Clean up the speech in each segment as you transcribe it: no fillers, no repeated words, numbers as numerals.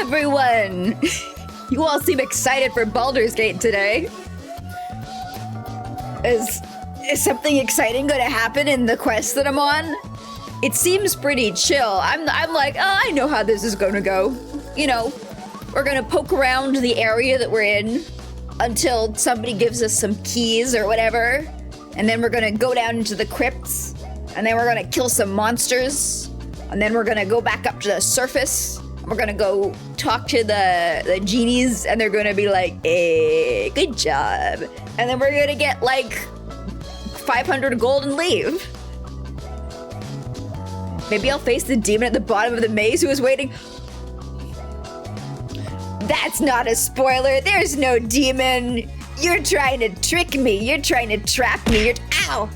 everyone! You all seem excited for Baldur's Gate today. Is something exciting going to happen in the quest that I'm on? It seems pretty chill. I'm like, oh, I know how this is going to go. You know, we're going to poke around the area that we're in until somebody gives us some keys or whatever. And then we're going to go down into the crypts. And then we're going to kill some monsters. And then we're going to go back up to the surface. We're gonna go talk to the genies, and they're gonna be like, hey, good job. And then we're gonna get like 500 gold and leave. Maybe I'll face the demon at the bottom of the maze who is waiting. That's not a spoiler. There's no demon. You're trying to trick me. You're trying to trap me. Ow!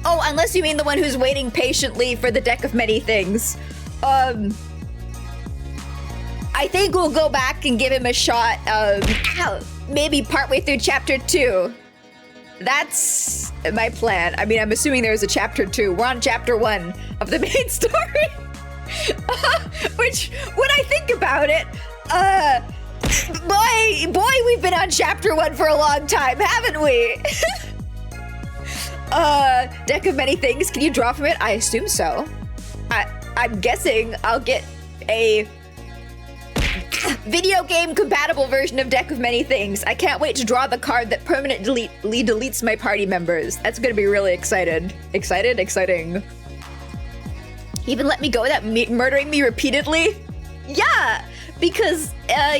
Oh, unless you mean the one who's waiting patiently for the deck of many things. I think we'll go back and give him a shot maybe partway through chapter 2. That's my plan. I mean, I'm assuming there's a chapter 2. We're on chapter 1 of the main story. Which, when I think about it, boy, we've been on chapter 1 for a long time, haven't we? Deck of many things. Can you draw from it? I assume so. I'm guessing I'll get a video game compatible version of Deck of Many Things. I can't wait to draw the card that permanently deletes my party members. That's gonna be really exciting. Even let me go without murdering me repeatedly? Yeah, because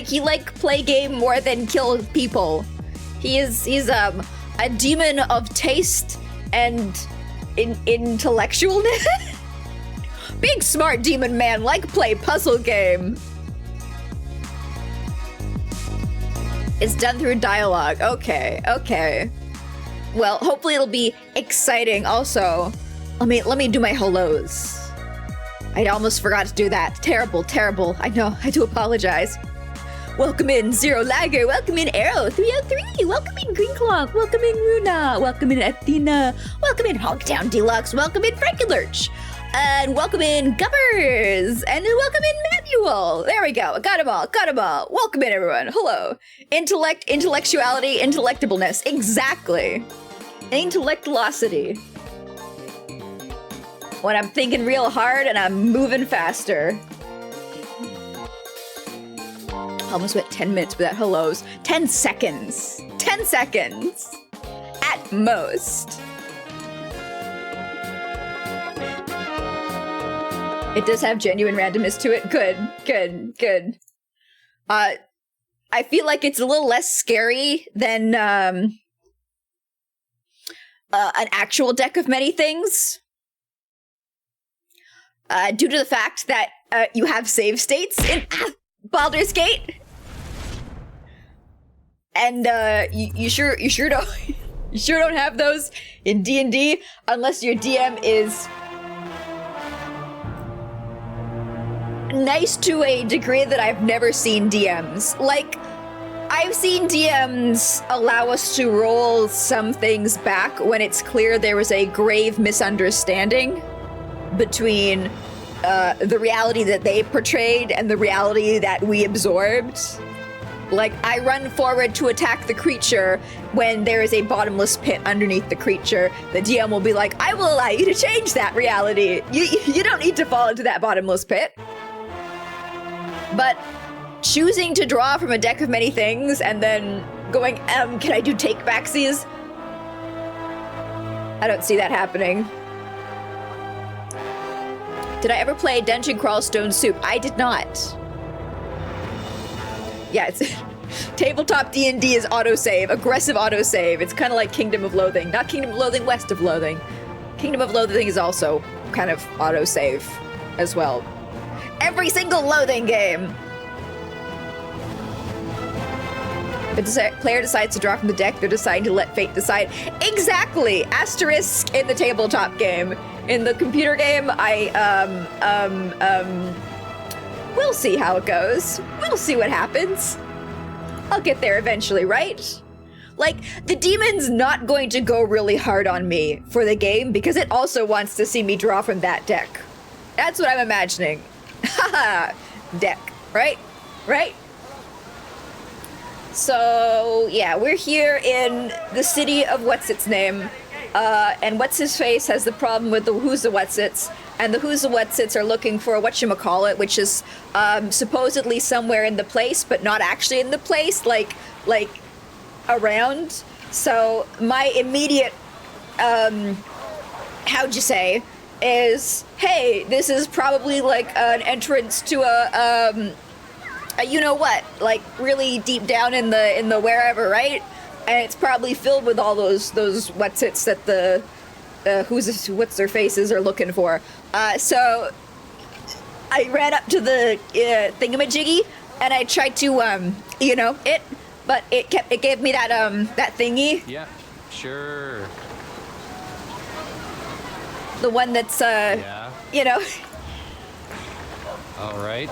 he like play game more than kill people. He's a demon of taste and intellectualness. Big smart demon man, like play puzzle game. It's done through dialogue. Okay. Well, hopefully it'll be exciting also. Let me do my hellos. I almost forgot to do that. Terrible. I know, I do apologize. Welcome in Zero Lagger. Welcome in Arrow 303. Welcome in Green Clock. Welcome in Runa. Welcome in Athena. Welcome in Hogtown Deluxe. Welcome in Frankie Lurch. And welcome in Gubbers, and welcome in Manuel. There we go. Got them all. Welcome in, everyone. Hello. Intellect, intellectuality, intellectableness. Exactly. Intellectuosity. When I'm thinking real hard and I'm moving faster. Almost went 10 minutes without hellos. 10 seconds. 10 seconds. At most. It does have genuine randomness to it. Good. I feel like it's a little less scary than an actual Deck of Many Things. Due to the fact that you have save states in Baldur's Gate. And you sure don't have those in D&D unless your DM is nice to a degree that I've never seen DMs. Like, I've seen DMs allow us to roll some things back when it's clear there was a grave misunderstanding between the reality that they portrayed and the reality that we absorbed. Like, I run forward to attack the creature when there is a bottomless pit underneath the creature. The DM will be like, I will allow you to change that reality. You don't need to fall into that bottomless pit. But choosing to draw from a deck of many things and then going, can I do take-backsies? I don't see that happening. Did I ever play Dungeon Crawl Stone Soup? I did not. Yeah, it's tabletop D&D is autosave, aggressive autosave. It's kind of like Kingdom of Loathing. Not Kingdom of Loathing, West of Loathing. Kingdom of Loathing is also kind of autosave as well. Every single Loathing game! If the player decides to draw from the deck, they're deciding to let fate decide. Exactly! Asterisk in the tabletop game. In the computer game, we'll see how it goes. We'll see what happens. I'll get there eventually, right? Like, the demon's not going to go really hard on me for the game because it also wants to see me draw from that deck. That's what I'm imagining. Haha, deck, right? right? So, yeah, we're here in the city of What's-Its-Name, and What's-His-Face has the problem with the Who's-A-What's-Its, and the Who's-A-What's-Its are looking for whatchamacallit, which is supposedly somewhere in the place, but not actually in the place, like around. So, my immediate, how'd you say, is, hey, this is probably like an entrance to a you know what, like really deep down in the wherever, right? And it's probably filled with all those what's-its that the what's their faces are looking for. So I ran up to the thingamajiggy and I tried to you know it, but it gave me that that thingy. Yeah, sure. The one that's Yeah. you know. All right.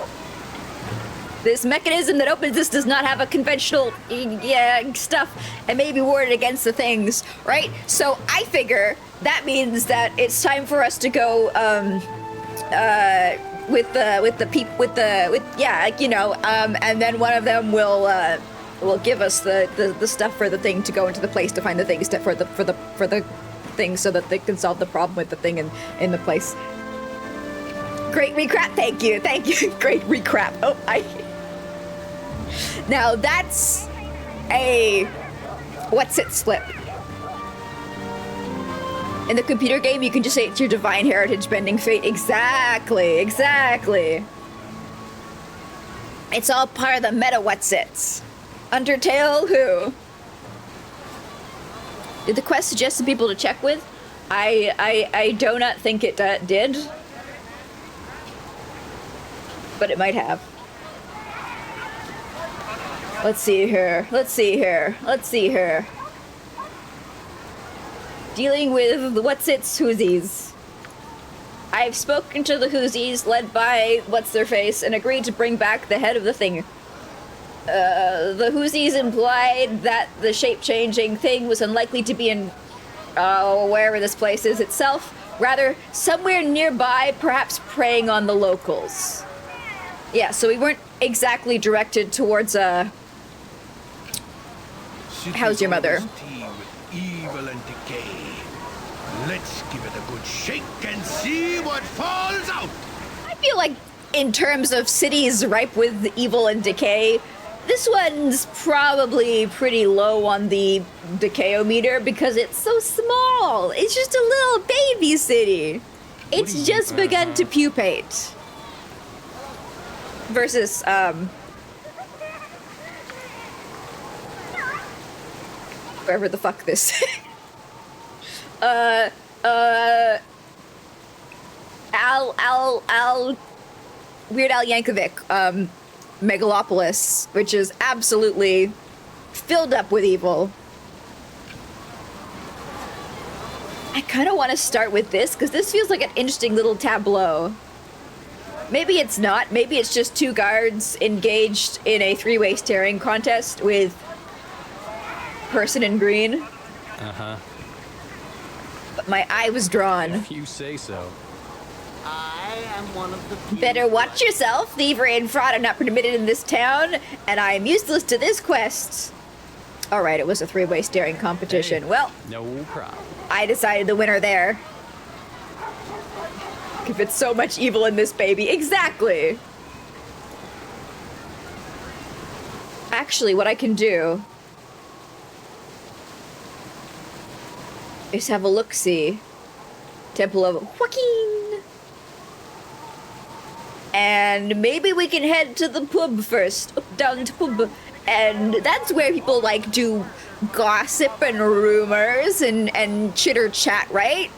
This mechanism that opens this does not have a conventional, stuff and may be warded against the things, right? So I figure that means that it's time for us to go, and then one of them will give us the stuff for the thing to go into the place to find the things for the thing so that they can solve the problem with the thing in the place. Great recap, thank you. Great recap. Oh, Now that's a what's-it slip. In the computer game, you can just say it's your divine heritage bending fate. Exactly. It's all part of the meta what's-its. Undertale, who? Did the quest suggest some people to check with? I do not think it did. But it might have. Let's see here. Dealing with the what's-its whoosies. I've spoken to the whoosies led by what's-their-face and agreed to bring back the head of the thing. The whoosies implied that the shape-changing thing was unlikely to be in wherever this place is itself, rather somewhere nearby, perhaps preying on the locals. Yeah, so we weren't exactly directed towards how's your mother? With evil and decay. Let's give it a good shake and see what falls out. I feel like in terms of cities ripe with evil and decay, this one's probably pretty low on the decayometer because it's so small. It's just a little baby city. It's just begun to pupate. Versus, wherever the fuck this. Weird Al Yankovic, Megalopolis, which is absolutely filled up with evil. I kind of want to start with this, because this feels like an interesting little tableau. Maybe it's not. Maybe it's just two guards engaged in a three-way staring contest with person in green. Uh-huh. But my eye was drawn. If you say so. I am one of the few. Better watch yourself. Thievery and fraud are not permitted in this town, and I am useless to this quest. All right, it was a three-way staring competition. Hey, well, no problem. I decided the winner there. If it's so much evil in this baby. Exactly. Actually, what I can do is have a look-see. Temple of Joaquin. And maybe we can head to the pub first. Down to pub. And that's where people like do gossip and rumors and chitter chat, right?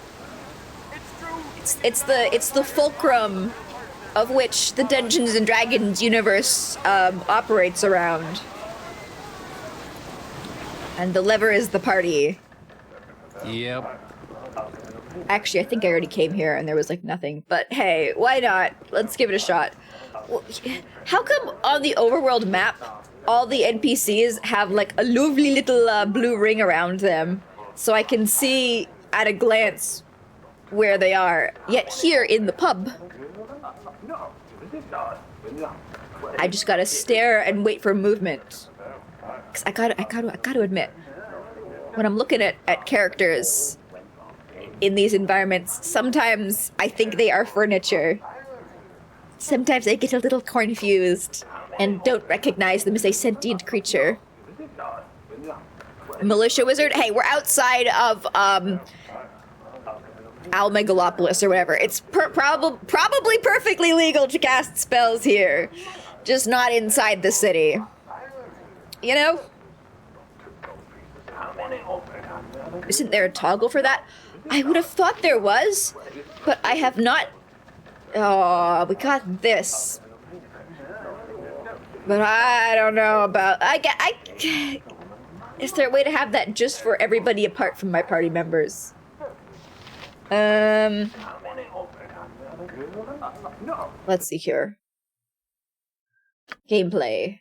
It's the fulcrum of which the Dungeons and Dragons universe operates around. And the lever is the party. Yep. Actually, I think I already came here and there was like nothing. But hey, why not? Let's give it a shot. How come on the overworld map, all the NPCs have like a lovely little blue ring around them, so I can see at a glance where they are? Yet here in the pub, I just gotta stare and wait for movement. 'Cause I gotta admit, when I'm looking at characters in these environments, sometimes I think they are furniture. Sometimes I get a little confused and don't recognize them as a sentient creature. Militia wizard? Hey, we're outside of, Almegalopolis or whatever. It's probably perfectly legal to cast spells here. Just not inside the city. You know? Isn't there a toggle for that? I would have thought there was, but I have not. Oh, we got this. But I don't know about. Is there a way to have that just for everybody apart from my party members? Let's see here. Gameplay.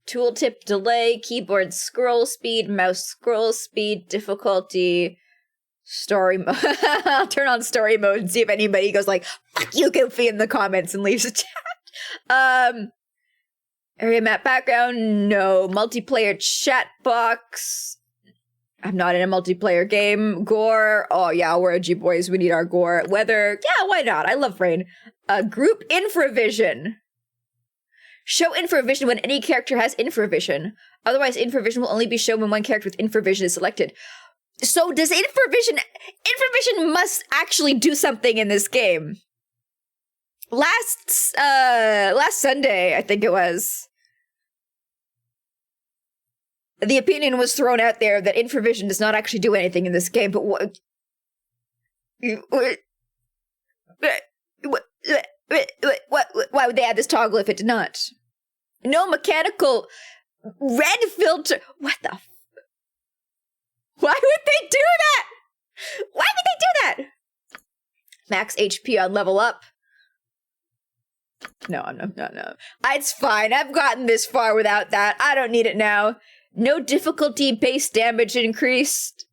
Tooltip delay, keyboard scroll speed, mouse scroll speed, difficulty, story mode. I'll turn on story mode and see if anybody goes like, fuck you, Goofy, in the comments and leaves a chat. Area map background, no. Multiplayer chat box. I'm not in a multiplayer game. Gore, oh yeah, we're edgy boys, we need our gore. Weather, yeah, why not? I love rain. Group infravision. Show infravision when any character has infravision. Otherwise, infravision will only be shown when one character with infravision is selected. So does infravision must actually do something in this game. Last Sunday, I think it was, the opinion was thrown out there that infravision does not actually do anything in this game, but why would they add this toggle if it did not? No mechanical red filter. What the? Why would they do that? Why would they do that? Max HP on level up. No. It's fine. I've gotten this far without that. I don't need it now. No difficulty base damage increased.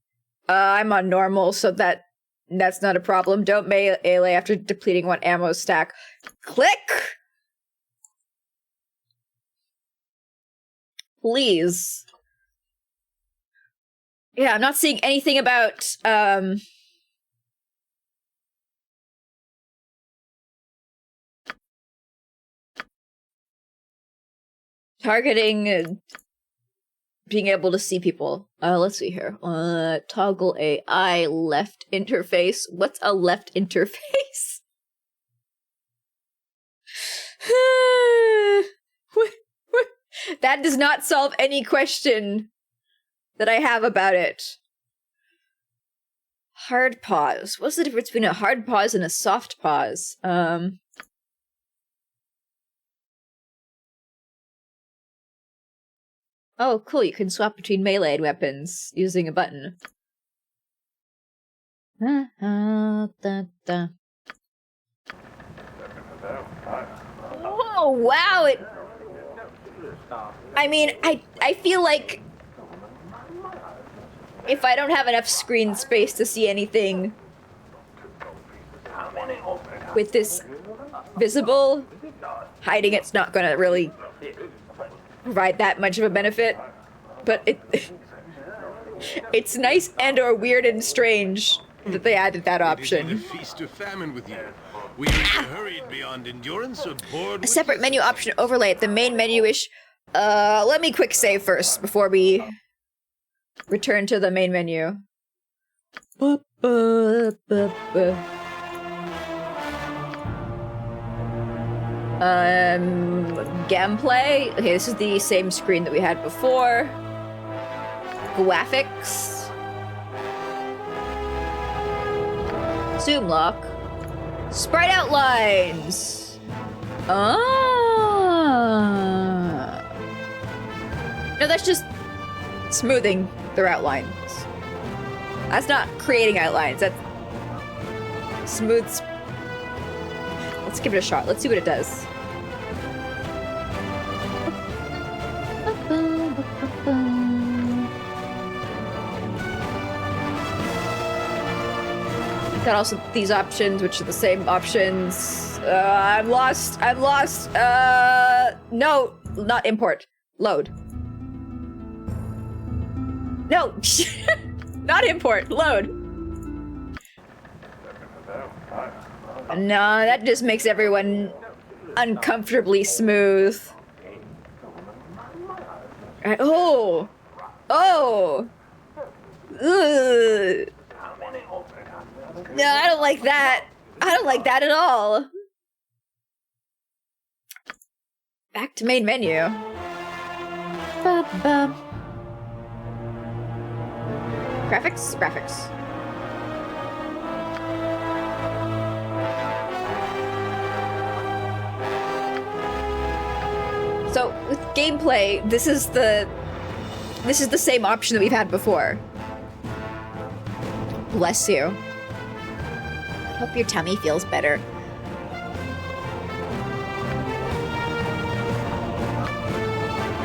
I'm on normal, so that's not a problem. Don't melee after depleting one ammo stack. Click! Please. Yeah, I'm not seeing anything about, targeting, being able to see people. Let's see here. Toggle AI left interface. What's a left interface? That does not solve any question that I have about it. Hard pause. What's the difference between a hard pause and a soft pause? Oh, cool. You can swap between melee weapons using a button. Oh, wow. I mean, I feel like if I don't have enough screen space to see anything with this visible, hiding it's not gonna really provide that much of a benefit. But it's nice and or weird and strange that they added that option. A feast of famine with you. We either hurried beyond endurance or bored. A separate menu option overlay at the main menu-ish. Let me quick save first before we return to the main menu. Gameplay. Okay, this is the same screen that we had before. Graphics. Zoom lock. Sprite outlines. No, that's just smoothing their outlines. That's not creating outlines. That's smooths. Let's give it a shot. Let's see what it does. Got also these options, which are the same options I'm lost. I'm lost. No, not import. Load. No, not import. Load. No, that just makes everyone uncomfortably smooth. Alright, oh! Oh! Ugh. No, I don't like that. I don't like that at all. Back to main menu. Ba-ba. Graphics? Graphics. So, with gameplay, this is the same option that we've had before. Bless you. Hope your tummy feels better.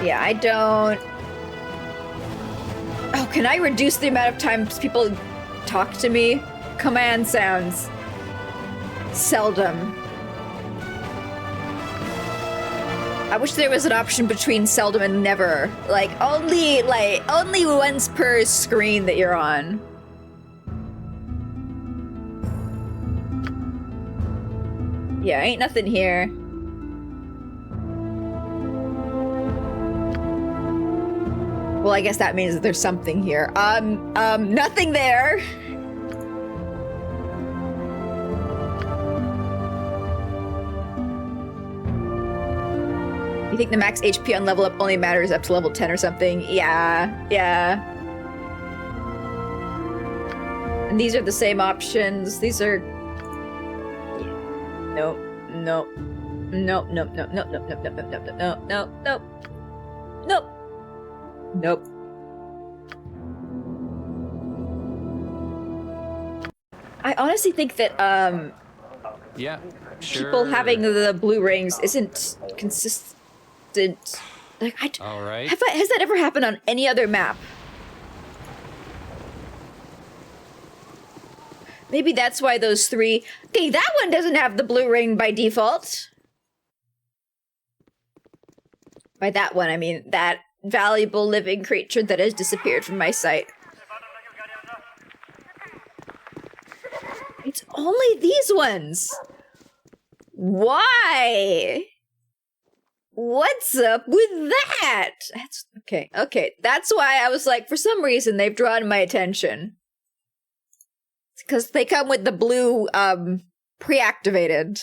Yeah, I don't... Oh, can I reduce the amount of times people talk to me? Command sounds. Seldom. I wish there was an option between seldom and never. Like, only once per screen that you're on. Yeah, ain't nothing here. Well, I guess that means that there's something here. Nothing there. You think the max HP on level up only matters up to level 10 or something? Yeah, yeah. And these are the same options. These are... Nope, nope. Nope, nope, nope, nope, nope, nope, nope, nope, nope, nope, nope. Nope. Nope. I honestly think that, Yeah, sure. people having the blue rings isn't consistent. Like, All right. Has that ever happened on any other map? Maybe that's why those three... Okay, that one doesn't have the blue ring by default. By that one, I mean that valuable living creature that has disappeared from my sight. It's only these ones. Why? What's up with that? That's okay. Okay, that's why I was like, for some reason they've drawn my attention. It's because they come with the blue, pre-activated.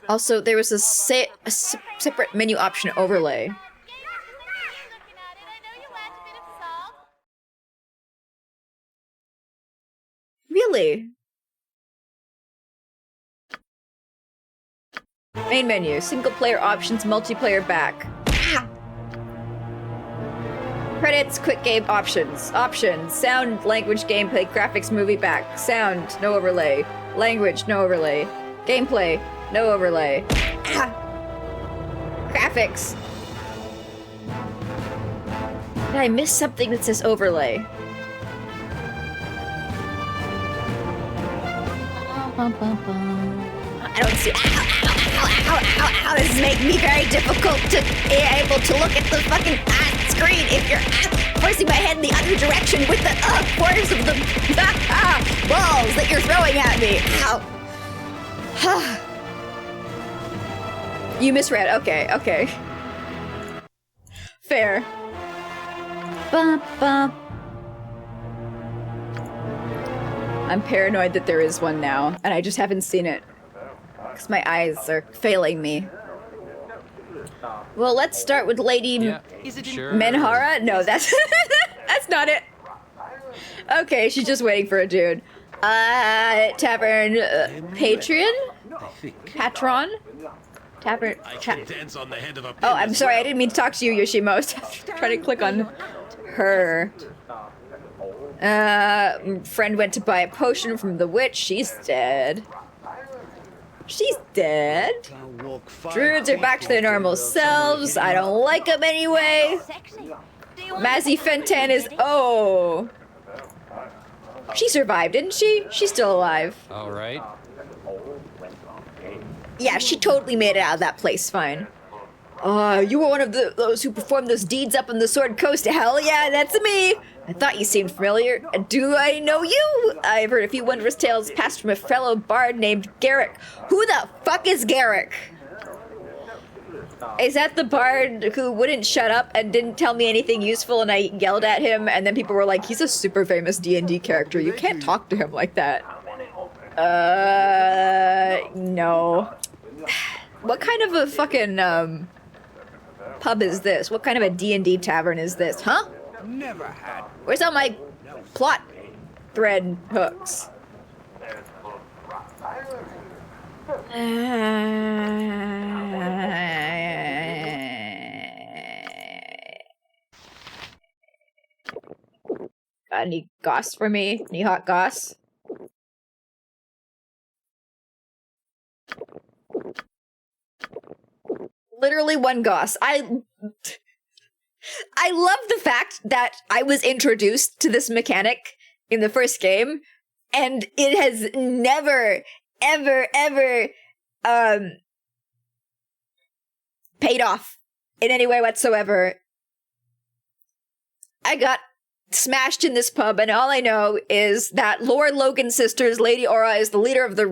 Also, there was a separate menu option overlay. Really? Main menu, single player options, multiplayer back. Ah! Credits, quick game options. Options, sound, language, gameplay, graphics, movie back. Sound, no overlay. Language, no overlay. Gameplay, no overlay. Ah! Graphics. Did I miss something that says overlay? I don't see. Ow! This is making me very difficult to be able to look at the fucking screen if you're forcing my head in the other direction with the force of the balls that you're throwing at me. Ow. You misread. Okay. Fair. Bum, bum. I'm paranoid that there is one now, and I just haven't seen it. Because my eyes are failing me. Well, let's start with Lady Sure. Menhara? No, that's that's not it. Okay, she's just waiting for a dude. Tavern Patron? Patron? Tavern... Dance on the head of a Oh, I'm sorry, I didn't mean to talk to you, Yoshimo. I was trying to click on her. Friend went to buy a potion from the witch. She's dead. She's dead. Druids are back to their normal selves. I don't like them anyway. Mazzy Fenton is... Oh. She survived, didn't she? She's still alive. All right. Yeah, she totally made it out of that place fine. You were one of those who performed those deeds up on the Sword Coast. Hell yeah, that's me! I thought you seemed familiar. Do I know you? I've heard a few wondrous tales passed from a fellow bard named Garrick. Who the fuck is Garrick? Is that the bard who wouldn't shut up and didn't tell me anything useful and I yelled at him and then people were like, he's a super famous D&D character. You can't talk to him like that. No. What kind of a fucking, pub is this? What kind of a D&D tavern is this, huh? Never had. Where's all my plot thread hooks? Got any goss for me? Any hot goss? Literally one goss. I love the fact that I was introduced to this mechanic in the first game, and it has never, ever, paid off in any way whatsoever. I got smashed in this pub, and all I know is that Lord Logan's sisters, Lady Aura, is the leader of the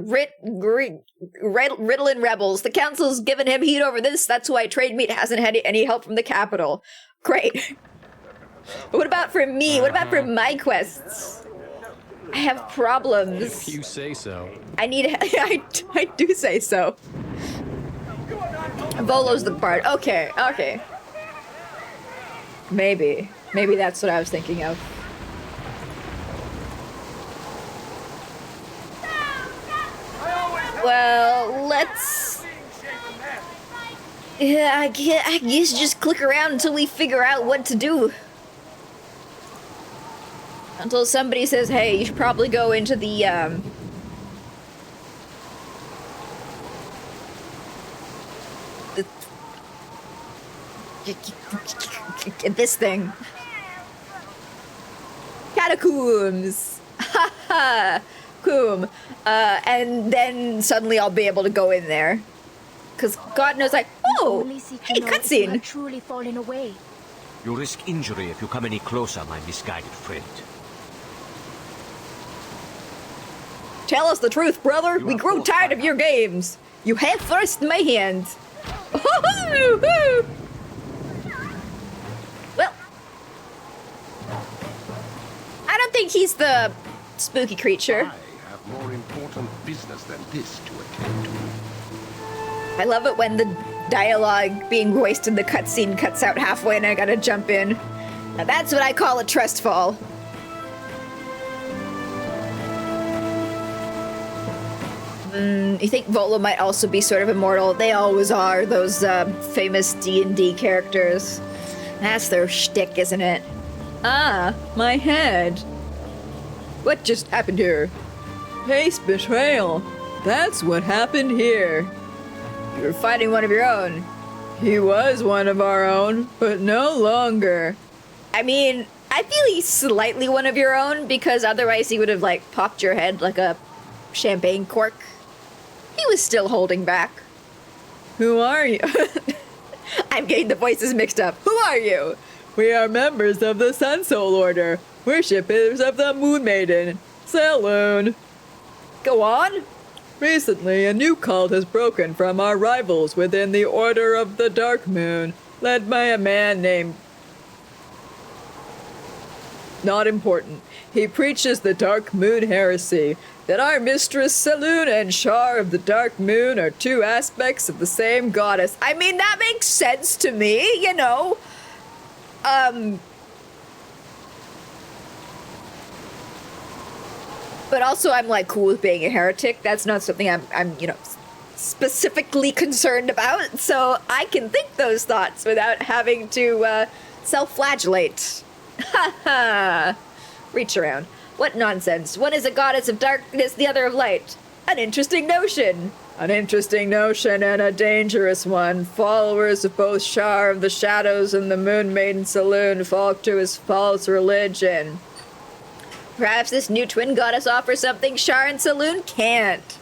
Ritalin rebels. The council's given him heat over this. That's why trade meat hasn't had any help from the capital. Great. But what about for me? What about for my quests? I have problems. If you say so. I need. I do say so. Volo's the bard. Okay, okay. Maybe that's what I was thinking of. Well, let's. Yeah, I guess just click around until we figure out what to do. Until somebody says, hey, you should probably go into the, this thing. Catacombs! Ha ha! Coom. And then suddenly I'll be able to go in there. Because God knows oh! Hey, cutscene! Truly fallen away. You risk injury if you come any closer, my misguided friend. Tell us the truth, brother. We grow tired of your games. You have first in my hand. Well, I don't think he's the spooky creature. I have more important business than this to attend to. I love it when the dialogue being voiced in the cutscene cuts out halfway and I gotta jump in. Now that's what I call a trust fall. You think Volo might also be sort of immortal? They always are, those famous D&D characters. That's their shtick, isn't it? Ah, my head. What just happened here? Base betrayal. That's what happened here. You were fighting one of your own. He was one of our own, but no longer. I mean, I feel he's slightly one of your own, because otherwise he would have, like, popped your head like a champagne cork. He was still holding back. Who are you? I'm getting the voices mixed up. Who are you? We are members of the Sun Soul Order, worshippers of the Moon Maiden. Saloon. Go on. Recently, a new cult has broken from our rivals within the Order of the Dark Moon, led by a man named... Not important. He preaches the Dark Moon heresy, that our mistress Saloon and Char of the Dark Moon are two aspects of the same goddess. I mean, that makes sense to me, you know. But also I'm, like, cool with being a heretic. That's not something I'm you know, specifically concerned about. So I can think those thoughts without having to, self-flagellate. Ha ha! Reach around. What nonsense. One is a goddess of darkness, the other of light. An interesting notion. An interesting notion and a dangerous one. Followers of both Char of the Shadows and the Moon Maiden Saloon fall to his false religion. Perhaps this new twin goddess offers something Shar and Saloon can't.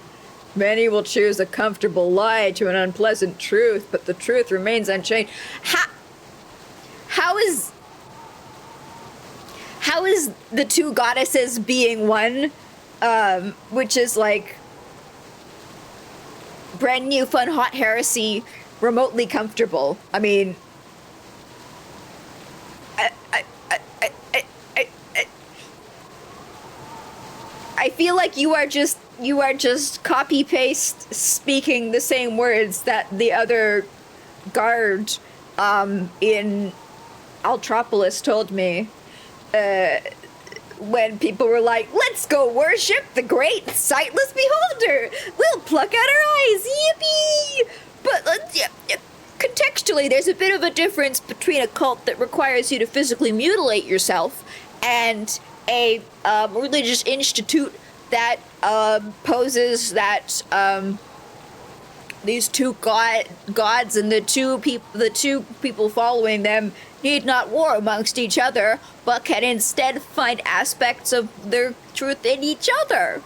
Many will choose a comfortable lie to an unpleasant truth, but the truth remains unchanged. How is the two goddesses being one, which is like brand new, fun, hot heresy, remotely comfortable? I mean, I feel like you are just copy paste speaking the same words that the other guard in Altropolis told me when people were like, let's go worship the great sightless beholder, we'll pluck out our eyes, yippee. But contextually, there's a bit of a difference between a cult that requires you to physically mutilate yourself and a religious institute that poses that these two gods and the two people following them need not war amongst each other, but can instead find aspects of their truth in each other.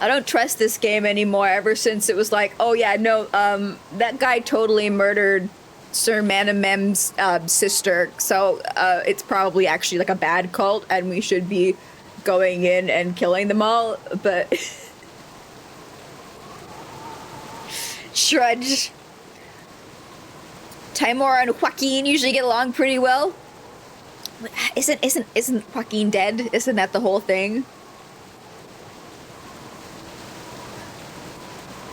I don't trust this game anymore ever since it was like, oh yeah, no, that guy totally murdered Sir Manamem's sister, so it's probably actually like a bad cult and we should be going in and killing them all, but Shrudge. Timur and Joaquin usually get along pretty well. Isn't Joaquin dead? Isn't that the whole thing?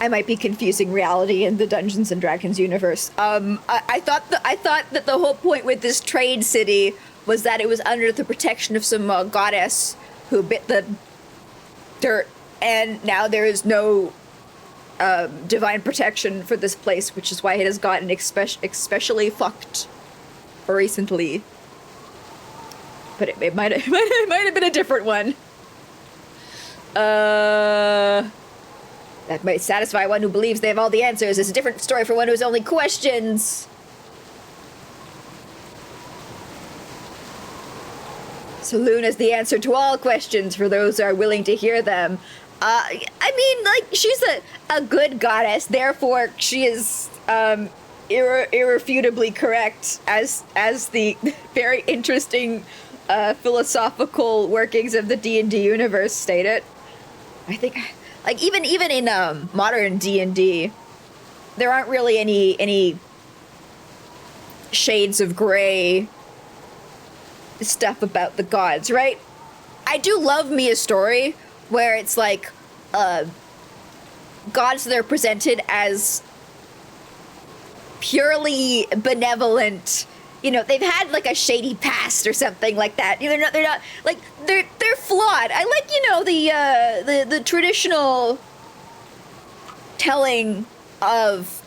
I might be confusing reality and the Dungeons and Dragons universe. I thought that the whole point with this trade city was that it was under the protection of some goddess who bit the dirt, and now there is no divine protection for this place, which is why it has gotten especially fucked recently. But it might have been a different one. That might satisfy one who believes they have all the answers. It's a different story for one who has only questions. Saloon is the answer to all questions for those who are willing to hear them. I mean, like, she's a good goddess, therefore she is irrefutably correct, as the very interesting philosophical workings of the D&D universe state it. I think, like, even in modern D&D, there aren't really any shades of gray stuff about the gods, right? I do love me a story where it's like gods that are presented as purely benevolent. You know, they've had like a shady past or something like that. They're not like they're flawed. I like, you know, the traditional telling of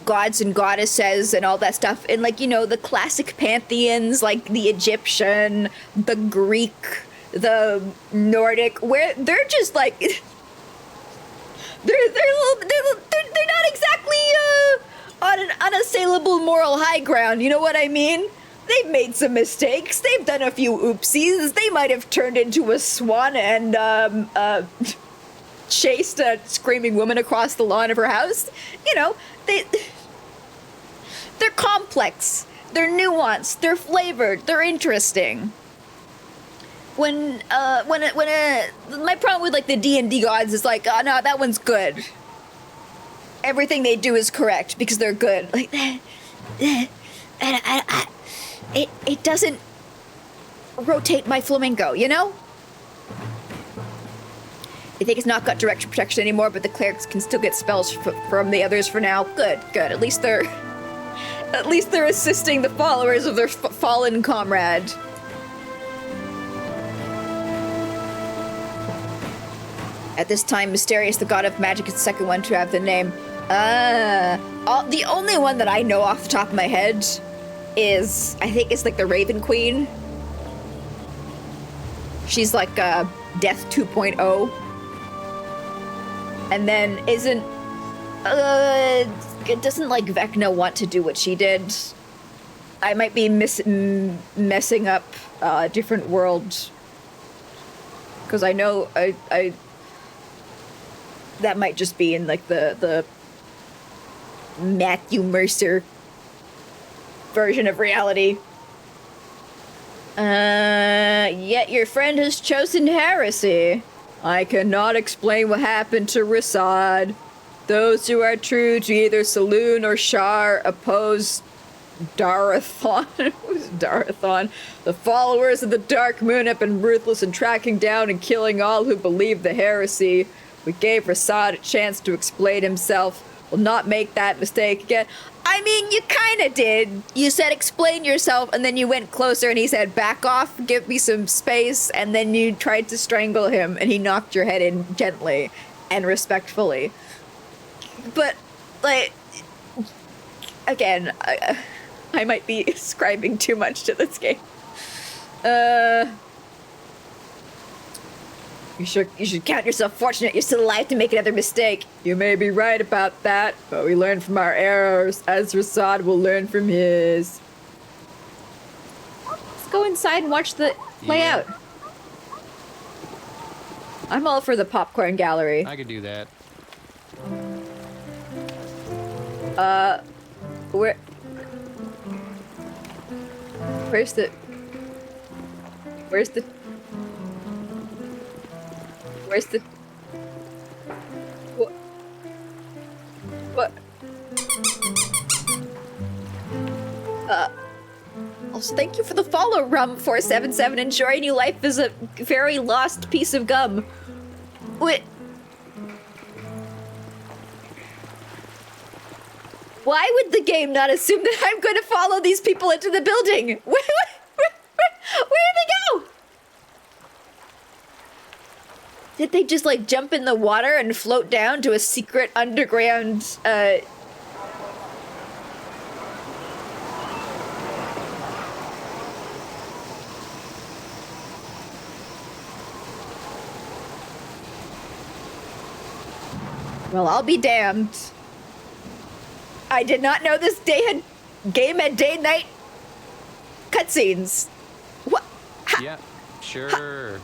gods and goddesses and all that stuff, and like, you know, the classic pantheons like the Egyptian, the Greek, the Nordic, where they're just like they're not exactly on an unassailable moral high ground, you know what I mean? They've made some mistakes, they've done a few oopsies, they might have turned into a swan and chased a screaming woman across the lawn of her house. You know, they're complex, they're nuanced, they're flavored, they're interesting. My problem with like the D&D gods is like, oh no, that one's good. Everything they do is correct because they're good. Like it doesn't rotate my flamingo, you know? I think it's not got direct protection anymore, but the clerics can still get spells from the others for now. Good. At least they're assisting the followers of their fallen comrade. At this time, Mysterious, the god of magic, is the second one to have the name. The only one that I know off the top of my head is, I think it's like the Raven Queen. She's like Death 2.0. And then doesn't like Vecna want to do what she did? I might be messing up a different world. Because I know I that might just be in like the Matthew Mercer version of reality. Yet your friend has chosen heresy. I cannot explain what happened to Rasad. Those who are true to either Saloon or Shar oppose Darathon. Who's Darathon? The followers of the Dark Moon have been ruthless in tracking down and killing all who believe the heresy. We gave Rasad a chance to explain himself. Will not make that mistake again. I mean, you kind of did. You said explain yourself, and then you went closer and he said back off, give me some space, and then you tried to strangle him and he knocked your head in gently and respectfully. But, like, again, I might be ascribing too much to this game. You should count yourself fortunate you're still alive to make another mistake. You may be right about that, but we learn from our errors, as Rasad will learn from his. Let's go inside and watch the play out. I'm all for the popcorn gallery. I could do that. Where's the what? Also, thank you for the follow, Rum477. Enjoying your life is a very lost piece of gum. What? Why would the game not assume that I'm going to follow these people into the building? Where did they go? Did they just, like, jump in the water and float down to a secret underground, Well, I'll be damned. I did not know this game had day-night cutscenes. What? Yeah, sure.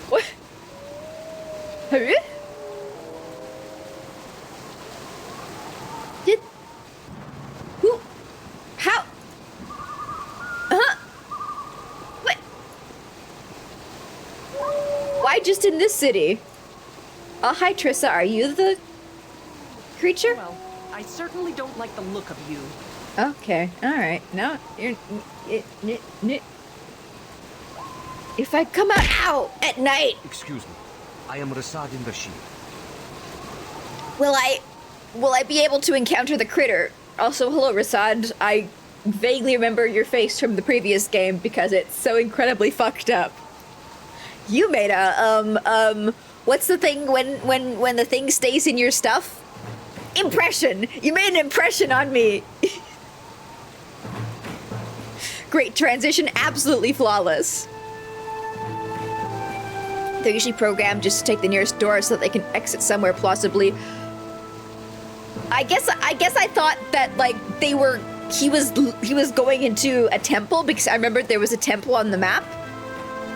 What? Huh? Who? How? Huh? What? Why just in this city? Hi Trissa, are you the creature? Well, I certainly don't like the look of you. Okay, alright. Now, you're... If I come out at night... Excuse me. I am Rasad in Rashid. Will I be able to encounter the critter? Also, hello, Rasad. I vaguely remember your face from the previous game because it's so incredibly fucked up. You made a, what's the thing when the thing stays in your stuff? Impression! You made an impression on me! Great transition, absolutely flawless. They're usually programmed just to take the nearest door so that they can exit somewhere plausibly. I guess I thought that, like, he was going into a temple because I remembered there was a temple on the map.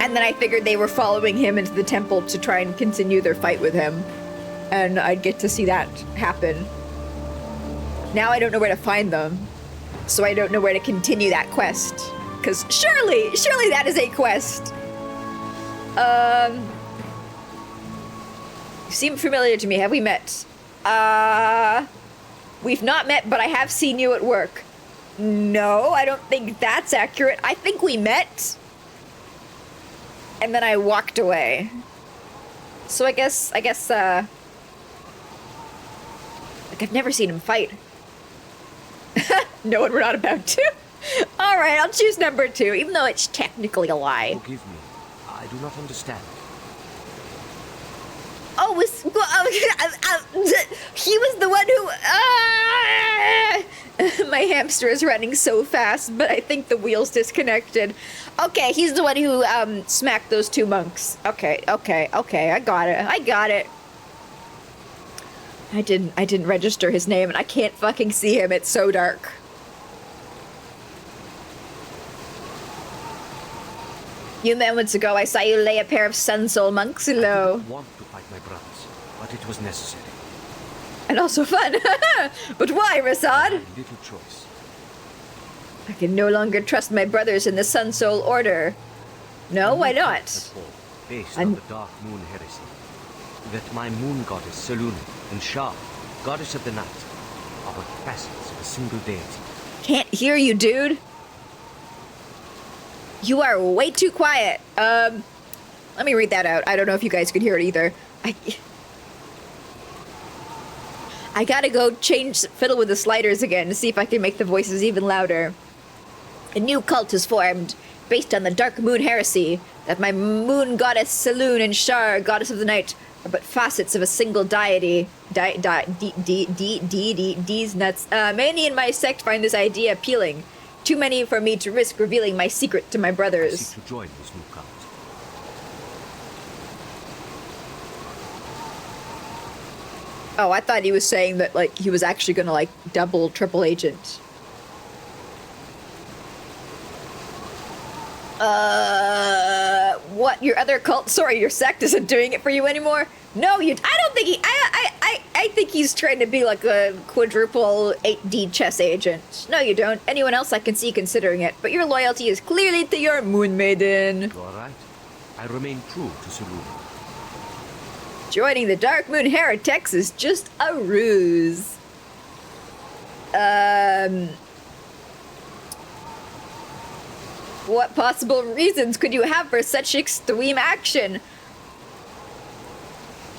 And then I figured they were following him into the temple to try and continue their fight with him. And I'd get to see that happen. Now I don't know where to find them. So I don't know where to continue that quest. Because surely that is a quest. You seem familiar to me. Have we met? We've not met, but I have seen you at work. No, I don't think that's accurate. I think we met. And then I walked away. So I guess, like, I've never seen him fight. No, and we're not about to. Alright, I'll choose number 2, even though it's technically a lie. Forgive me. I do not understand. Oh, he was the one who... My hamster is running so fast, but I think the wheel's disconnected. Okay, he's the one who smacked those 2 monks. Okay, I got it. I didn't register his name, and I can't fucking see him. It's so dark. few moments ago, I saw you lay a pair of Sun Soul monks I did low. not want to fight my brothers, but it was necessary. And also fun. But why, I Rasad? had little choice. I can no longer trust my brothers in the Sun Soul Order. No, why not? At all, based I'm- on the Dark Moon heresy. That my moon goddess, Selûne, and Shah, goddess of the night, are but facets of a single deity. Can't hear you, dude. You are way too quiet. Let me read that out. I don't know if you guys could hear it either. I gotta go fiddle with the sliders again to see if I can make the voices even louder. A new cult is formed, based on the Dark Moon heresy, that my moon goddess Selûne and Shar, goddess of the night, are but facets of a single deity. These nuts. Many in my sect find this idea appealing. Too many for me to risk revealing my secret to my I brothers. seek to join this new cult. Oh, I thought he was saying that, like, he was actually gonna, like, double, triple agent. What? Your other cult? Sorry, your sect isn't doing it for you anymore? No, I don't think he, I think he's trying to be like a quadruple 8D chess agent. No, you don't. Anyone else I can see considering it, but your loyalty is clearly to your moon maiden. You are right. I remain true to Selûne. Joining the Dark Moon Heretics is just a ruse. What possible reasons could you have for such extreme action?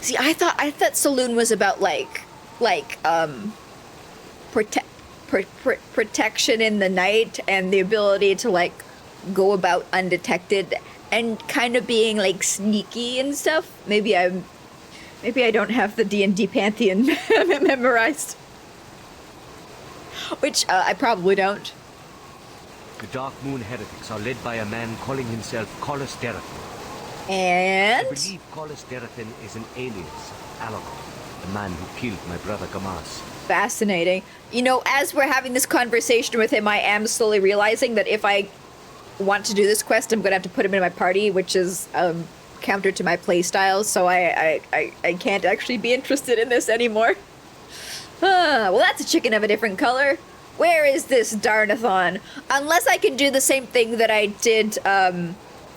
See, I thought Selûne was about protection in the night and the ability to like go about undetected and kind of being like sneaky and stuff. Maybe I don't have the D&D Pantheon memorized. Which I probably don't. The Dark Moon heretics are led by a man calling himself Collis Derathan. I And believe Collis Derathan is an alias of Alagor, the man who killed my brother Gamas. fascinating. You know, as we're having this conversation with him, I am slowly realizing that if I want to do this quest, I'm gonna have to put him in my party, which is counter to my playstyle, so I can't actually be interested in this anymore. Well, that's a chicken of a different color. Where is this Darnathon? Unless I can do the same thing that I did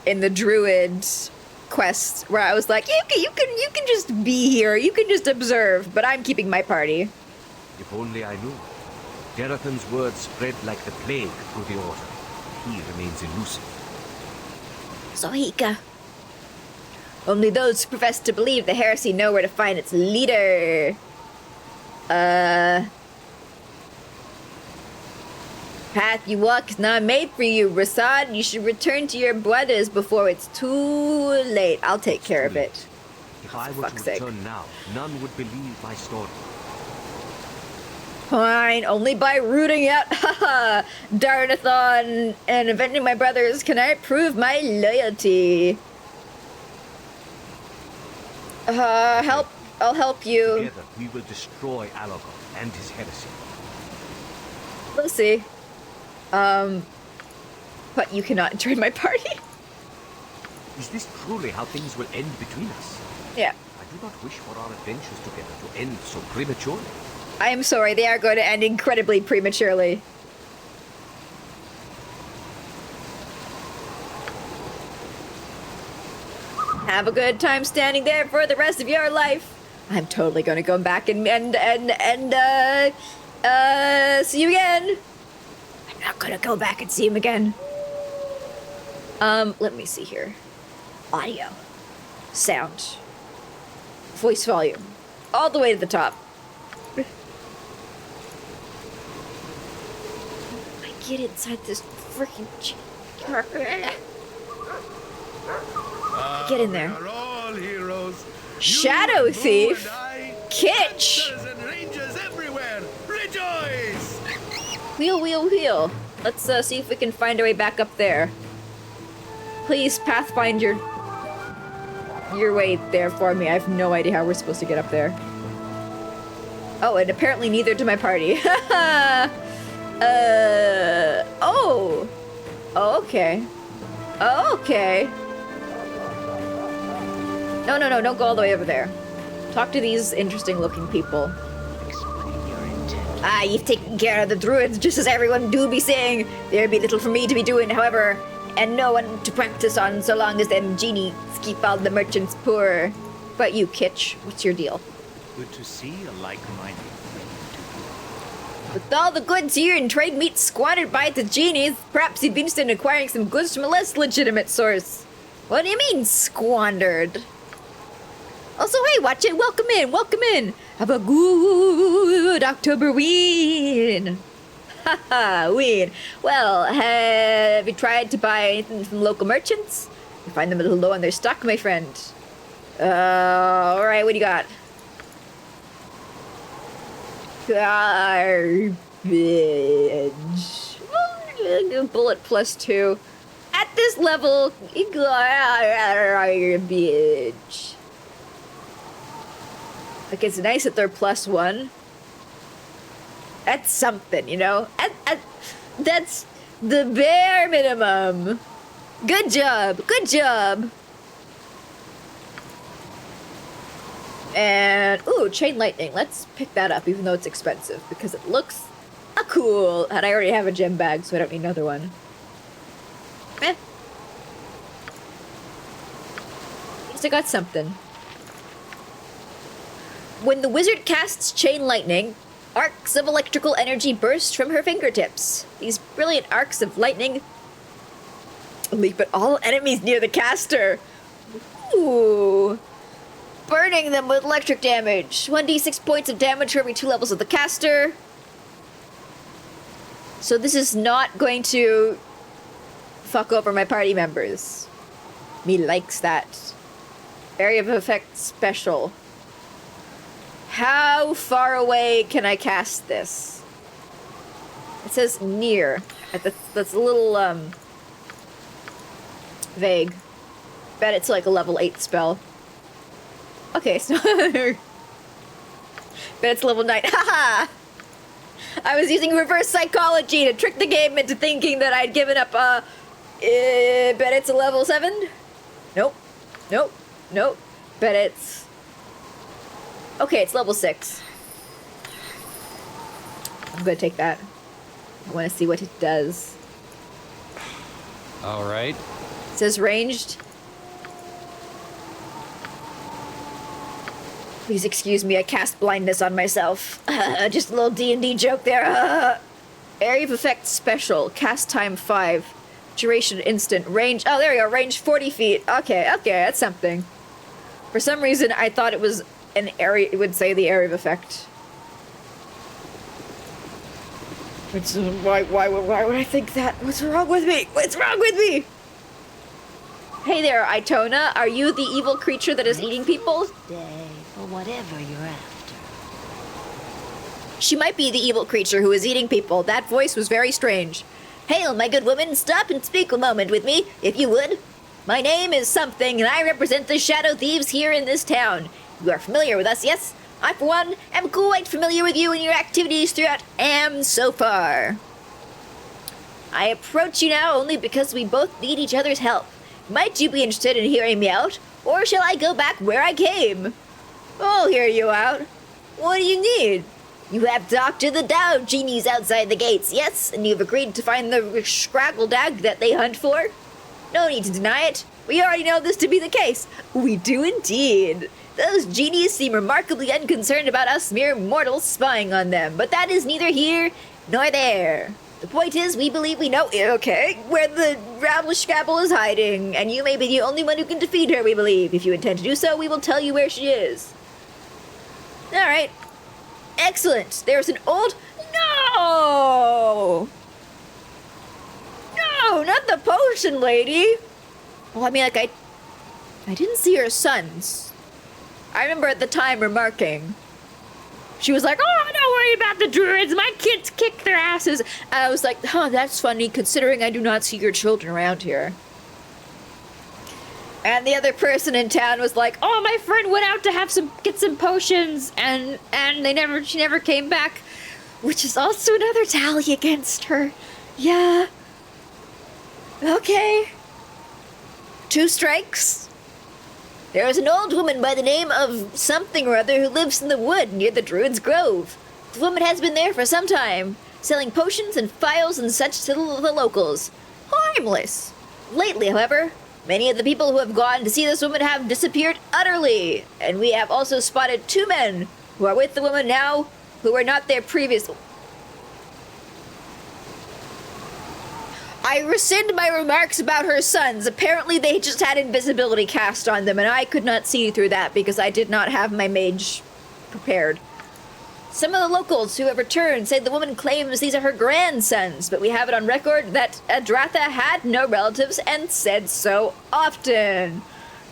in the Druid quest, where I was like, you can just be here, you can just observe, but I'm keeping my party. If only I knew. Derathan's words spread like the plague through the Order. He remains elusive. Zohika. Only those who profess to believe the heresy know where to find its leader. Path you walk is not made for you, Rasad. You should return to your brothers before it's too late. I'll take care of it. If I were fuck's to sake. return now, none would believe my story. Fine, only by rooting out, haha, Darnathon and avenging my brothers can I prove my loyalty. I'll help you. Together, we will destroy Alagor and his heresy. We'll see. But you cannot join my party. Is this truly how things will end between us? Yeah. I do not wish for our adventures together to end so prematurely. I am sorry, they are going to end incredibly prematurely. Have a good time standing there for the rest of your life. I'm totally going to go back and see you again. I'm not going to go back and see him again. Let me see here. Audio. Sound. Voice volume. All the way to the top. I get inside this freaking... Get in there. We are all heroes. Shadow You, Thief? Boo, and I, Kitch! Lancers and rangers everywhere. Rejoice! Wheel, wheel, wheel. Let's see if we can find our way back up there. Please pathfind your way there for me. I have no idea how we're supposed to get up there. Oh, and apparently neither to my party. Oh. Oh, okay. Okay. No, don't go all the way over there. Talk to these interesting-looking people. Explain your intent. Ah, you've taken care of the druids, just as everyone do be saying. There be little for me to be doing, however, and no one to practice on so long as them genies keep all the merchants poor. But you, Kitch, what's your deal? Good to see a like-minded friend to you. With all the goods here and trade meats squandered by the genies, perhaps you'd be interested in acquiring some goods from a less legitimate source. What do you mean, squandered? Also, hey, watch it, welcome in, welcome in. Have a good October ween. Haha, ween. Well, have you tried to buy anything from local merchants? You find them a little low on their stock, my friend. Alright, what do you got? Garbage. Bullet +2. At this level, garbage. Like, it's nice that they're +1. That's something, you know? That's the bare minimum. Good job, good job. And, ooh, chain lightning. Let's pick that up, even though it's expensive, because it looks cool. And I already have a gem bag, so I don't need another one. At least I got something. When the wizard casts chain lightning, arcs of electrical energy burst from her fingertips. These brilliant arcs of lightning leap at all enemies near the caster. Ooh. Burning them with electric damage. 1d6 points of damage for every 2 levels of the caster. So this is not going to fuck over my party members. Me likes that. Area of effect special. How far away can I cast this? It says near. That's a little, vague. Bet it's like a level 8 spell. Okay, so... bet it's level 9. Haha! I was using reverse psychology to trick the game into thinking that I'd given up, bet it's a level 7? Nope. Nope. Nope. Bet it's... Okay, it's level 6. I'm gonna take that. I want to see what it does. All right. It says ranged. Please excuse me, I cast blindness on myself. Just a little D&D joke there. Area of effect special. Cast time 5. Duration instant. Range... Oh, there we go. Range 40 feet. Okay, that's something. For some reason, I thought it was an area... It would say the area of effect. Which, why would I think that? What's wrong with me? What's wrong with me? Hey there, Itona. Are you the evil creature that is eating people? Day for whatever you're after. She might be the evil creature who is eating people. That voice was very strange. Hail, my good woman. Stop and speak a moment with me, if you would. My name is something, and I represent the shadow thieves here in this town. You are familiar with us, yes? I, for one, am quite familiar with you and your activities throughout Am so far. I approach you now only because we both need each other's help. Might you be interested in hearing me out, or shall I go back where I came? I'll hear you out. What do you need? You have talked to the Dow genies outside the gates, yes? And you've agreed to find the scraggle dag that they hunt for? No need to deny it. We already know this to be the case. We do indeed. Those genies seem remarkably unconcerned about us mere mortals spying on them, but that is neither here nor there. The point is, we believe we know, okay, where the rabble-scrabble is hiding, and you may be the only one who can defeat her, we believe. If you intend to do so, we will tell you where she is. Alright. Excellent. There's an old... No! No, not the potion lady! Well, I mean, like, I didn't see her sons. I remember at the time remarking... She was like, oh, don't worry about the druids. My kids kick their asses. I was like, huh, that's funny considering I do not see your children around here. And the other person in town was like, oh, my friend went out to get some potions and she never came back. Which is also another tally against her. Yeah. Okay. 2 strikes. There is an old woman by the name of something or other who lives in the wood near the Druid's Grove. The woman has been there for some time, selling potions and phials and such to the locals. Harmless. Lately, however, many of the people who have gone to see this woman have disappeared utterly, and we have also spotted 2 men who are with the woman now who were not there previously. I rescind my remarks about her sons. Apparently they just had invisibility cast on them, and I could not see through that because I did not have my mage prepared. Some of the locals who have returned say the woman claims these are her grandsons, but we have it on record that Adratha had no relatives and said so often.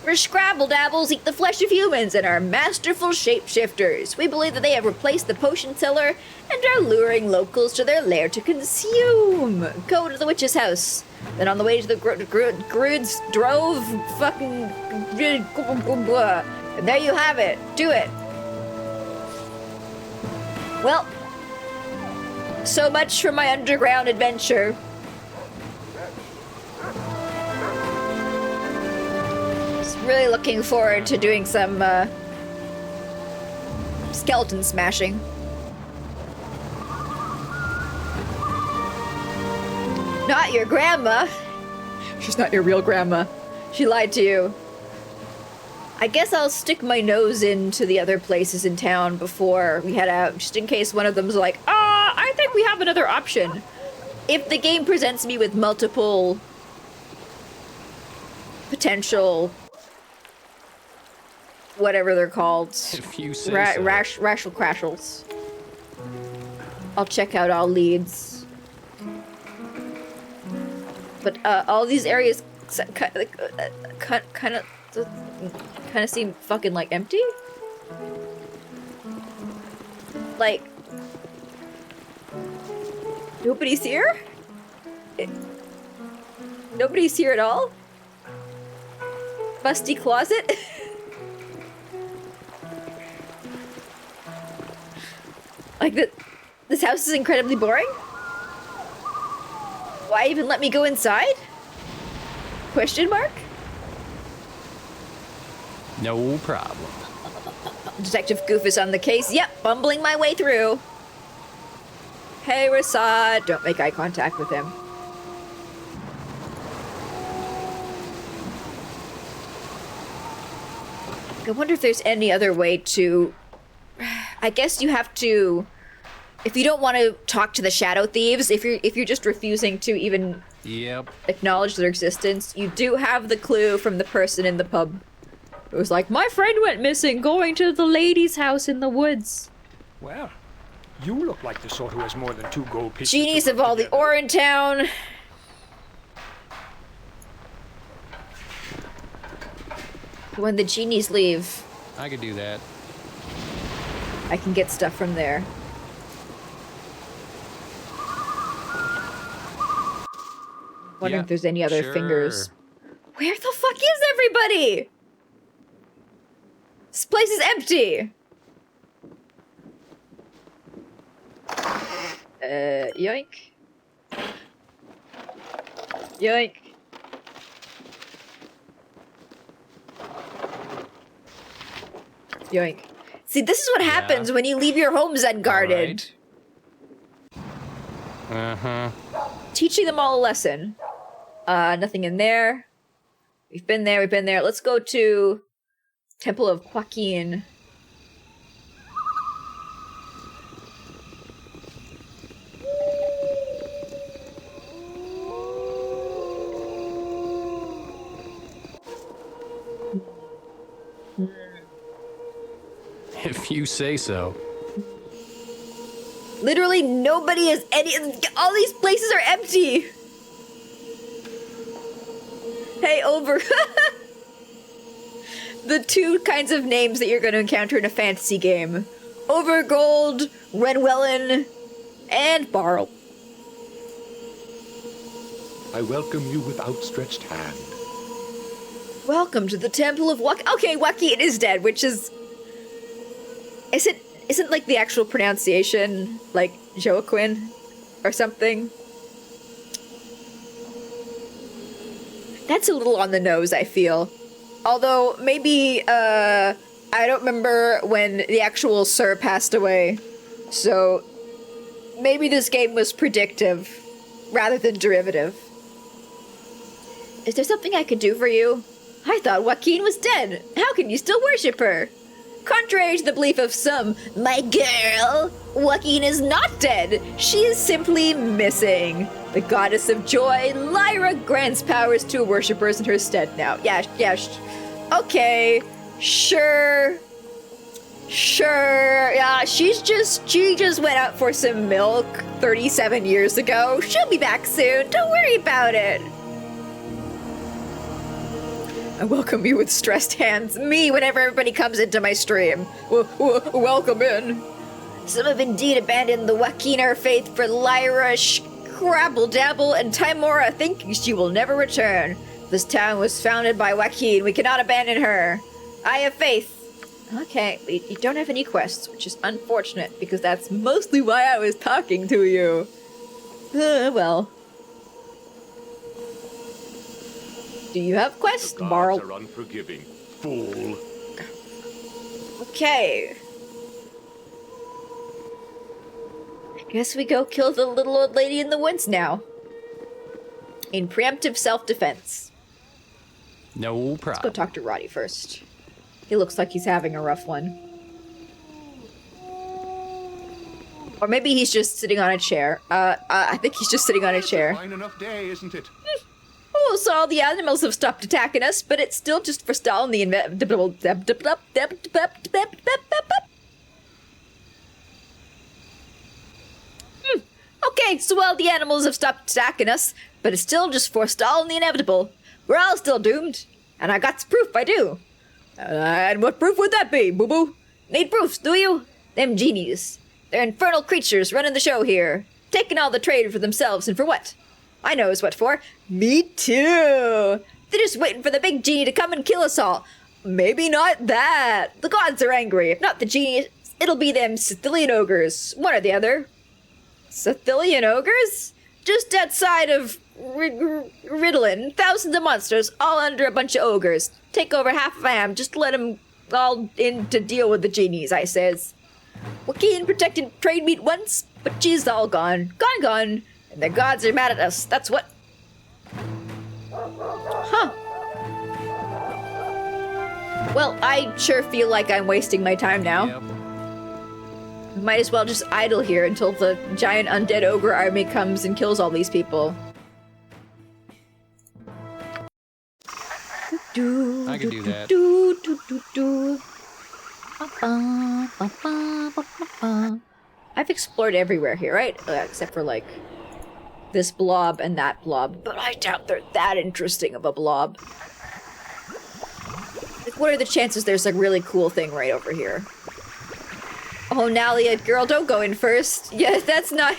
Her Scrabble-dabbles eat the flesh of humans and are masterful shapeshifters. We believe that they have replaced the potion seller and are luring locals to their lair to consume. Go to the witch's house. Then on the way to the Grude's Drove, fucking... And there you have it. Do it. Well, so much for my underground adventure. Really looking forward to doing some skeleton smashing. Not your grandma. She's not your real grandma. She lied to you. I guess I'll stick my nose into the other places in town before we head out, just in case one of them's like, I think we have another option. If the game presents me with multiple potential whatever they're called. If you say so. Rational crashels. I'll check out all leads. But all these areas kind of seem fucking like empty. Like nobody's here. Nobody's here at all. Musty closet. Like this house is incredibly boring? Why even let me go inside? Question mark? No problem. Detective Goof is on the case. Yep, bumbling my way through. Hey, Rasad. Don't make eye contact with him. I wonder if there's any other way to... I guess you have to... If you don't want to talk to the Shadow Thieves, if you're just refusing to even acknowledge their existence, you do have the clue from the person in the pub. It was like, my friend went missing going to the lady's house in the woods. Well, you look like the sort who has more than 2 gold pieces. Genies of all the ore in town. When the genies leave, I could do that. I can get stuff from there. Wondering if there's any other fingers. Where the fuck is everybody? This place is empty. Yoink. Yoink. Yoink. See, this is what happens when you leave your homes unguarded. Right. Uh-huh. Teaching them all a lesson. Nothing in there. We've been there, we've been there. Let's go to Temple of Joaquin. If you say so. Literally nobody has any... All these places are empty! Hey, over... The 2 kinds of names that you're going to encounter in a fantasy game. Overgold, Renwellen, and Barl. I welcome you with outstretched hand. Welcome to the Temple of Joaquin. Okay, Joaquin is dead, which is... Isn't like the actual pronunciation like Joaquin or something? That's a little on the nose, I feel. Although, maybe, I don't remember when the actual Sir passed away. So, maybe this game was predictive rather than derivative. Is there something I could do for you? I thought Joaquin was dead. How can you still worship her? Contrary to the belief of some, my girl, Joaquin is not dead. She is simply missing. The goddess of joy, Lyra, grants powers to worshippers in her stead now. Okay, sure. Yeah, she just went out for some milk 37 years ago. She'll be back soon. Don't worry about it. I welcome you with stressed hands. Me, whenever everybody comes into my stream. Welcome in. Some have indeed abandoned the Joaquiner faith for Lyra, Scrabble Dabble, and Timora, thinking she will never return. This town was founded by Joaquin. We cannot abandon her. I have faith. Okay, you don't have any quests, which is unfortunate, because that's mostly why I was talking to you. Well. Do you have quests, The gods Marl? are unforgiving, fool. Okay. I guess we go kill the little old lady in the woods now. In preemptive self-defense. No Let's go problem. talk to Roddy first. He looks like he's having a rough one. Or maybe he's just sitting on a chair. I think he's just sitting on a chair. Fine enough day, isn't it? Oh, so all the animals have stopped attacking us, but it's still just forestalling the inevitable. Okay, so all the animals have stopped attacking us, but it's still just forestalling the inevitable. We're all still doomed, and I got proof, I do. And what proof would that be, boo-boo? Need proofs, do you? Them genies. They're infernal creatures running the show here, taking all the trade for themselves, and for what? I know is what for. Me too. They're just waiting for the big genie to come and kill us all. Maybe not that. The gods are angry. If not the genie, it'll be them Sicilian ogres. One or the other. Sicilian ogres? Just outside of Riddlin. Thousands of monsters, all under a bunch of ogres. Take over half of Am. Just let them all in to deal with the genies, I says. Joaquin protected trade meat once, but she's all gone. Gone. And the gods are mad at us. That's what. Huh. Well, I sure feel like I'm wasting my time now. Yep. Might as well just idle here until the giant undead ogre army comes and kills all these people. I can do that. I've explored everywhere here, right? Except for, like, this blob and that blob. But I doubt they're that interesting of a blob. Like, what are the chances there's a really cool thing right over here? Oh, Nalia, girl, don't go in first. Yeah, that's not,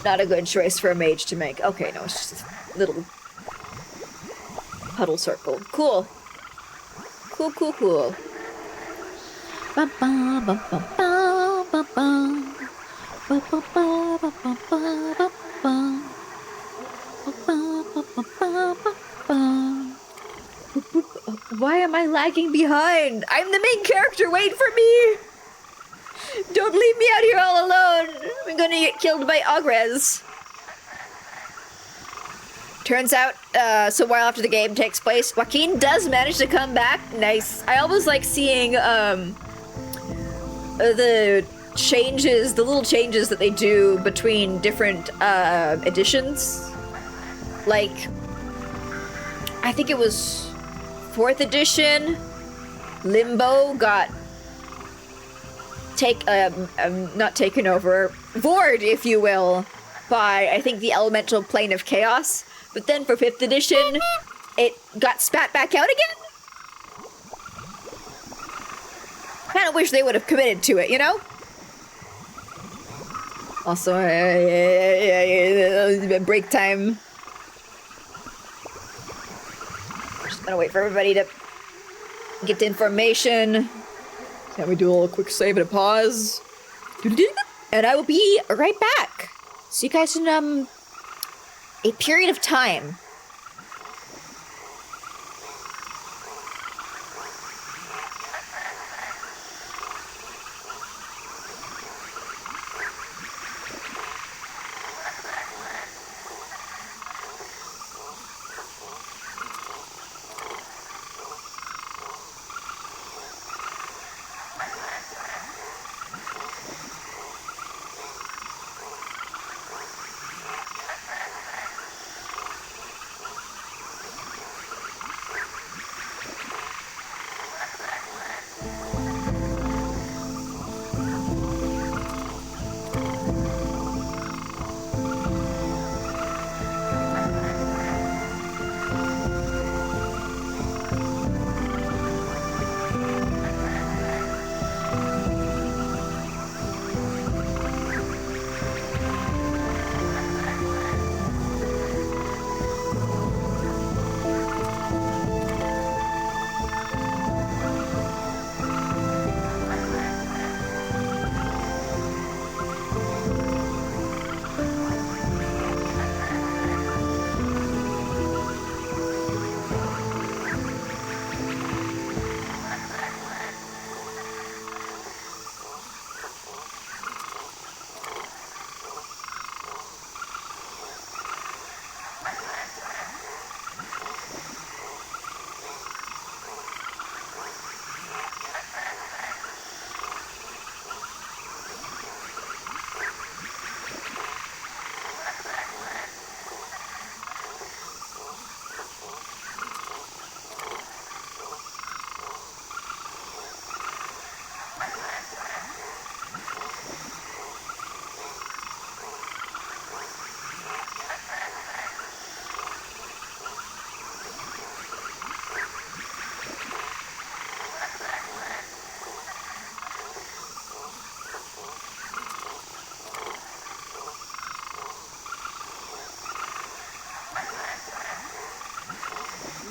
not a good choice for a mage to make. Okay, no, it's just a little puddle circle. Cool. Cool. Why am I lagging behind? I'm the main character, wait for me! Don't leave me out here all alone! I'm gonna get killed by ogres. Turns out, so while after the game takes place, Joaquin does manage to come back. Nice. I always like seeing, the changes, the little changes that they do between different, editions. Like, I think it was 4th edition, Limbo got not taken over, Vord, if you will, by, I think, the elemental plane of chaos. But then for 5th edition, it got spat back out again? Kinda wish they would have committed to it, you know? Also, break time. Just gonna wait for everybody to get the information. Can we do a little quick save and a pause? And I will be right back. See you guys in, A period of time.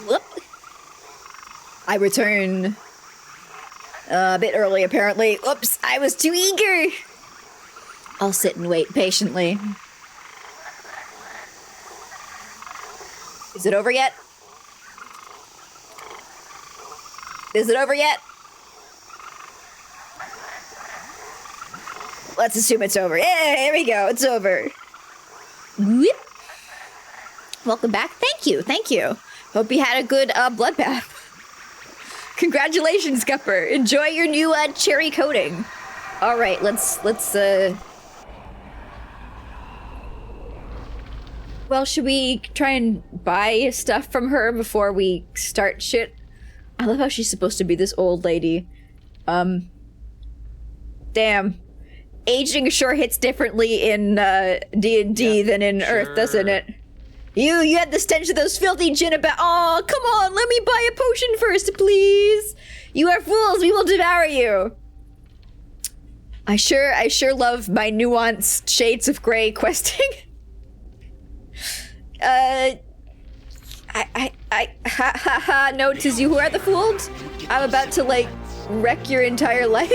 Whoop. I return a bit early, apparently. Oops, I was too eager. I'll sit and wait patiently. Is it over yet? Is it over yet? Let's assume it's over. Yeah, here we go. It's over. Whoop. Welcome back. Thank you. Thank you. Hope you had a good bloodbath. Congratulations, Gupper. Enjoy your new cherry coating. All right, let's Well, should we try and buy stuff from her before we start shit? I love how she's supposed to be this old lady. Damn. Aging sure hits differently in D&D than in Earth, doesn't it? You had the stench of those filthy gin about. Oh, come on, let me buy a potion first, please. You are fools, we will devour you. I sure love my nuanced shades of gray questing. No, 'tis you who are the fools. I'm about to, like, wreck your entire life.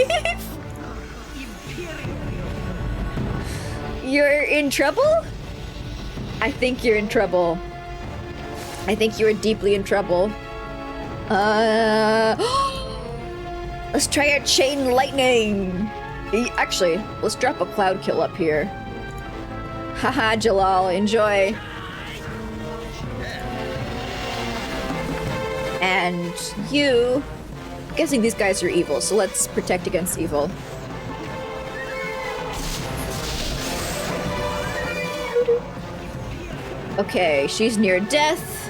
You're in trouble? I think you're in trouble. I think you're deeply in trouble. Let's try our chain lightning. Actually, let's drop a cloud kill up here. Haha, Jalal, enjoy. And you... I'm guessing these guys are evil, so let's protect against evil. Okay, she's near death.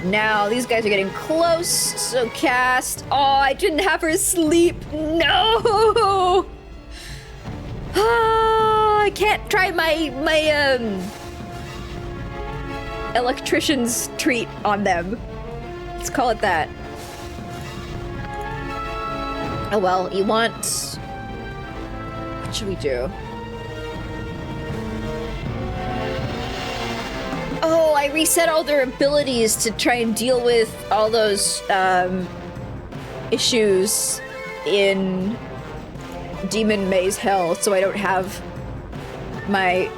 Now, these guys are getting close, so cast. Oh, I didn't have her sleep. No! Ah, I can't try my electrician's treat on them. Let's call it that. Oh well, you want... What should we do? Oh, I reset all their abilities to try and deal with all those issues in Demon Maze Hell, so I don't have my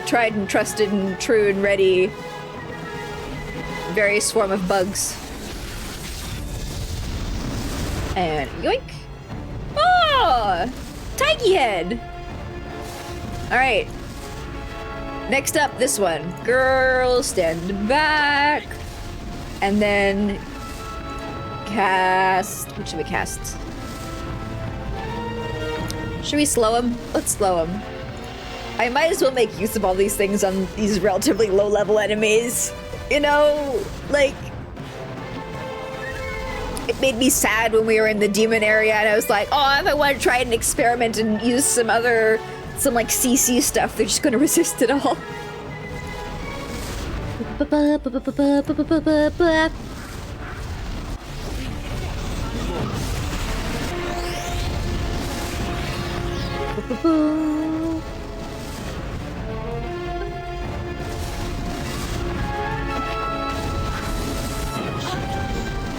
tried and trusted and true and ready various form of bugs. And yoink! Oh! Tigy head! Alright. Next up, this one. Girl, stand back. And then cast. What should we cast? Should we slow him? Let's slow him. I might as well make use of all these things on these relatively low-level enemies. You know, like... It made me sad when we were in the demon area and I was like, oh, if I want to try an experiment and use some like CC stuff, they're just gonna resist it all.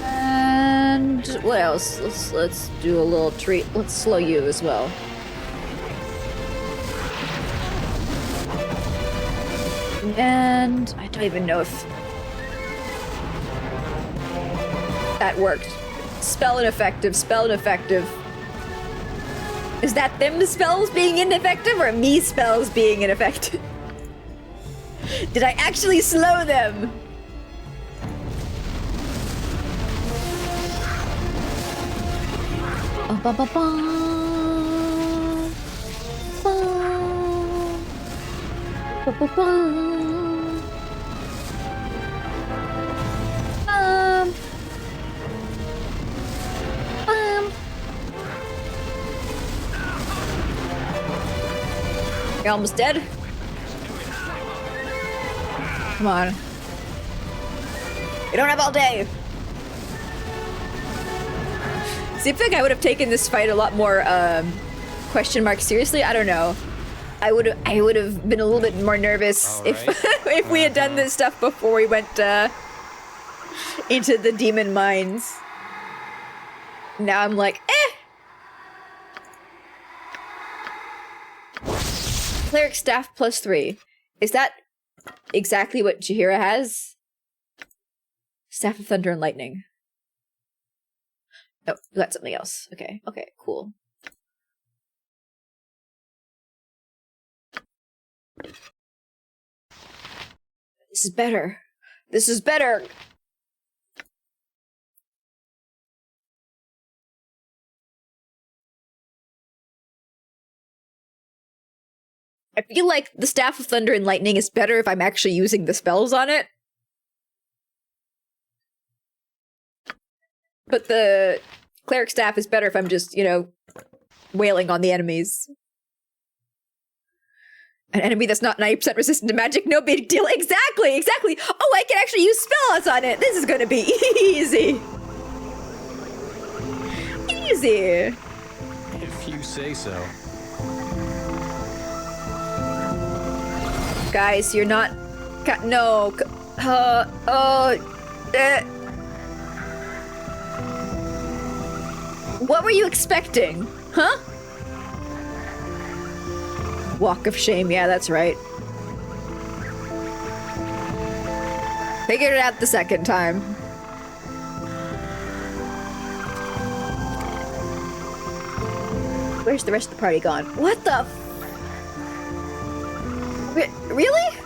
And what else? Let's do a little treat. Let's slow you as well. And I don't even know if that worked. Spell ineffective, spell ineffective. Is that them spells being ineffective or me spells being ineffective? Did I actually slow them? Ba ba ba. Ba ba ba. You're almost dead. Come on. We don't have all day. See, I think I would have taken this fight a lot more question mark seriously. I don't know. I would have been a little bit more nervous if if we had done this stuff before we went into the demon mines. Now I'm like, eh. Cleric staff +3. Is that exactly what Jaheira has? Staff of Thunder and Lightning. Oh, we got something else. Okay, okay, cool. This is better. This is better! I feel like the Staff of Thunder and Lightning is better if I'm actually using the spells on it. But the Cleric Staff is better if I'm just, you know, wailing on the enemies. An enemy that's not 90% resistant to magic, no big deal. Exactly, exactly! Oh, I can actually use spells on it! This is gonna be easy! Easy! If you say so. Guys, you're not... No. What were you expecting? Huh? Walk of shame. Yeah, that's right. Figured it out the second time. Where's the rest of the party gone? What the f... Really?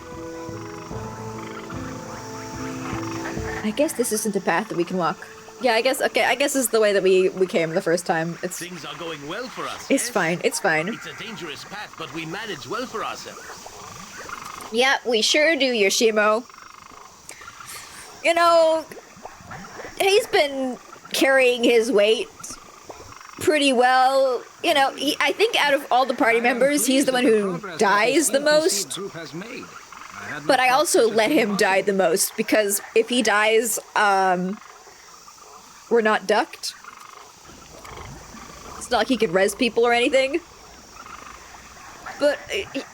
I guess this isn't a path that we can walk. Yeah, I guess, okay, I guess this is the way that we came the first time. It's... Things are going well for us. It's fine, it's fine. It's a dangerous path, but we manage well for ourselves. Yeah, we sure do, Yoshimo. You know, he's been carrying his weight pretty well. You know, I think out of all the party members, he's the one who dies the most. But I also let him die the most, because if he dies, we're not ducked. It's not like he can res people or anything. But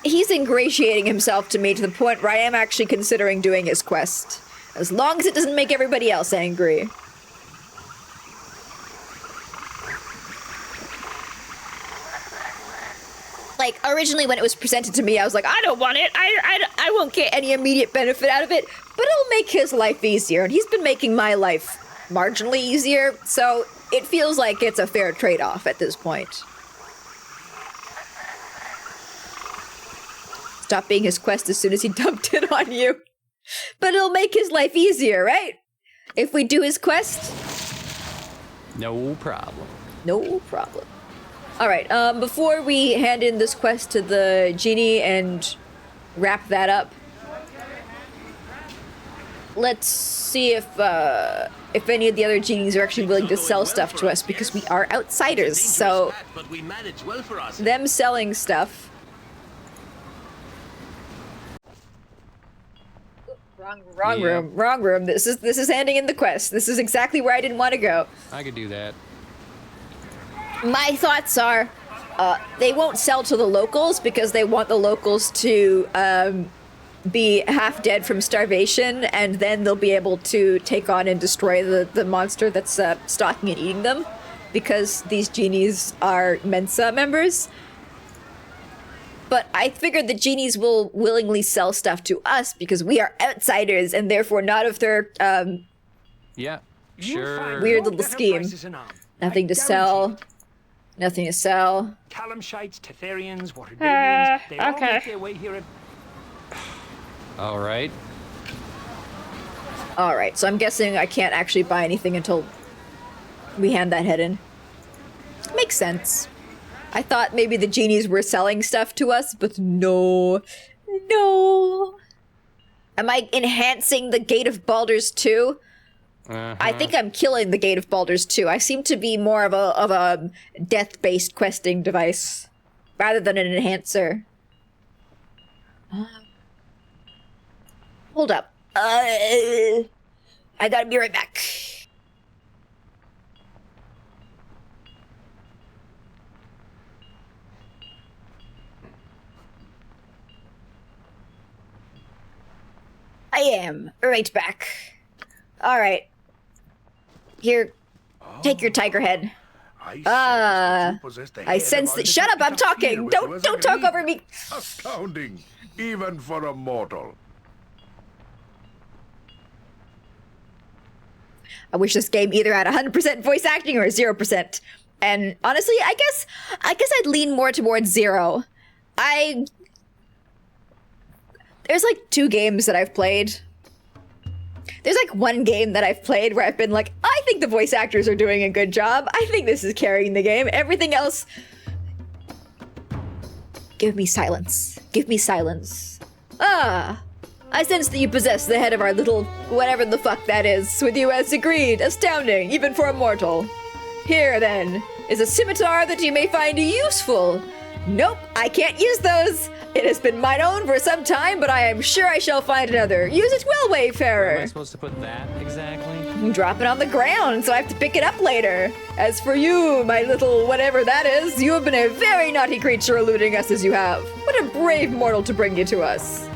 he's ingratiating himself to me to the point where I am actually considering doing his quest. As long as it doesn't make everybody else angry. like, originally when it was presented to me, I was like, I don't want it. I won't get any immediate benefit out of it, but it'll make his life easier. And he's been making my life marginally easier, so it feels like it's a fair trade-off at this point. Stop being his quest as soon as he dumped it on you. But it'll make his life easier, right? If we do his quest? No problem. No problem. Alright, before we hand in this quest to the genie and wrap that up, let's see if any of the other genies are actually willing to sell stuff to us, because we are outsiders, so But we manage well for us. them selling stuff. Wrong room. This is handing in the quest. This is exactly where I didn't want to go. I could do that. My thoughts are, they won't sell to the locals because they want the locals to be half dead from starvation, and then they'll be able to take on and destroy the monster that's stalking and eating them, because these genies are Mensa members. But I figured the genies will willingly sell stuff to us because we are outsiders and therefore not of their Yeah, You'll sure. find Weird no little better scheme. prices in Arm. nothing I to guarantee sell. it. Nothing to sell. Calamshites, Tetherians, Waterdalians, they all okay. make their way here. All right. Alright, so I'm guessing I can't actually buy anything until we hand that head in. Makes sense. I thought maybe the genies were selling stuff to us, but no. No. Am I enhancing the Gate of Baldur's 2? I think I'm killing the Gate of Baldur's 2. I seem to be more of a death-based questing device rather than an enhancer. Hold up. I gotta be right back. I am right back. All right. Here, take your tiger head. I sense that. Shut up! I'm talking. Don't talk over me. Astounding, even for a mortal. I wish this game either had 100% voice acting or 0%. And honestly, I guess I'd lean more towards 0. There's like 2 games that I've played. There's like 1 game that I've played where I've been like, I think the voice actors are doing a good job. I think this is carrying the game. Everything else, give me silence. Give me silence. I sense that you possess the head of our little whatever the fuck that is with you as agreed. Astounding, even for a mortal. Here, then, is a scimitar that you may find useful. Nope, I can't use those. It has been mine own for some time, but I am sure I shall find another. Use it well, Where am I wayfarer. supposed to put that exactly? Drop it on the ground, so I have to pick it up later. As for you, my little whatever that is, you have been a very naughty creature eluding us as you have. What a brave mortal to bring you to us.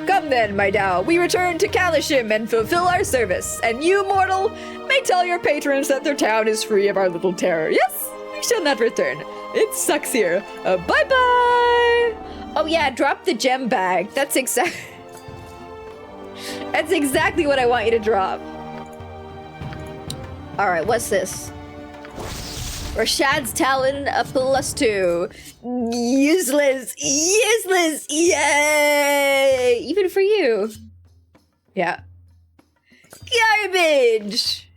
Come then, my Tao, we return to Kalishim and fulfill our service, and you, mortal, may tell your patrons that their town is free of our little terror. Yes, we shall not return. It sucks here. Bye-bye! Oh yeah, drop the gem bag. That's exactly what I want you to drop. Alright, what's this? Rashad's Talon, a +2. Useless! Useless! Yay! Even for you. Yeah. Garbage!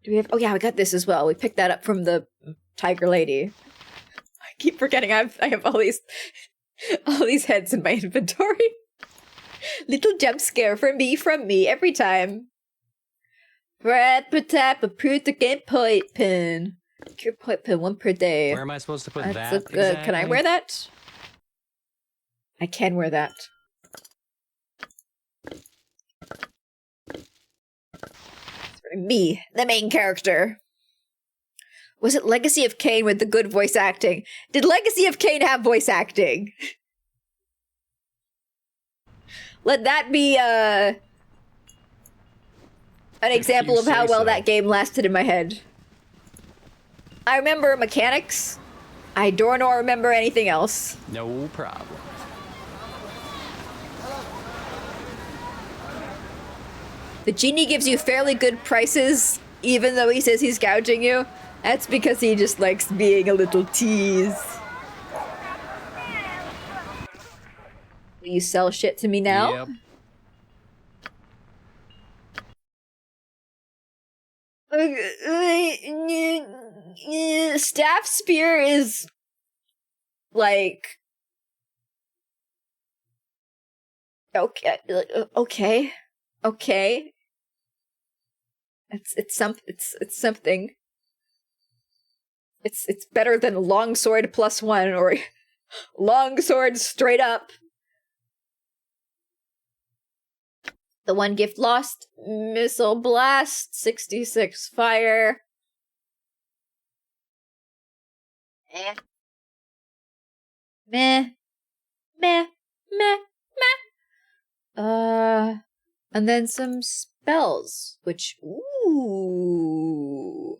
Do we have... Oh yeah, we got this as well. We picked that up from the tiger lady. I keep forgetting I have all these heads in my inventory. Little jump scare from me every time. Point pin. Cure point pin 1 per day. Where am I supposed to put That's that so good. Can I exactly? wear that? I can wear that. Me, the main character. Was it Legacy of Kain with the good voice acting? Did Legacy of Kain have voice acting? Let that be an example you of how say well so. that game lasted in my head. I remember mechanics. I don't remember anything else. No problem. The genie gives you fairly good prices, even though he says he's gouging you. That's because he just likes being a little tease. Will you sell shit to me now? Yep. Staff spear is like okay. It's something. It's better than longsword +1 or longsword straight up. The one gift lost. Missile blast. 66 fire. Meh. Meh. Meh. Meh. And then some spells, which, ooh.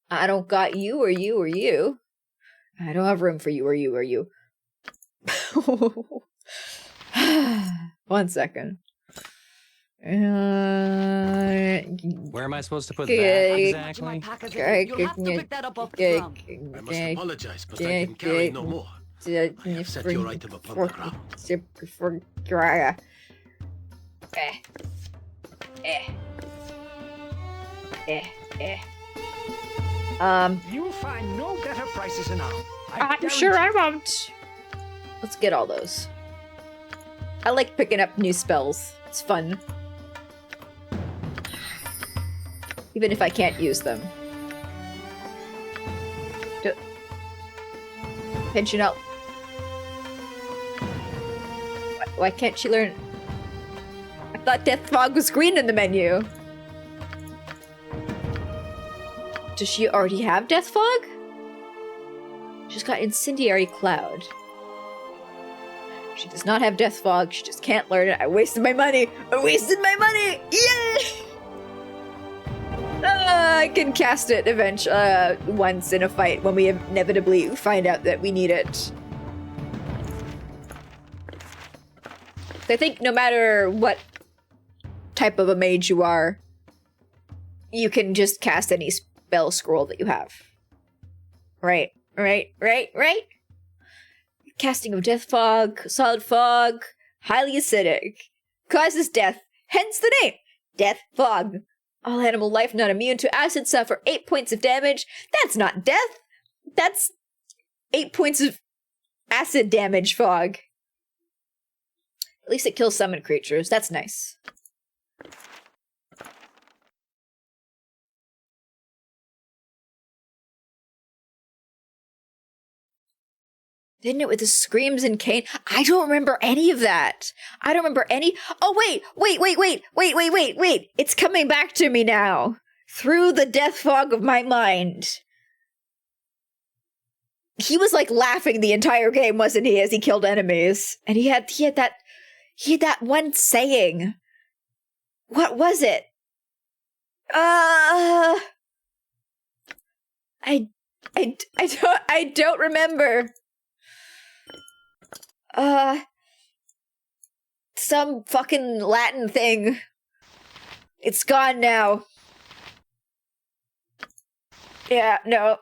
I don't got you or you or you. I don't have room for you or you or you. 1 second. Where am I supposed to put that exactly? You'll have to pick that up off the ground. I must apologize, but I can carry no more. I have set your item upon the ground. You'll find no better prices in Arm. I'm sure I won't. Let's get all those. I like picking up new spells. It's fun. Even if I can't use them. Pension out. Why can't she learn? I thought Death Fog was green in the menu. Does she already have Death Fog? She's got Incendiary Cloud. She does not have Death Fog. She just can't learn it. I wasted my money. Yay! I can cast it eventually, once in a fight when we inevitably find out that we need it. I think no matter what type of a mage you are, you can just cast any spell scroll that you have. Right. Casting of Death Fog, Solid Fog, highly acidic. Causes death, hence the name, Death Fog. All animal life not immune to acid suffer 8 points of damage. That's not death. That's 8 points of acid damage, Fog. At least it kills summon creatures. That's nice. Didn't it with the screams and cane? I don't remember any of that. I don't remember any. Oh, wait. It's coming back to me now. Through the death fog of my mind. He was like laughing the entire game, wasn't he, as he killed enemies? And he had that one saying. What was it? I don't remember. Some fucking Latin thing. It's gone now. Yeah, no.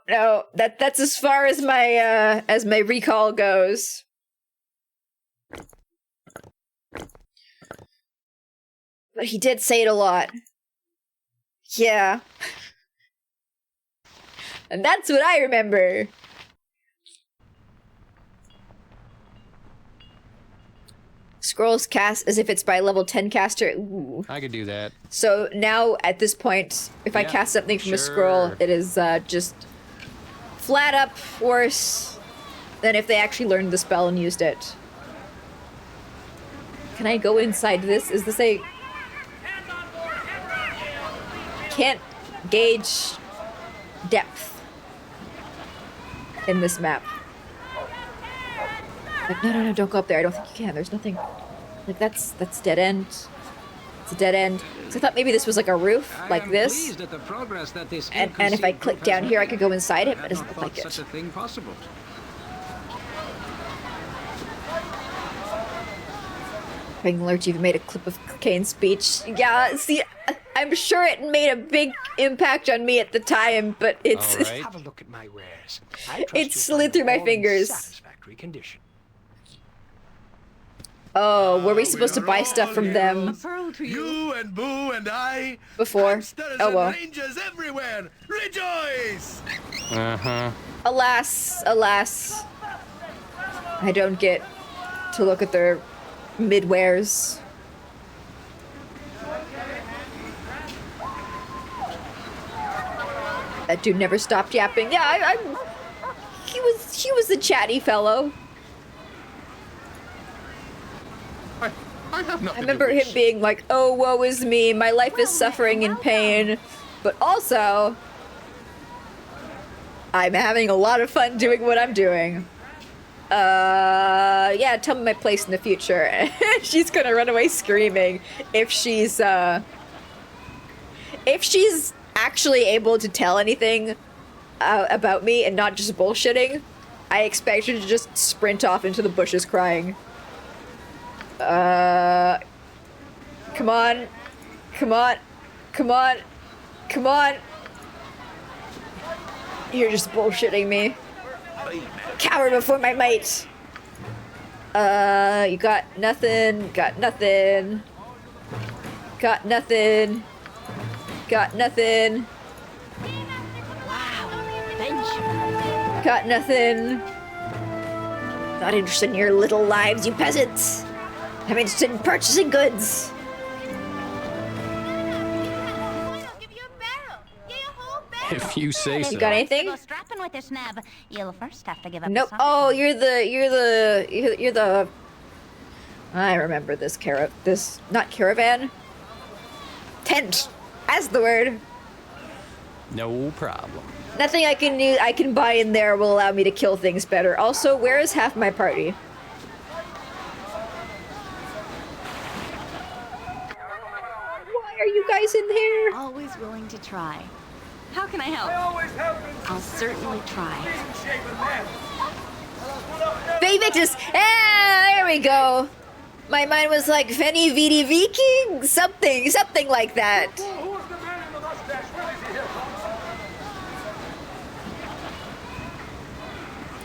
That's as far as my recall goes. But he did say it a lot. Yeah. And that's what I remember. Scrolls cast as if it's by level 10 caster. Ooh. I could do that. So now, at this point, if I cast something from a scroll, it is just flat up worse than if they actually learned the spell and used it. Can I go inside this? Is this a... Can't gauge depth in this map. Like, no, don't go up there. I don't think you can. There's nothing. Like, that's dead end. It's a dead end. So I thought maybe this was like a roof, like this. And if I click down here, I could go inside it, but it doesn't look like it. Being alert, you've made a clip of Kane's speech. Yeah, see, I'm sure it made a big impact on me at the time, but it's All right. Have a look at my wares. it slid through my fingers. Satisfactory condition. Oh, were we supposed to are buy all stuff from them You and Boo and I. before? Hamsters Oh and well. rangers everywhere. Rejoice! Alas, alas. I don't get to look at their midwares. That dude never stopped yapping. Yeah, he was a chatty fellow. I have nothing I remember him being like, "Oh, woe is me, my life is suffering and pain," but also, I'm having a lot of fun doing what I'm doing. Yeah, tell me my place in the future. She's gonna run away screaming if she's actually able to tell anything about me and not just bullshitting. I expect her to just sprint off into the bushes crying. Come on. Come on. Come on. Come on. You're just bullshitting me. Coward before my might. You got nothing. Got nothing. Got nothing. Got nothing. Wow, adventure. Got nothing. Not interested in your little lives, you peasants. I'm interested in purchasing goods. If you say so. You got anything? Go strapping with this nab. You'll first have to give up. Nope. the Oh, you're the. I remember this not caravan. Tent. That's the word. No problem. Nothing I can buy in there will allow me to kill things better. Also, where is half my party? Why are you guys in here? Always willing to try. How can I help? I'll certainly try. Vivictus! Ah, there we go. My mind was like Veni Vidi Viking? Something like that.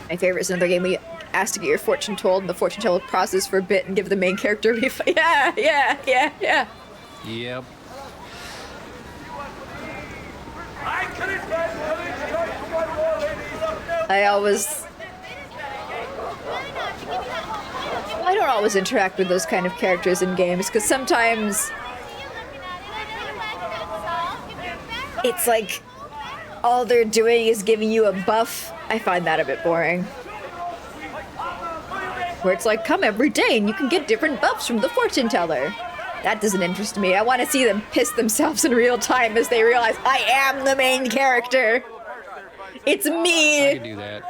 My favorite is another game where you ask to get your fortune told, and the fortune teller pauses for a bit and give the main character a refund. Yeah. Yep. I don't always interact with those kind of characters in games, because sometimes it's like all they're doing is giving you a buff. I find that a bit boring. Where it's like, come every day and you can get different buffs from the fortune teller. That doesn't interest me. I want to see them piss themselves in real time as they realize I am the main character. It's me. I can do that.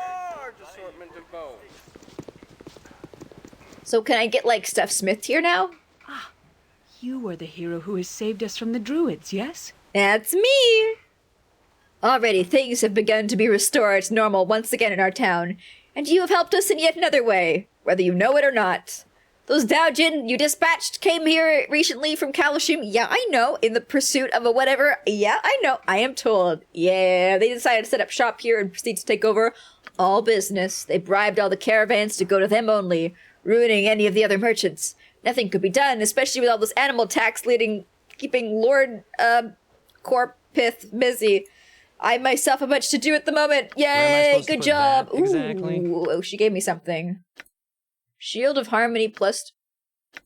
So can I get like Steph Smith here now? You are the hero who has saved us from the druids, yes? That's me. Already things have begun to be restored to normal once again in our town, and you have helped us in yet another way, whether you know it or not. Those Daojin you dispatched came here recently from Kalashim. Yeah, I know. In the pursuit of a whatever. Yeah, I know. I am told. Yeah, they decided to set up shop here and proceed to take over all business. They bribed all the caravans to go to them only, ruining any of the other merchants. Nothing could be done, especially with all this animal tax keeping Lord Corpith busy. I myself have much to do at the moment. Yay, good job. Exactly. Ooh, she gave me something. Shield of Harmony plus... I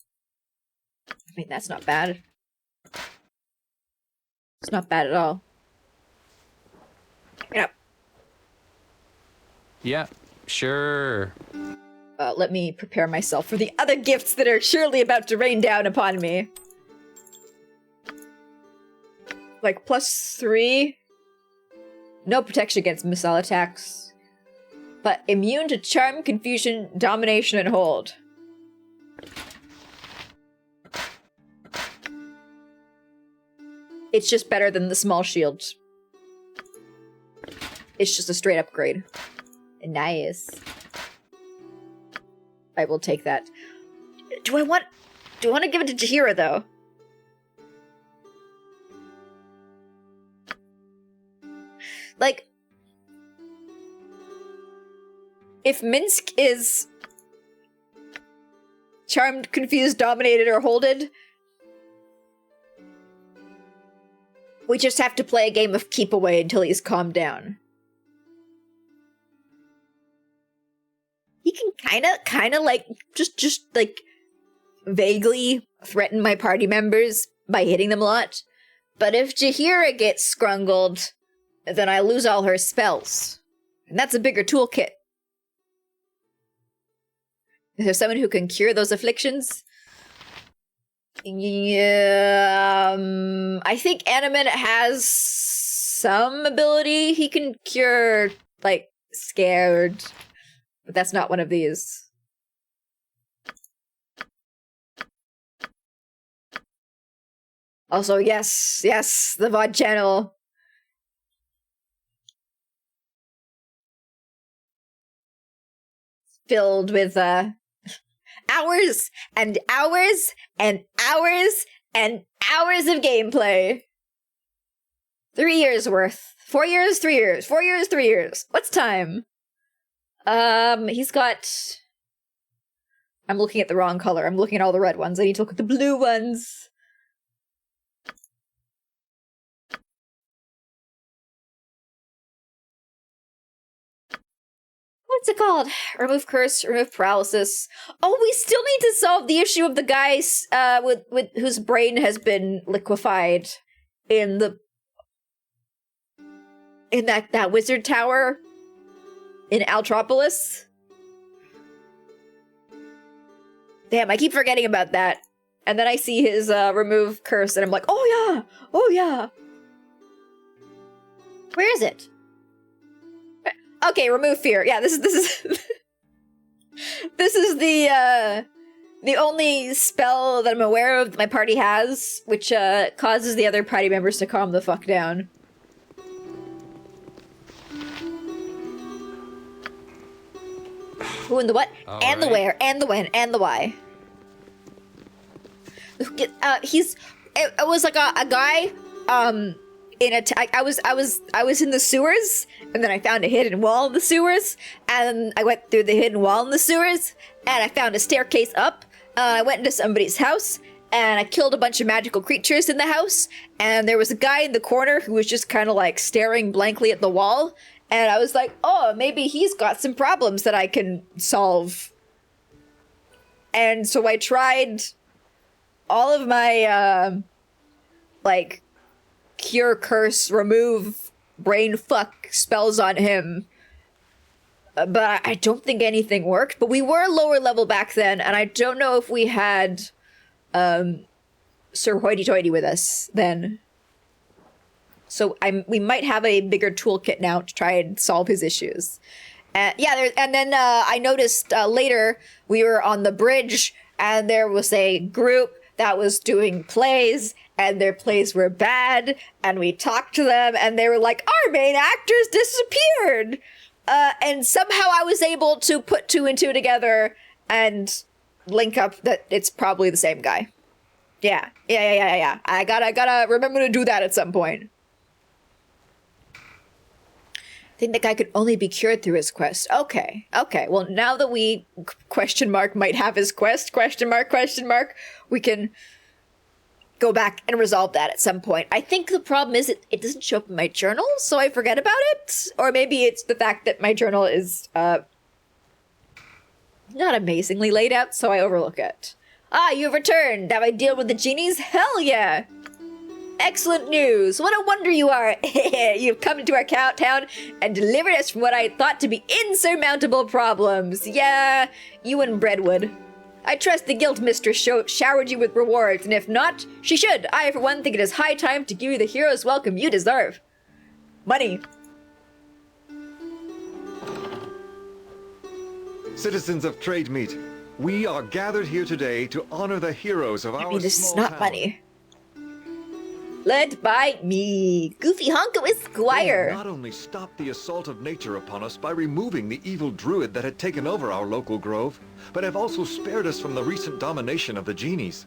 mean, that's not bad. It's not bad at all. Get up. Yeah, sure. Let me prepare myself for the other gifts that are surely about to rain down upon me. Like +3. No protection against missile attacks. But immune to charm, confusion, domination, and hold. It's just better than the small shield. It's just a straight upgrade. Nice. I will take that. Do I want to give it to Jahira though? Like, if Minsk is charmed, confused, dominated, or holded, we just have to play a game of keep away until he's calmed down. He can kinda like, just like, vaguely threaten my party members by hitting them a lot. But if Jahira gets scrungled, then I lose all her spells. And that's a bigger toolkit. Is there someone who can cure those afflictions? Yeah, I think Animate has some ability. He can cure, like, scared. But that's not one of these. Also, yes, the VOD channel. Filled with, hours and hours and hours and hours of gameplay. 3 years worth. 4 years, 3 years. 4 years, 3 years. What's time? He's got... I'm looking at the wrong color. I'm looking at all the red ones. I need to look at the blue ones. What's it called? Remove curse, remove paralysis. Oh, we still need to solve the issue of the guys with whose brain has been liquefied in that wizard tower in Altropolis. Damn, I keep forgetting about that. And then I see his remove curse and I'm like, oh yeah. Where is it? Okay, remove fear. Yeah, this is this is the only spell that I'm aware of that my party has, which causes the other party members to calm the fuck down. Who and the what? All and the right. where, and the when, and the why. It was like a guy, I was in the sewers, and then I found a hidden wall in the sewers, and I went through the hidden wall in the sewers, and I found a staircase up, I went into somebody's house, and I killed a bunch of magical creatures in the house, and there was a guy in the corner who was just kind of like staring blankly at the wall, and I was like, oh, maybe he's got some problems that I can solve. And so I tried all of my, like, cure, curse, remove, brain fuck spells on him. But I don't think anything worked. But we were lower level back then, and I don't know if we had Sir Hoity-Toity with us then. So we might have a bigger toolkit now to try and solve his issues. And then I noticed later we were on the bridge, and there was a group that was doing plays, and their plays were bad, and we talked to them, and they were like, our main actors disappeared! And somehow I was able to put 2 and 2 together and link up that it's probably the same guy. Yeah. I gotta remember to do that at some point. I think the guy could only be cured through his quest. Okay. Well, now that we might have his quest, we can go back and resolve that at some point. I think the problem is it doesn't show up in my journal, so I forget about it. Or maybe it's the fact that my journal is not amazingly laid out, so I overlook it. Ah, you've returned. Have I dealt with the genies? Hell yeah! Excellent news! What a wonder you are! You've come into our town and delivered us from what I thought to be insurmountable problems. Yeah, you and Breadwood. I trust the guild mistress showered you with rewards, and if not, she should. I, for one, think it is high time to give you the hero's welcome you deserve. Money. Citizens of Trademeet, we are gathered here today to honor the heroes of our This is small not town. money. led by me, Goofy Honko They Esquire. have not only stopped the assault of nature upon us by removing the evil druid that had taken over our local grove, but have also spared us from the recent domination of the genies.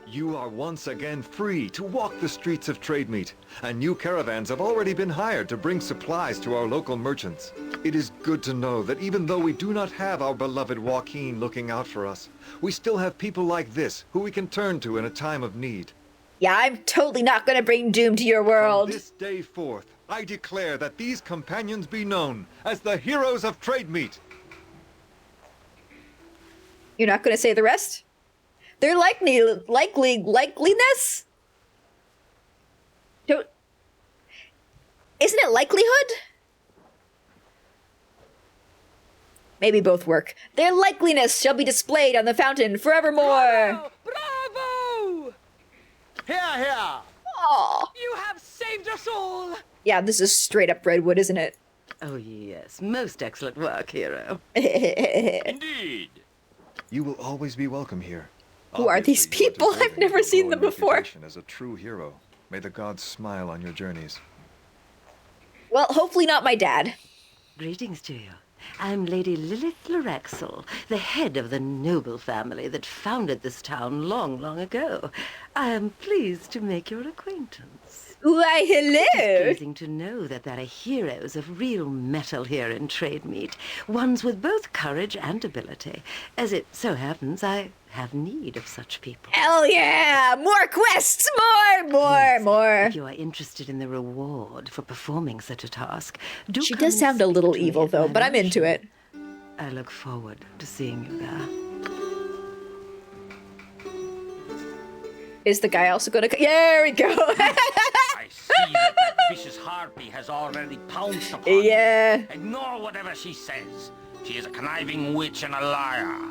You are once again free to walk the streets of Trademeet, and new caravans have already been hired to bring supplies to our local merchants. It is good to know that even though we do not have our beloved Joaquin looking out for us, we still have people like this who we can turn to in a time of need. Yeah, I'm totally not gonna bring doom to your world. From this day forth, I declare that these companions be known as the heroes of Trademeet. You're not gonna say the rest? Their likeliness? Don't... Isn't it likelihood? Maybe both work. Their likeliness shall be displayed on the fountain forevermore. Bravo! Here, here! Aw. You have saved us all! Yeah, this is straight up Redwood, isn't it? Oh, yes. Most excellent work, hero. Indeed. You will always be welcome here. Who are these Obviously, you people? deserving I've never of a seen them glowing before. reputation as a true hero. May the gods smile on your journeys. Well, hopefully not my dad. Greetings to you. I'm Lady Lilith Loraxel, the head of the noble family that founded this town long, long ago. I am pleased to make your acquaintance. Why, hello! It's pleasing to know that there are heroes of real metal here in Trademeet, ones with both courage and ability. As it so happens, I have need of such people. Hell yeah! More quests! More! If you are interested in the reward for performing such a task, do She come does and sound a speak little to me evil, at though, my but I'm into mansion. it. I look forward to seeing you there. Is the guy also gonna... There we go! I see that vicious harpy has already pounced upon you. Yeah. Ignore whatever she says. She is a conniving witch and a liar.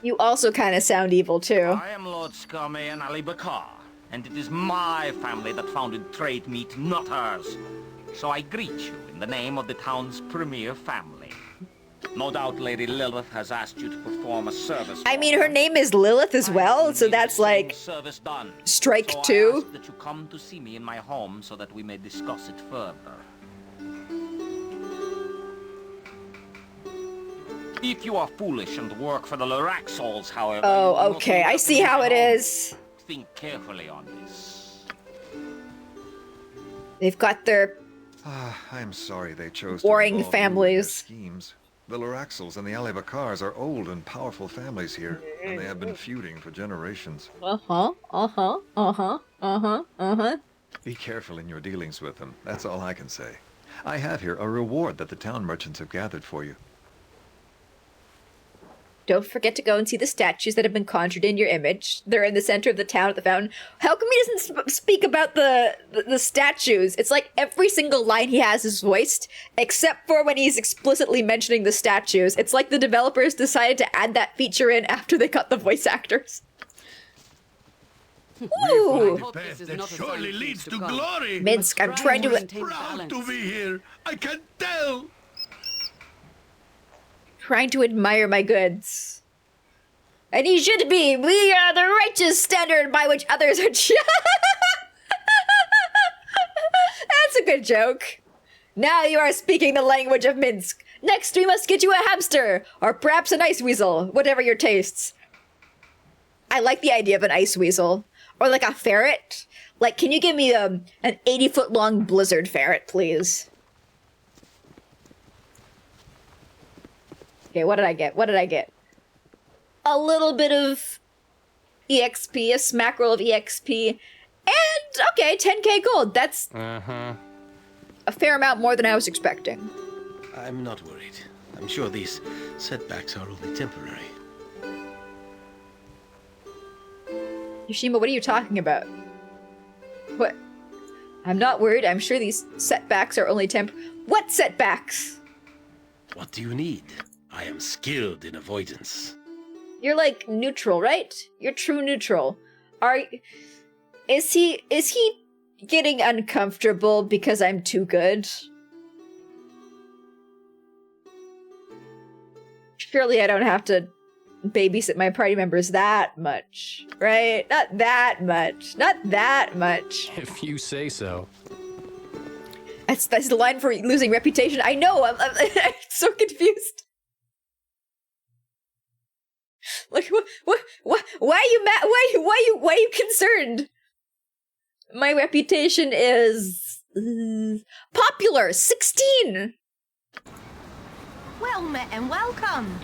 You also kind of sound evil, too. I am Lord Scummy and Ali Bakar, and it is my family that founded Trademeet, not hers. So I greet you in the name of the town's premier family. No doubt Lady Lilith has asked you to perform a service. I mean, her name is Lilith as well, so that's like... Service done. Strike so two. I ask that you come to see me in my home so that we may discuss it further. If you are foolish and work for the Loraxals, however... Oh, okay, I see how it is. Think carefully on this. They've got their... I am sorry they chose Warring to involve you in their families. schemes. The Loraxals and the Alibakars are old and powerful families here, and they have been feuding for generations. Be careful in your dealings with them. That's all I can say. I have here a reward that the town merchants have gathered for you. Don't forget to go and see the statues that have been conjured in your image. They're in the center of the town at the fountain. How come he doesn't speak about the statues? It's like every single line he has is voiced, except for when he's explicitly mentioning the statues. It's like the developers decided to add that feature in after they cut the voice actors. Ooh! The path that surely leads to glory. Minsk, I'm trying to... Proud to be here. I can tell. Trying to admire my goods. And he should be. We are the righteous standard by which others are judged. That's a good joke. Now you are speaking the language of Minsk. Next, we must get you a hamster, or perhaps an ice weasel, whatever your tastes. I like the idea of an ice weasel. Or like a ferret. Like, can you give me an 80-foot-long blizzard ferret, please? Okay, what did I get? What did I get? A little bit of EXP, a smack roll of EXP, and, okay, 10k gold. That's a fair amount more than I was expecting. I'm not worried. I'm sure these setbacks are only temporary. Yoshima, what are you talking about? What? I'm not worried. I'm sure these setbacks are only What setbacks? What do you need? I am skilled in avoidance. You're like neutral, right? You're true neutral. Is he getting uncomfortable because I'm too good? Surely I don't have to babysit my party members that much, right? Not that much. Not that much. If you say so. That's the line for losing reputation. I know. I'm so confused. Like what? Why are you mad? Why are you concerned? My reputation is popular. 16. Well met and welcome.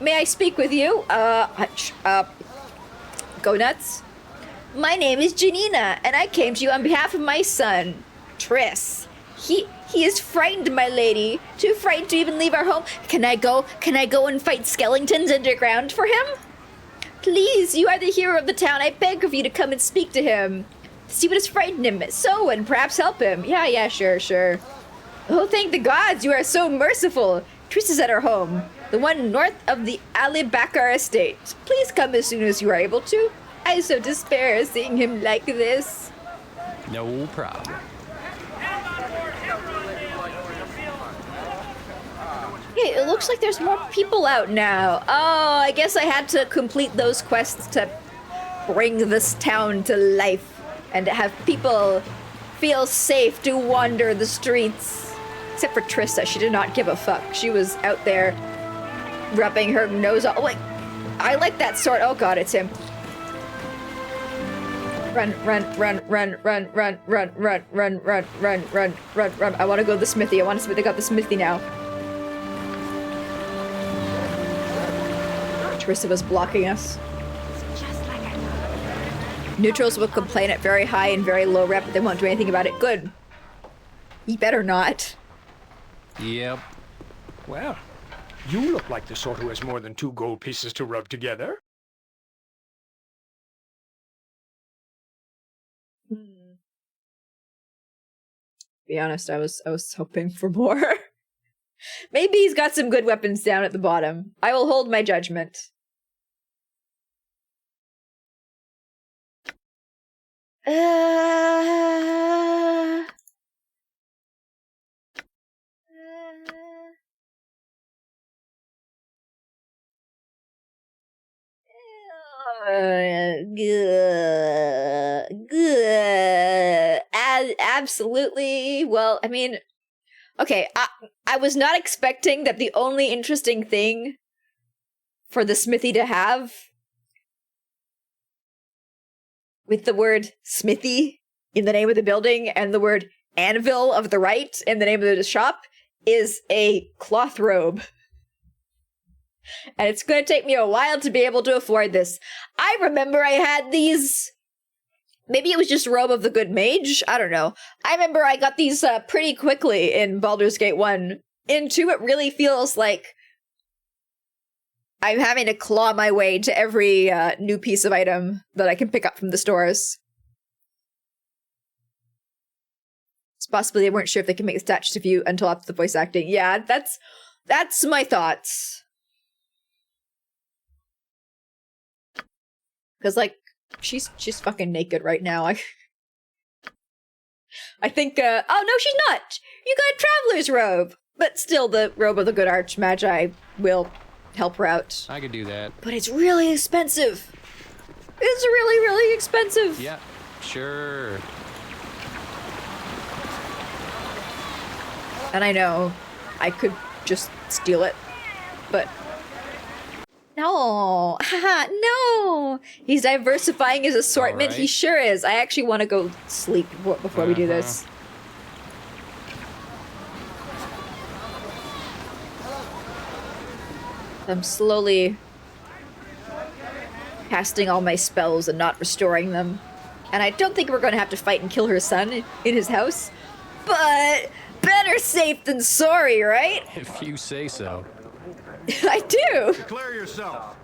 May I speak with you? Go nuts. My name is Janina, and I came to you on behalf of my son, Triss. He is frightened, my lady. Too frightened to even leave our home. Can I go and fight skeletons underground for him? Please, you are the hero of the town. I beg of you to come and speak to him. See what has frightened him, and perhaps help him. Yeah, sure. Oh, thank the gods, you are so merciful. Triss is at our home, the one north of the Alibakar estate. Please come as soon as you are able to. I so despair seeing him like this. No problem. Hey, it looks like there's more people out now. Oh, I guess I had to complete those quests to bring this town to life and to have people feel safe to wander the streets. Except for Trista, she did not give a fuck. She was out there rubbing her nose off. Like, I like that sword. Oh god, it's him. Run. I want to go to the smithy. I got the smithy now. Trista was blocking us. Neutrals will complain at very high and very low rep, but they won't do anything about it. Good. You better not. Yep. Well, you look like the sort who has more than 2 gold pieces to rub together. Be honest, I was hoping for more. Maybe he's got some good weapons down at the bottom. I will hold my judgment. Absolutely. Well, I mean, okay, I was not expecting that the only interesting thing for the smithy to have with the word smithy in the name of the building and the word anvil of the right in the name of the shop is a cloth robe. And it's going to take me a while to be able to afford this. I remember I had these. Maybe it was just Robe of the Good Mage. I don't know. I remember I got these pretty quickly in Baldur's Gate 1. In 2, it really feels like I'm having to claw my way to every new piece of item that I can pick up from the stores. It's possibly they weren't sure if they can make the statues of you until after the voice acting. Yeah, that's my thoughts. Because, like, she's fucking naked right now. I think, oh, no, she's not! You got a traveler's robe! But still, the Robe of the Good Archmagi will help her out. I could do that. But it's really expensive! It's really, really expensive! Yeah, sure. And I know I could just steal it, but... No, haha, no. He's diversifying his assortment. Right. He sure is. I actually want to go sleep before we do this. I'm slowly casting all my spells and not restoring them. And I don't think we're going to have to fight and kill her son in his house. But better safe than sorry, right? If you say so. I do. Declare yourself.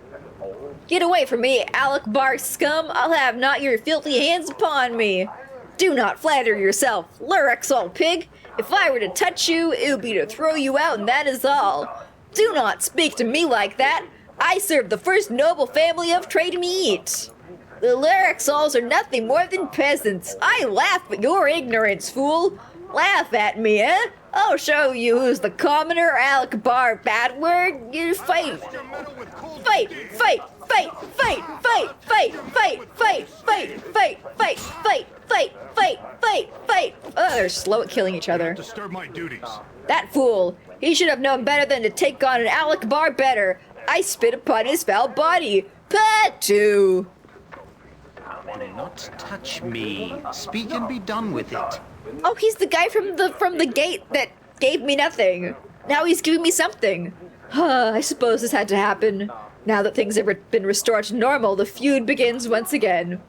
Get away from me, Alec Bar scum! I'll have not your filthy hands upon me! Do not flatter yourself, Lurex, old pig! If I were to touch you, it would be to throw you out, and that is all! Do not speak to me like that! I serve the first noble family of trade meat! The Lurexals are nothing more than peasants! I laugh at your ignorance, fool! Laugh at me, eh? I'll show you who's the commoner, Alec Bar, bad word, you fight. Fight, fight, fight, fight, fight, fight, fight, fight, fight, fight, fight, fight, fight, fight, fight, fight. Oh, they're slow at killing each other. Disturb my duties. That fool! He should have known better than to take on an Alec Bar better. I spit upon his foul body. Part 2. Do not touch me. Speak and be done with it. Oh, he's the guy from the gate that gave me nothing. Now he's giving me something. I suppose this had to happen. Now that things have been restored to normal, the feud begins once again.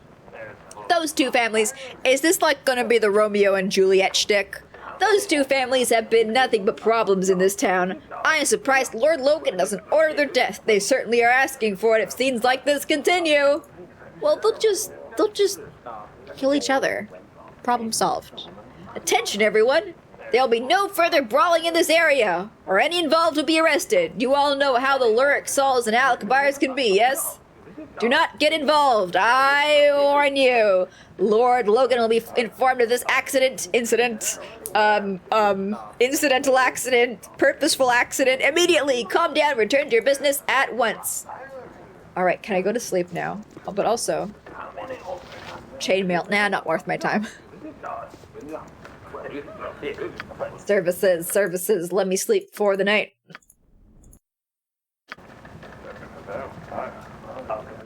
Those two families, is this like gonna be the Romeo and Juliet shtick? Those two families have been nothing but problems in this town. I am surprised Lord Logan doesn't order their death. They certainly are asking for it if scenes like this continue. Well, they'll just kill each other. Problem solved. Attention, everyone! There'll be no further brawling in this area, or any involved will be arrested. You all know how the Lyric Sauls and Alec Bars can be, yes? Do not get involved, I warn you. Lord Logan will be informed of this incidental accident, purposeful accident, immediately. Calm down, return to your business at once. Alright, can I go to sleep now? Oh, but also, chainmail, nah, not worth my time. Services, let me sleep for the night.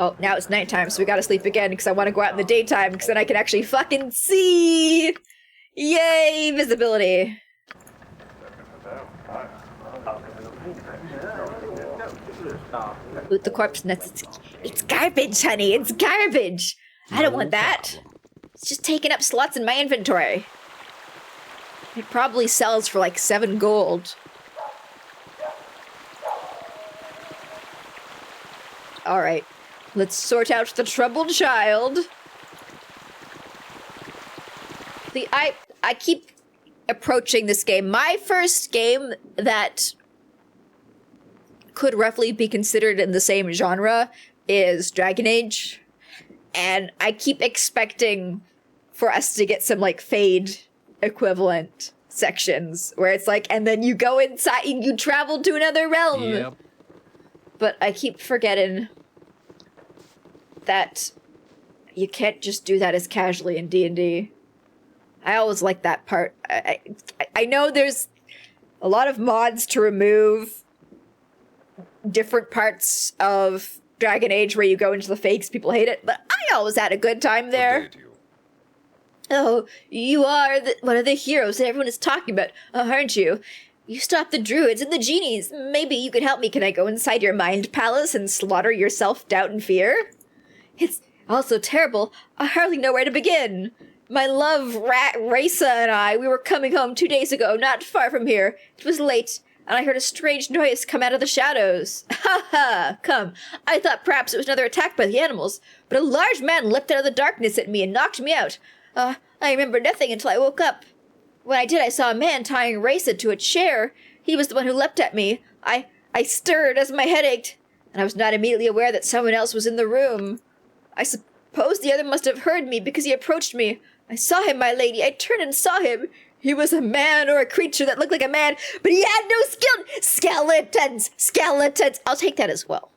Oh, now it's nighttime, so we gotta sleep again because I want to go out in the daytime because then I can actually fucking see! Yay, visibility! Loot the corpse nets. It's garbage, honey, it's garbage! I don't want that. It's just taking up slots in my inventory. It probably sells for like 7 gold. Alright. Let's sort out the troubled child. I keep approaching this game. My first game that could roughly be considered in the same genre is Dragon Age. And I keep expecting for us to get some like Fade equivalent sections where it's like, and then you go inside and you travel to another realm. Yep. But I keep forgetting that you can't just do that as casually in D&D. I always like that part. I know there's a lot of mods to remove different parts of Dragon Age where you go into the fakes, people hate it, but I always had a good time there. Oh, you are one of the heroes that everyone is talking about, aren't you? You stopped the druids and the genies. Maybe you could help me. Can I go inside your mind palace and slaughter your self-doubt and fear? It's also terrible. I hardly know where to begin. My love, Raisa and I, we were coming home 2 days ago, not far from here. It was late, and I heard a strange noise come out of the shadows. Ha ha! Come. I thought perhaps it was another attack by the animals, but a large man leapt out of the darkness at me and knocked me out. I remember nothing until I woke up. When I did, I saw a man tying Raisa to a chair. He was the one who leapt at me. I stirred as my head ached, and I was not immediately aware that someone else was in the room. I suppose the other must have heard me because he approached me. I saw him, my lady. I turned and saw him. He was a man or a creature that looked like a man, but he had no skill. Skeletons! Skeletons! I'll take that as well.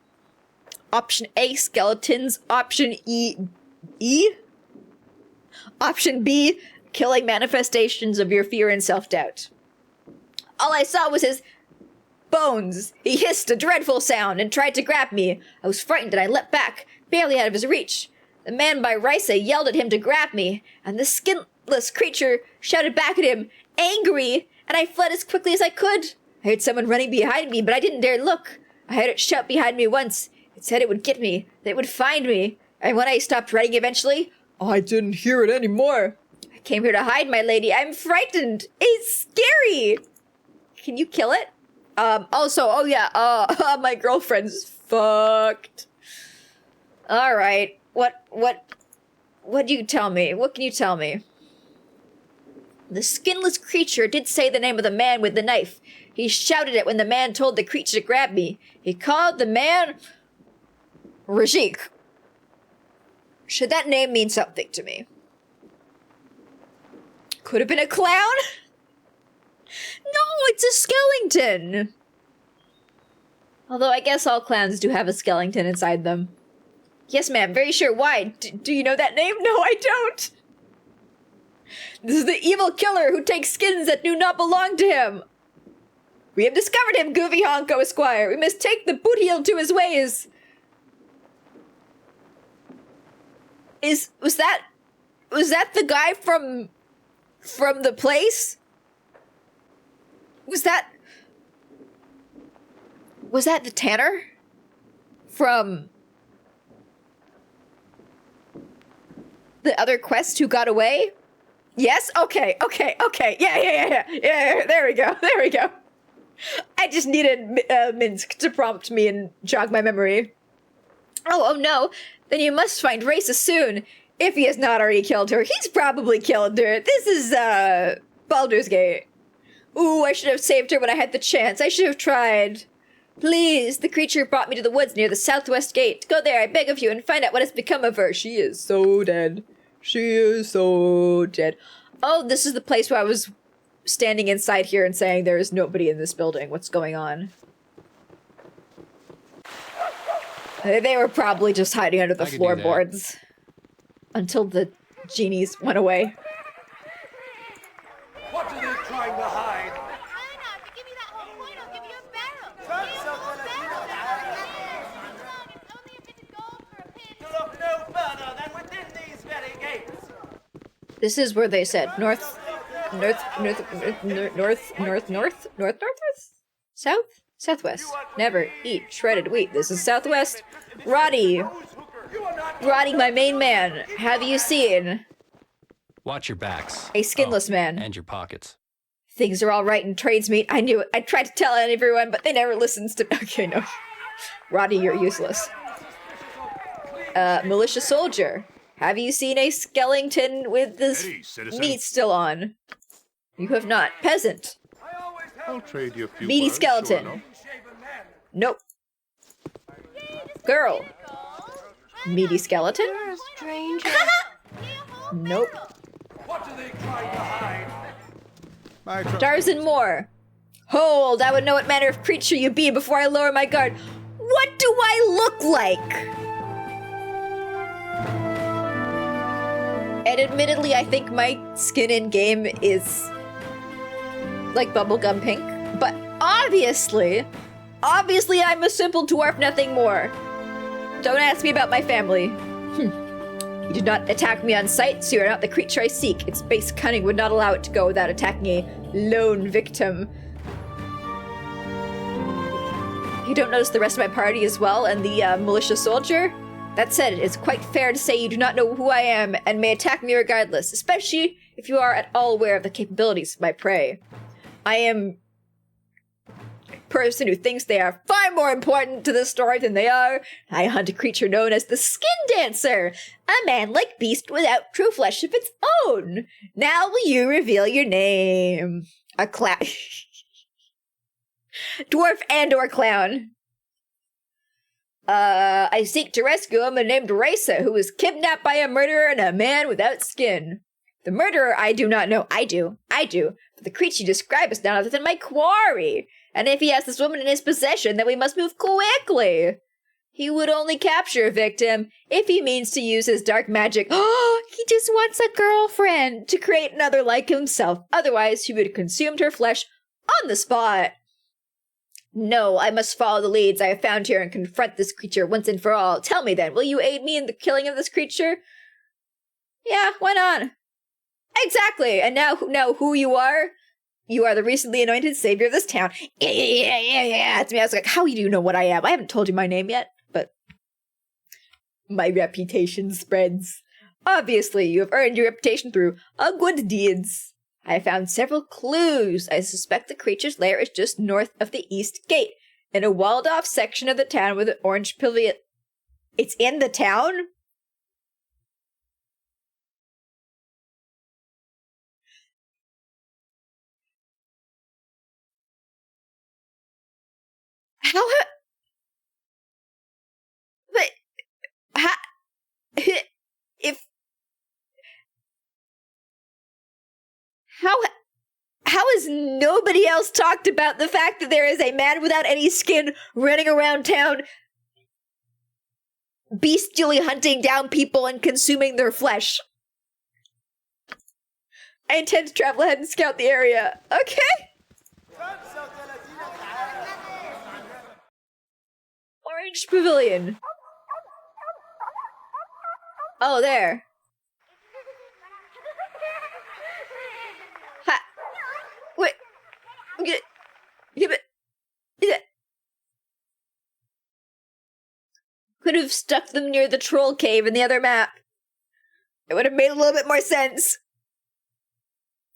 Option A, skeletons. Option E? Option B, killing manifestations of your fear and self-doubt. All I saw was his bones. He hissed a dreadful sound and tried to grab me. I was frightened and I leapt back, barely out of his reach. The man by Raisa yelled at him to grab me, and the skinless creature shouted back at him, angry, and I fled as quickly as I could. I heard someone running behind me, but I didn't dare look. I heard it shout behind me once. It said it would get me, that it would find me, and when I stopped running eventually, I didn't hear it anymore. I came here to hide, my lady. I'm frightened. It's scary. Can you kill it? Also, oh yeah, my girlfriend's fucked. Alright. What do you tell me? What can you tell me? The skinless creature did say the name of the man with the knife. He shouted it when the man told the creature to grab me. He called the man Rajik. Should that name mean something to me? Could have been a clown? No, it's a skeleton! Although I guess all clans do have a skeleton inside them. Yes, ma'am, very sure. Why? Do you know that name? No, I don't! This is the evil killer who takes skins that do not belong to him! We have discovered him, Goofy Honko Esquire! We must take the boot heel to his ways! Was that the guy from the place? Was that the tanner? From the other quest who got away? Yes? Okay. Yeah, there we go. I just needed Minsk to prompt me and jog my memory. Oh no. Then you must find Raisa soon. If he has not already killed her, he's probably killed her. This is, Baldur's Gate. Ooh, I should have saved her when I had the chance. I should have tried. Please, the creature brought me to the woods near the southwest gate. Go there, I beg of you, and find out what has become of her. She is so dead. She is so dead. Oh, this is the place where I was standing inside here and saying there is nobody in this building. What's going on? They were probably just hiding under the floorboards. Until the genies went away. What are they trying to hide? Look no further than within these very gates. This is where they said north, south, southwest. Never eat shredded wheat. This is southwest. Roddy, my main man. Have you seen Watch your backs. a skinless man? And your pockets. Things are all right in trades meet. I knew it. I tried to tell everyone, but they never listens to. Okay, no. Roddy, you're useless. Militia soldier. Have you seen a skeleton with this meat still on? You have not. Peasant. I'll trade you a few Meaty words, skeleton. sure enough. Nope. Girl. Meaty skeleton? Stranger. Nope. What are they trying to hide? Tarzan Moore. Hold, I would know what manner of creature you be before I lower my guard. What do I look like? And admittedly, I think my skin in game is like bubblegum pink. But obviously I'm a simple dwarf, nothing more. Don't ask me about my family. You did not attack me on sight, so you are not the creature I seek. Its base cunning would not allow it to go without attacking a lone victim. You don't notice the rest of my party as well, and the militia soldier? That said, it is quite fair to say you do not know who I am and may attack me regardless, especially if you are at all aware of the capabilities of my prey. I am a person who thinks they are far more important to the story than they are. I hunt a creature known as the Skin Dancer, a man-like beast without true flesh of its own. Now will you reveal your name? A clown. Dwarf and/or clown. I seek to rescue a woman named Raisa, who was kidnapped by a murderer and a man without skin. The murderer I do not know. I do. But the creature you describe is none other than my quarry. And if he has this woman in his possession, then we must move quickly. He would only capture a victim if he means to use his dark magic. Oh, he just wants a girlfriend to create another like himself. Otherwise, he would have consumed her flesh on the spot. No, I must follow the leads I have found here and confront this creature once and for all. Tell me then, will you aid me in the killing of this creature? Yeah, why not? Exactly, and now who you are? You are the recently anointed savior of this town. Yeah. It's me. I was like, how do you know what I am? I haven't told you my name yet, but my reputation spreads. Obviously, you have earned your reputation through good deeds. I found several clues. I suspect the creature's lair is just north of the east gate, in a walled-off section of the town with an orange pavilion. It's in the town? How is has nobody else talked about the fact that there is a man without any skin running around town, bestially hunting down people and consuming their flesh? I intend to travel ahead and scout the area. Okay. Orange Pavilion. Oh, there. Ha. Wait. Give it. Could have stuck them near the troll cave in the other map. It would have made a little bit more sense.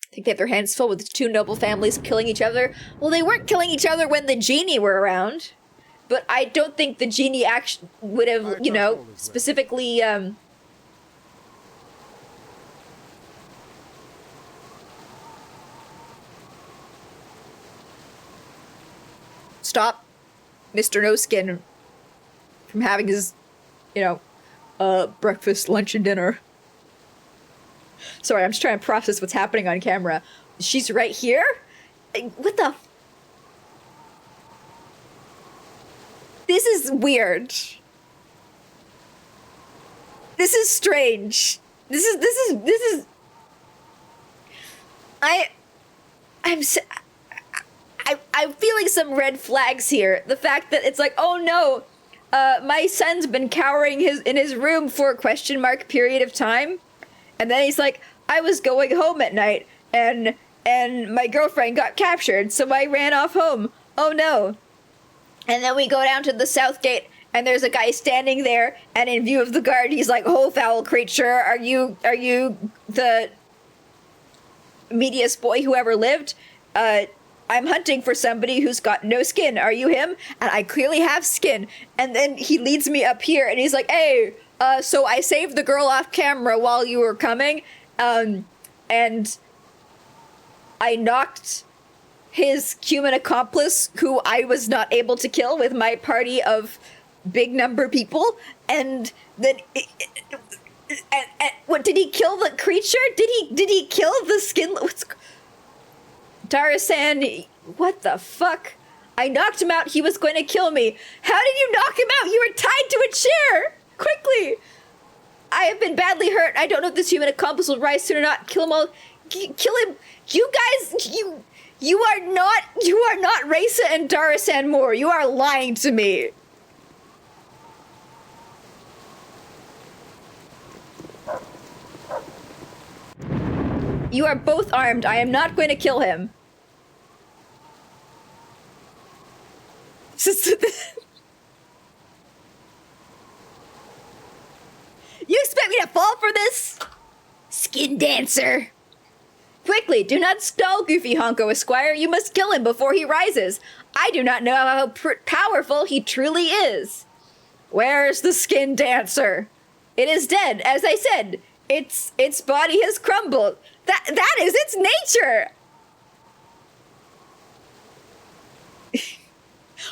I think they have their hands full with two noble families killing each other. Well, they weren't killing each other when the genie were around. But I don't think the genie actually would have, you know, specifically, stop Mr. No Skin from having his, you know, breakfast, lunch, and dinner. Sorry, I'm just trying to process what's happening on camera. She's right here? What the? This is weird. This is strange. This is. I'm feeling some red flags here. The fact that it's like, oh no, my son's been cowering in his room for a ? Period of time. And then he's like, I was going home at night and my girlfriend got captured, so I ran off home. Oh no. And then we go down to the south gate and there's a guy standing there, and in view of the guard, he's like, "Oh, foul creature, are you the meatiest boy who ever lived? I'm hunting for somebody who's got no skin. Are you him?" And I clearly have skin. And then he leads me up here and he's like, "Hey, so I saved the girl off camera while you were coming, and I knocked his human accomplice, who I was not able to kill with my party of big number people, and then what, did he kill the creature? Did he kill the skin? Darasan, what the fuck? I knocked him out. He was going to kill me. How did you knock him out? You were tied to a chair. Quickly. I have been badly hurt. I don't know if this human accomplice will rise soon or not. Kill him all. Kill him. You guys, you are not Raisa and Darasan Moore. You are lying to me. You are both armed. I am not going to kill him. You expect me to fall for this? Skin dancer. Quickly, do not stall Goofy Honko Esquire. You must kill him before he rises. I do not know how powerful he truly is. Where's the skin dancer? It is dead, as I said. Its body has crumbled. That is its nature.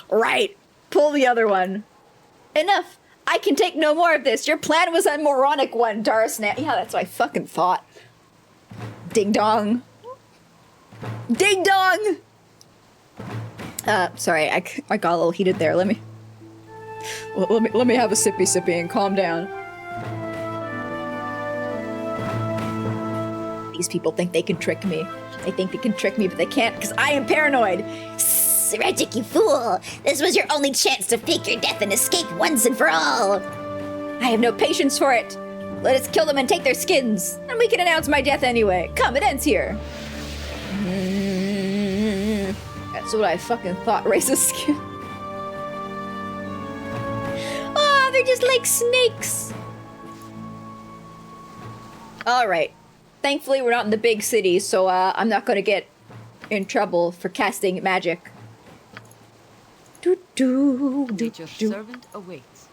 Right. Pull the other one. Enough. I can take no more of this. Your plan was a moronic one, Darasnat. Yeah, that's what I fucking thought. Ding dong. Ding dong! Sorry, I got a little heated there. Let me have a sippy and calm down. These people think they can trick me. They think they can trick me, but they can't, because I am paranoid. Regic, you fool! This was your only chance to fake your death and escape once and for all! I have no patience for it! Let us kill them and take their skins, and we can announce my death anyway. Come, it ends here. That's what I fucking thought, racist skin. Oh, they're just like snakes! Alright. Thankfully, we're not in the big city, so I'm not gonna get in trouble for casting magic. Your servant awaits.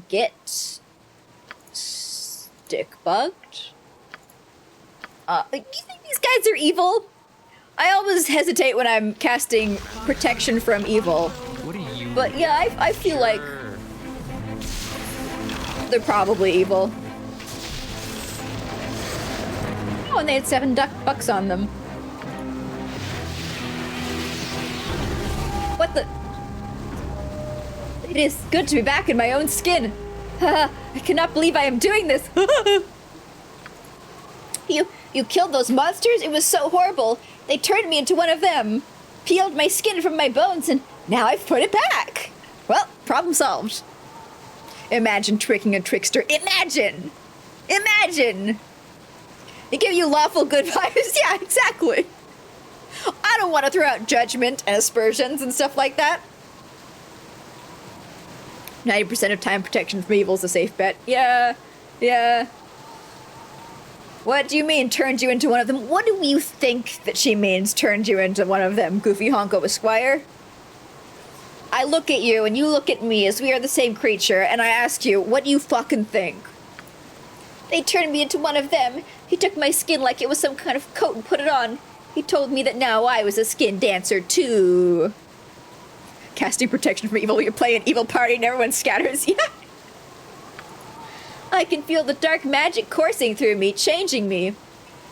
Get stick bugged. You think these guys are evil? I always hesitate when I'm casting protection from evil. What are you? But yeah, I feel like they're probably evil. Oh, and they had $7 on them. What the? It is good to be back in my own skin. I cannot believe I am doing this. You killed those monsters? It was so horrible. They turned me into one of them. Peeled my skin from my bones, and now I've put it back. Well, problem solved. Imagine tricking a trickster. Imagine! Imagine! They give you lawful good vibes. Yeah, exactly. I don't want to throw out judgment and aspersions and stuff like that. 90% of time protection from evil is a safe bet. Yeah. What do you mean, turned you into one of them? What do you think that she means, turned you into one of them, Goofy Honko Esquire? I look at you, and you look at me, as we are the same creature, and I ask you, what do you fucking think? They turned me into one of them. He took my skin like it was some kind of coat and put it on. He told me that now I was a skin dancer, too. Casting protection from evil, you play an evil party and everyone scatters. Yeah. I can feel the dark magic coursing through me, changing me.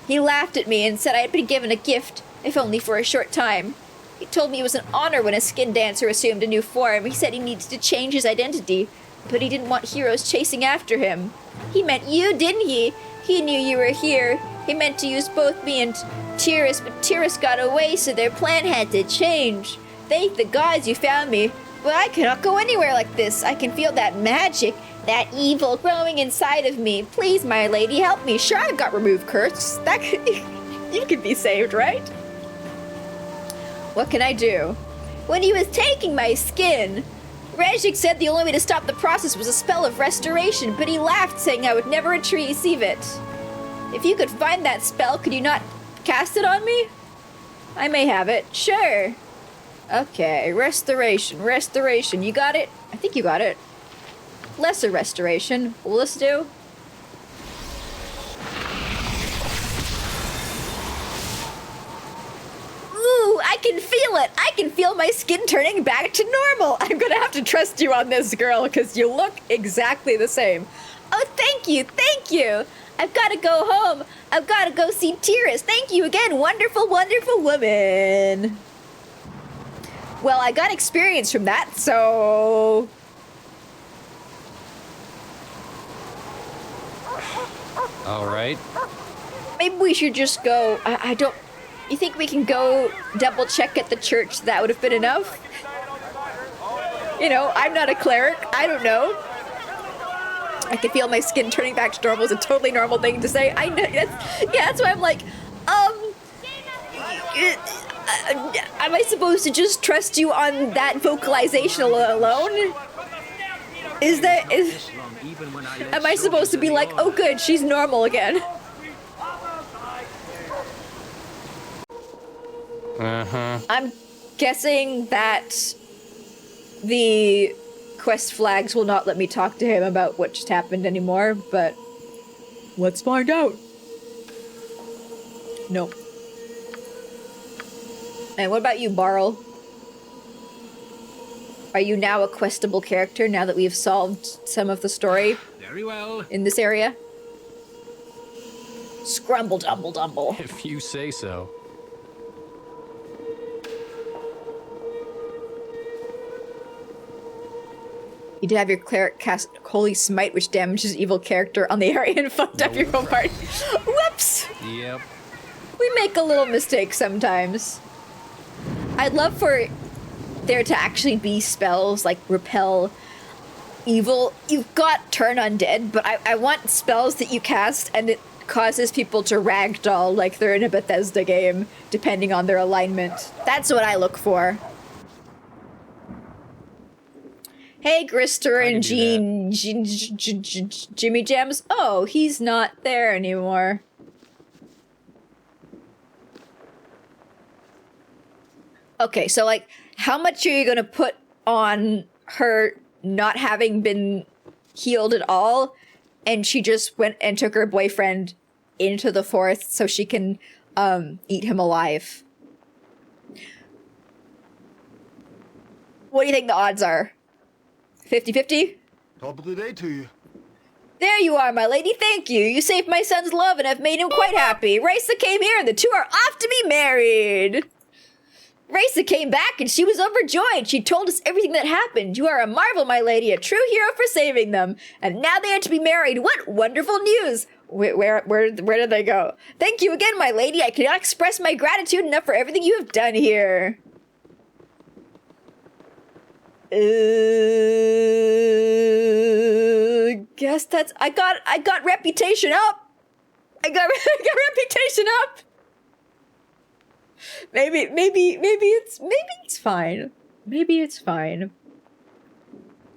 He laughed at me and said I had been given a gift, if only for a short time. He told me it was an honor when a skin dancer assumed a new form. He said he needed to change his identity, but he didn't want heroes chasing after him. He meant you, didn't he? He knew you were here. He meant to use both me and Tyrus, but Tyrus got away, so their plan had to change. Thank the gods you found me, but I cannot go anywhere like this. I can feel that magic, that evil growing inside of me. Please, my lady, help me. Sure, I've got remove curse. That could, you could be saved, right? What can I do? When he was taking my skin, Rejik said the only way to stop the process was a spell of restoration, but he laughed, saying I would never receive it. If you could find that spell, could you not cast it on me? I may have it. Sure. Okay, restoration. You got it? I think you got it. Lesser restoration. What will this do? Ooh, I can feel it! I can feel my skin turning back to normal! I'm gonna have to trust you on this, girl, because you look exactly the same. Oh, thank you! I've gotta go home! I've gotta go see Tyrus! Thank you again, wonderful, wonderful woman! Well, I got experience from that, so... Alright. Maybe we should just go... I don't... You think we can go double check at the church? That would have been enough? You know, I'm not a cleric. I don't know. I can feel my skin turning back to normal is a totally normal thing to say. I know. That's why I'm like, am I supposed to just trust you on that vocalization alone? Am I supposed to be like, oh good, she's normal again? I'm guessing that the quest flags will not let me talk to him about what just happened anymore, but let's find out. Nope. And what about you, Barl? Are you now a questable character now that we have solved some of the story? Very well. In this area? Scrumble dumble dumble. If you say so. You did have your cleric cast Holy Smite, which damages evil character on the area and fucked up your whole party. Whoops! Yep. We make a little mistake sometimes. I'd love for there to actually be spells like repel evil. You've got turn undead, but I want spells that you cast and it causes people to ragdoll like they're in a Bethesda game, depending on their alignment. That's what I look for. Hey, Grister and Jimmy Jams. Oh, he's not there anymore. Okay, so like, how much are you gonna put on her not having been healed at all, and she just went and took her boyfriend into the forest so she can eat him alive? What do you think the odds are? 50-50? Top of the day to you. There you are, my lady. Thank you. You saved my son's love and have made him quite happy. Raisa came here and the two are off to be married. Raisa came back and she was overjoyed. She told us everything that happened. You are a marvel, my lady, a true hero for saving them. And now they are to be married. What wonderful news! Where did they go? Thank you again, my lady. I cannot express my gratitude enough for everything you have done here. Guess that's I got reputation up. I got reputation up. Maybe it's fine. Maybe it's fine.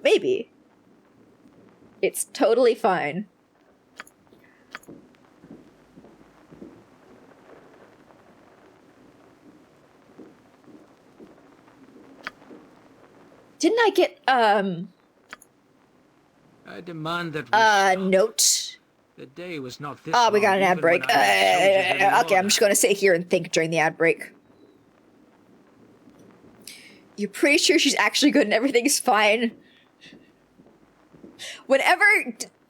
Maybe. It's totally fine. Didn't I get I demand that we note? The day was not this Oh, we got long, an ad even break. when I was soldier in Okay, I'm order. just gonna sit here and think during the ad break. You're pretty sure she's actually good and everything's fine? Whenever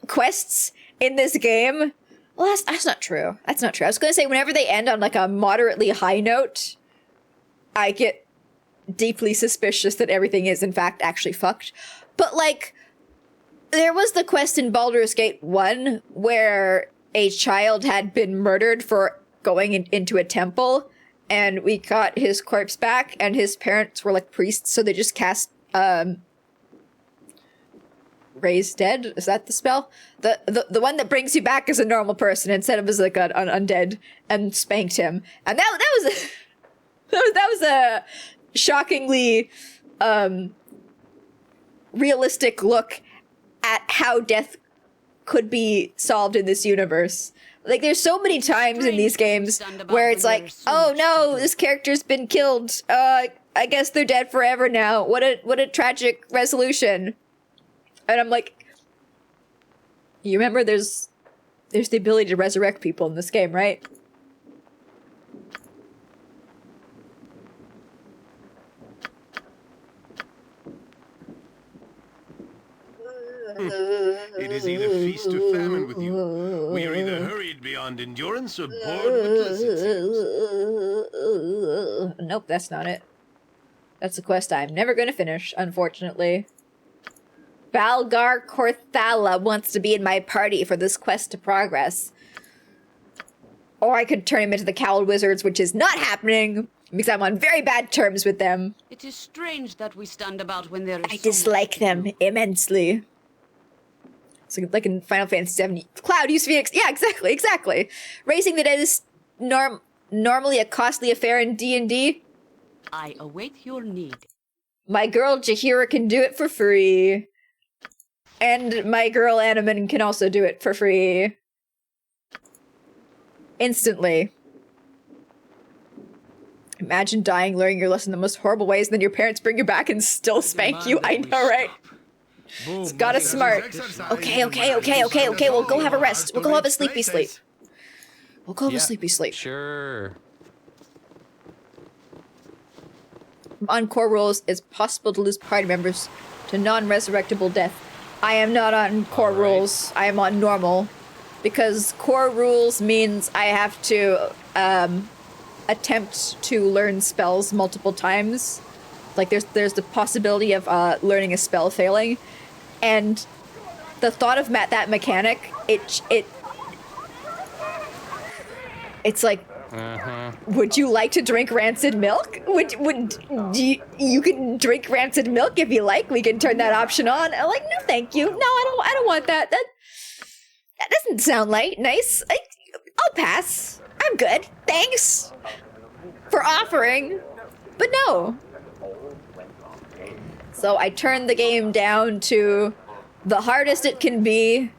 quests in this game... Well, that's not true. That's not true. I was gonna say, whenever they end on, like, a moderately high note, I get deeply suspicious that everything is, in fact, actually fucked. But, like, there was the quest in Baldur's Gate 1 where a child had been murdered for going into a temple, and we got his corpse back, and his parents were, like, priests, so they just cast, Raise Dead? Is that the spell? The one that brings you back as a normal person instead of as, like, an undead, and spanked him. And that was that was a shockingly, realistic look at how death could be solved in this universe. Like, there's so many times in these games where it's like, oh no, this character's been killed. I guess they're dead forever now. What a tragic resolution. And I'm like, you remember there's the ability to resurrect people in this game, right? It is either feast or famine with you. We are either hurried beyond endurance or bored witless, it seems. Nope, that's not it. That's a quest I'm never gonna finish, unfortunately. Valgar Corthala wants to be in my party for this quest to progress. Or I could turn him into the Cowled Wizards, which is not happening, because I'm on very bad terms with them. It is strange that we stand about when there is I dislike them immensely. So, like in Final Fantasy VII, Cloud used to be... yeah, exactly. Raising the dead is normally a costly affair in D&D. I await your need. My girl Jahira can do it for free. And my girl Animan can also do it for free. Instantly. Imagine dying, learning your lesson in the most horrible ways, and then your parents bring you back and still spank you. I know, right? It's gotta smart. Okay, we'll go have a rest. We'll go have a sleepy sleep. We'll go have a sleepy sleep. Sure. On core rules, it's possible to lose party members to non-resurrectable death. I am not on core rules. I am on normal. Because core rules means I have to attempt to learn spells multiple times. Like there's the possibility of learning a spell failing. And the thought of that mechanic, it's like, would you like to drink rancid milk? You can drink rancid milk if you like. We can turn that option on. I'm like, no, thank you. No, I don't want that. That doesn't sound nice. I'll pass. I'm good. Thanks for offering, but no. So I turned the game down to the hardest it can be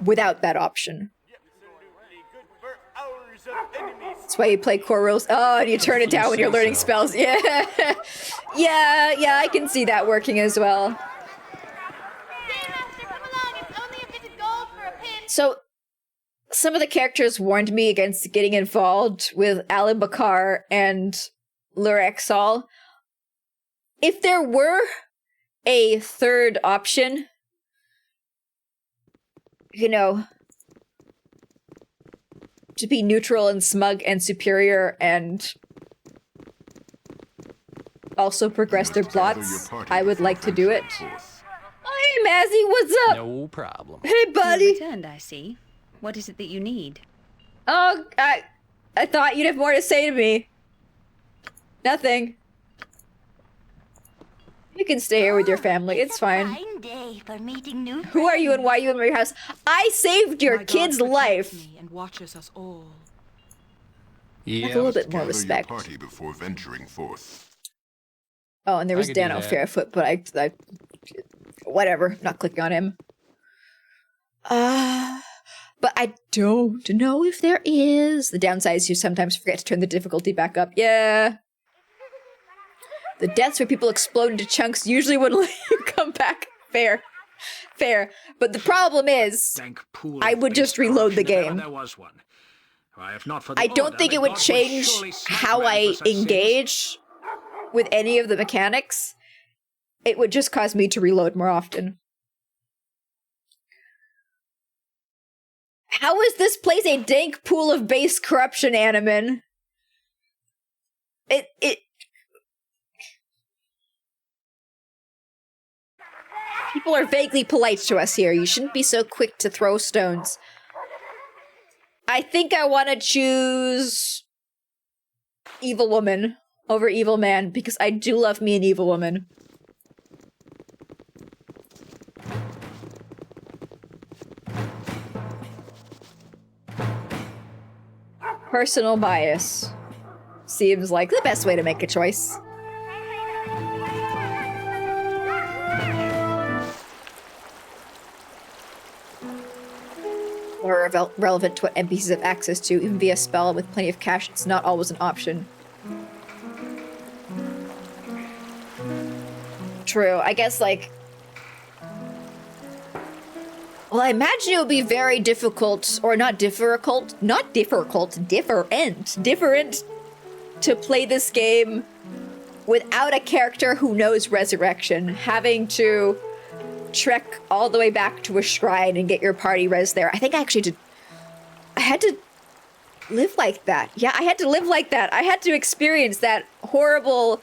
without that option. That's why you play core rules. Oh, and you turn it down when you're learning spells. Yeah. yeah, I can see that working as well. So, some of the characters warned me against getting involved with Alan Bakar and Lurexol. If there were a third option, you know, to be neutral and smug and superior and also progress their plots, I would like to do it. Hey, Mazzy, what's up? No problem. Hey, buddy. You returned, I see. What is it that you need? Oh, I thought you'd have more to say to me. Nothing. You can stay here with your family. It's fine. Fine day for meeting new Who are you and why are you in my house? I saved your kid's life. And watches us all. Yeah. Have a little bit more respect. Party before venturing forth. Oh, and there was I could do Dano that. Fairfoot, but I whatever. Not clicking on him. But I don't know if there is. The downside is you sometimes forget to turn the difficulty back up. Yeah. The deaths where people explode into chunks usually wouldn't let you come back. Fair. Fair. But the problem is, I would just reload the game. There was one. If not for the I don't order, think the it would gods change surely smite how man I for such sins. engage with any of the mechanics. It would just cause me to reload more often. How is this place a dank pool of base corruption, Animan? People are vaguely polite to us here. You shouldn't be so quick to throw stones. I think I want to choose Evil Woman over Evil Man, because I do love me an Evil Woman. Personal bias seems like the best way to make a choice. Or relevant to what NPCs have access to, even via spell with plenty of cash, it's not always an option. True, I guess, like... Well, I imagine it would be very difficult, or not difficult, different to play this game without a character who knows Resurrection, having to trek all the way back to a shrine and get your party res there. I think I actually did. I had to live like that. Yeah, I had to live like that. I had to experience that horrible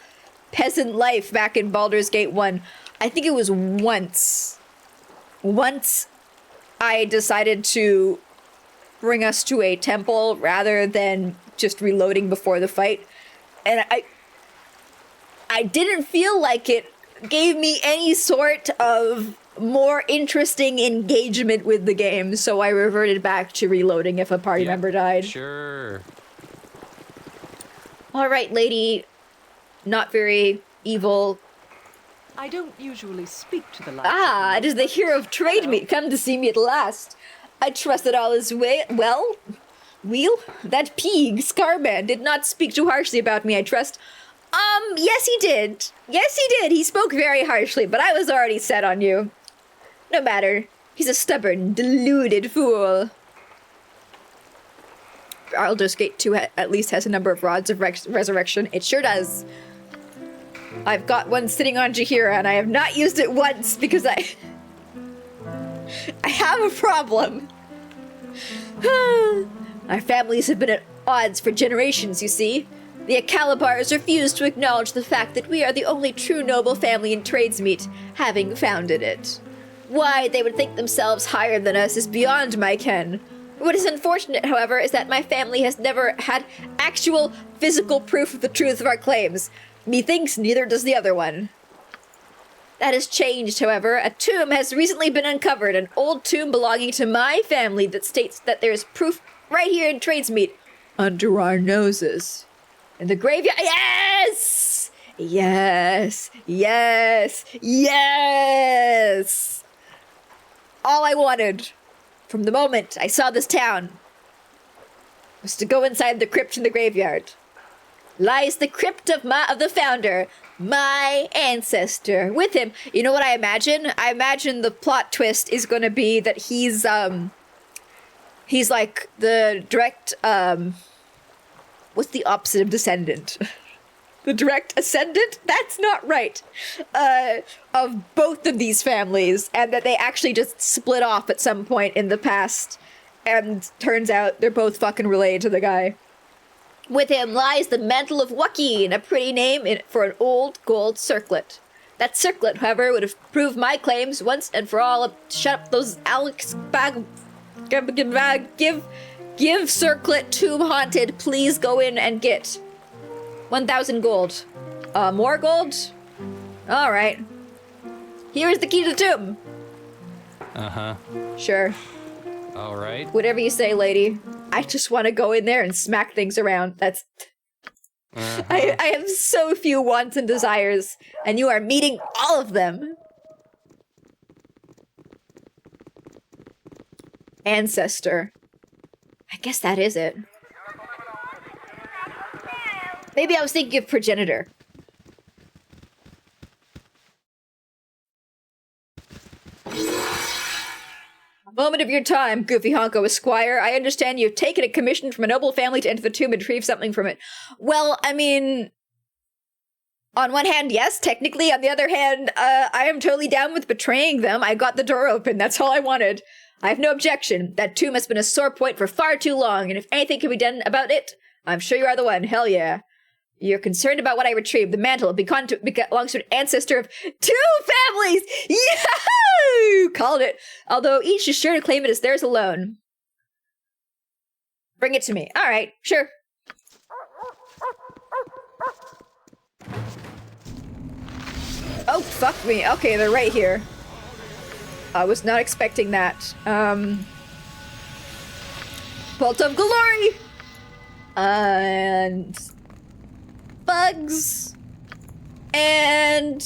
peasant life back in Baldur's Gate 1. I think it was once I decided to bring us to a temple rather than just reloading before the fight. And I didn't feel like it gave me any sort of more interesting engagement with the game, so I reverted back to reloading if a party member died. Sure. Alright, lady. Not very evil. I don't usually speak to the likes Ah, it is the hero of trade meet come to see me at last. I trust that all is well? Wheel? That pig, Scarman, did not speak too harshly about me, I trust. Yes he did. Yes he did. He spoke very harshly, but I was already set on you. No matter. He's a stubborn, deluded fool. Baldur's Gate 2 at least has a number of rods of resurrection. It sure does. I've got one sitting on Jaheira, and I have not used it once because I have a problem. Our families have been at odds for generations, you see. The Acalibars refuse to acknowledge the fact that we are the only true noble family in Tradesmeet, having founded it. Why they would think themselves higher than us is beyond my ken. What is unfortunate, however, is that my family has never had actual physical proof of the truth of our claims. Methinks neither does the other one. That has changed, however. A tomb has recently been uncovered, an old tomb belonging to my family that states that there is proof right here in Tradesmeet, under our noses. In the graveyard. Yes! Yes! Yes! Yes! All I wanted, from the moment I saw this town, was to go inside the crypt in the graveyard. Lies the crypt of the founder, my ancestor. With him, you know what I imagine? I imagine the plot twist is going to be that he's like the direct, what's the opposite of descendant? The direct ascendant? That's not right. Of both of these families, and that they actually just split off at some point in the past, and turns out they're both fucking related to the guy. With him lies the mantle of Joaquin, a pretty name for an old gold circlet. That circlet, however, would have proved my claims once and for all. Shut up those Alex bag. Give circlet tomb haunted. Please go in and get 1,000 gold. More gold? Alright. Here is the key to the tomb. Uh-huh. Sure. Alright. Whatever you say, lady. I just want to go in there and smack things around. That's... I have so few wants and desires, and you are meeting all of them. Ancestor. I guess that is it. Maybe I was thinking of progenitor. Moment of your time, Goofy Honko Esquire. I understand you've taken a commission from a noble family to enter the tomb and retrieve something from it. Well, I mean... On one hand, yes, technically. On the other hand, I am totally down with betraying them. I got the door open. That's all I wanted. I have no objection. That tomb has been a sore point for far too long, and if anything can be done about it, I'm sure you are the one. Hell yeah. You're concerned about what I retrieved. The mantle belongs to an ancestor of 2 families! Yahoo! Called it. Although each is sure to claim it as theirs alone. Bring it to me. Alright, sure. Oh, fuck me. Okay, they're right here. I was not expecting that. Bolt of Glory! And... bugs and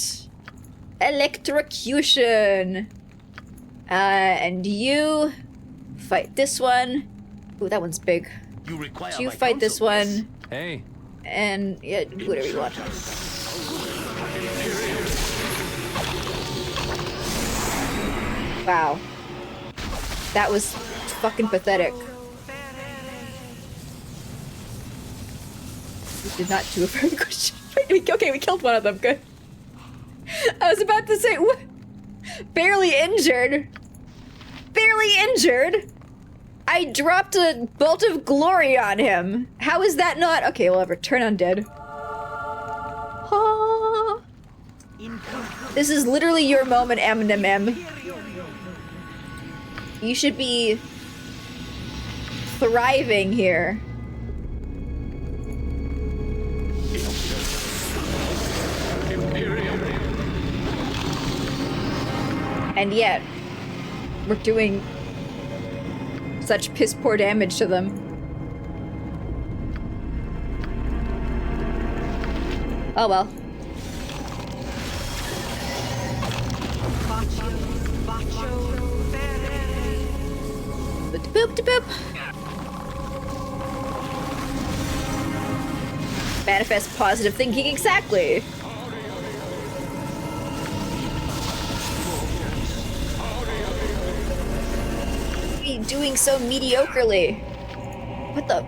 electrocution. And you fight this one. Ooh, that one's big. You fight this one. Hey. And yeah, do whatever you want. Wow. That was fucking pathetic. Did not do a very good job. Okay, we killed one of them. Good. I was about to say, what? Barely injured. Barely injured. I dropped a bolt of glory on him. How is that not? Okay, well, return undead. Ah. This is literally your moment, M&M. You should be thriving here. And yet, we're doing such piss poor damage to them. Oh well. Boop-de-boop. Manifest positive thinking, exactly. Doing so mediocrely. What the?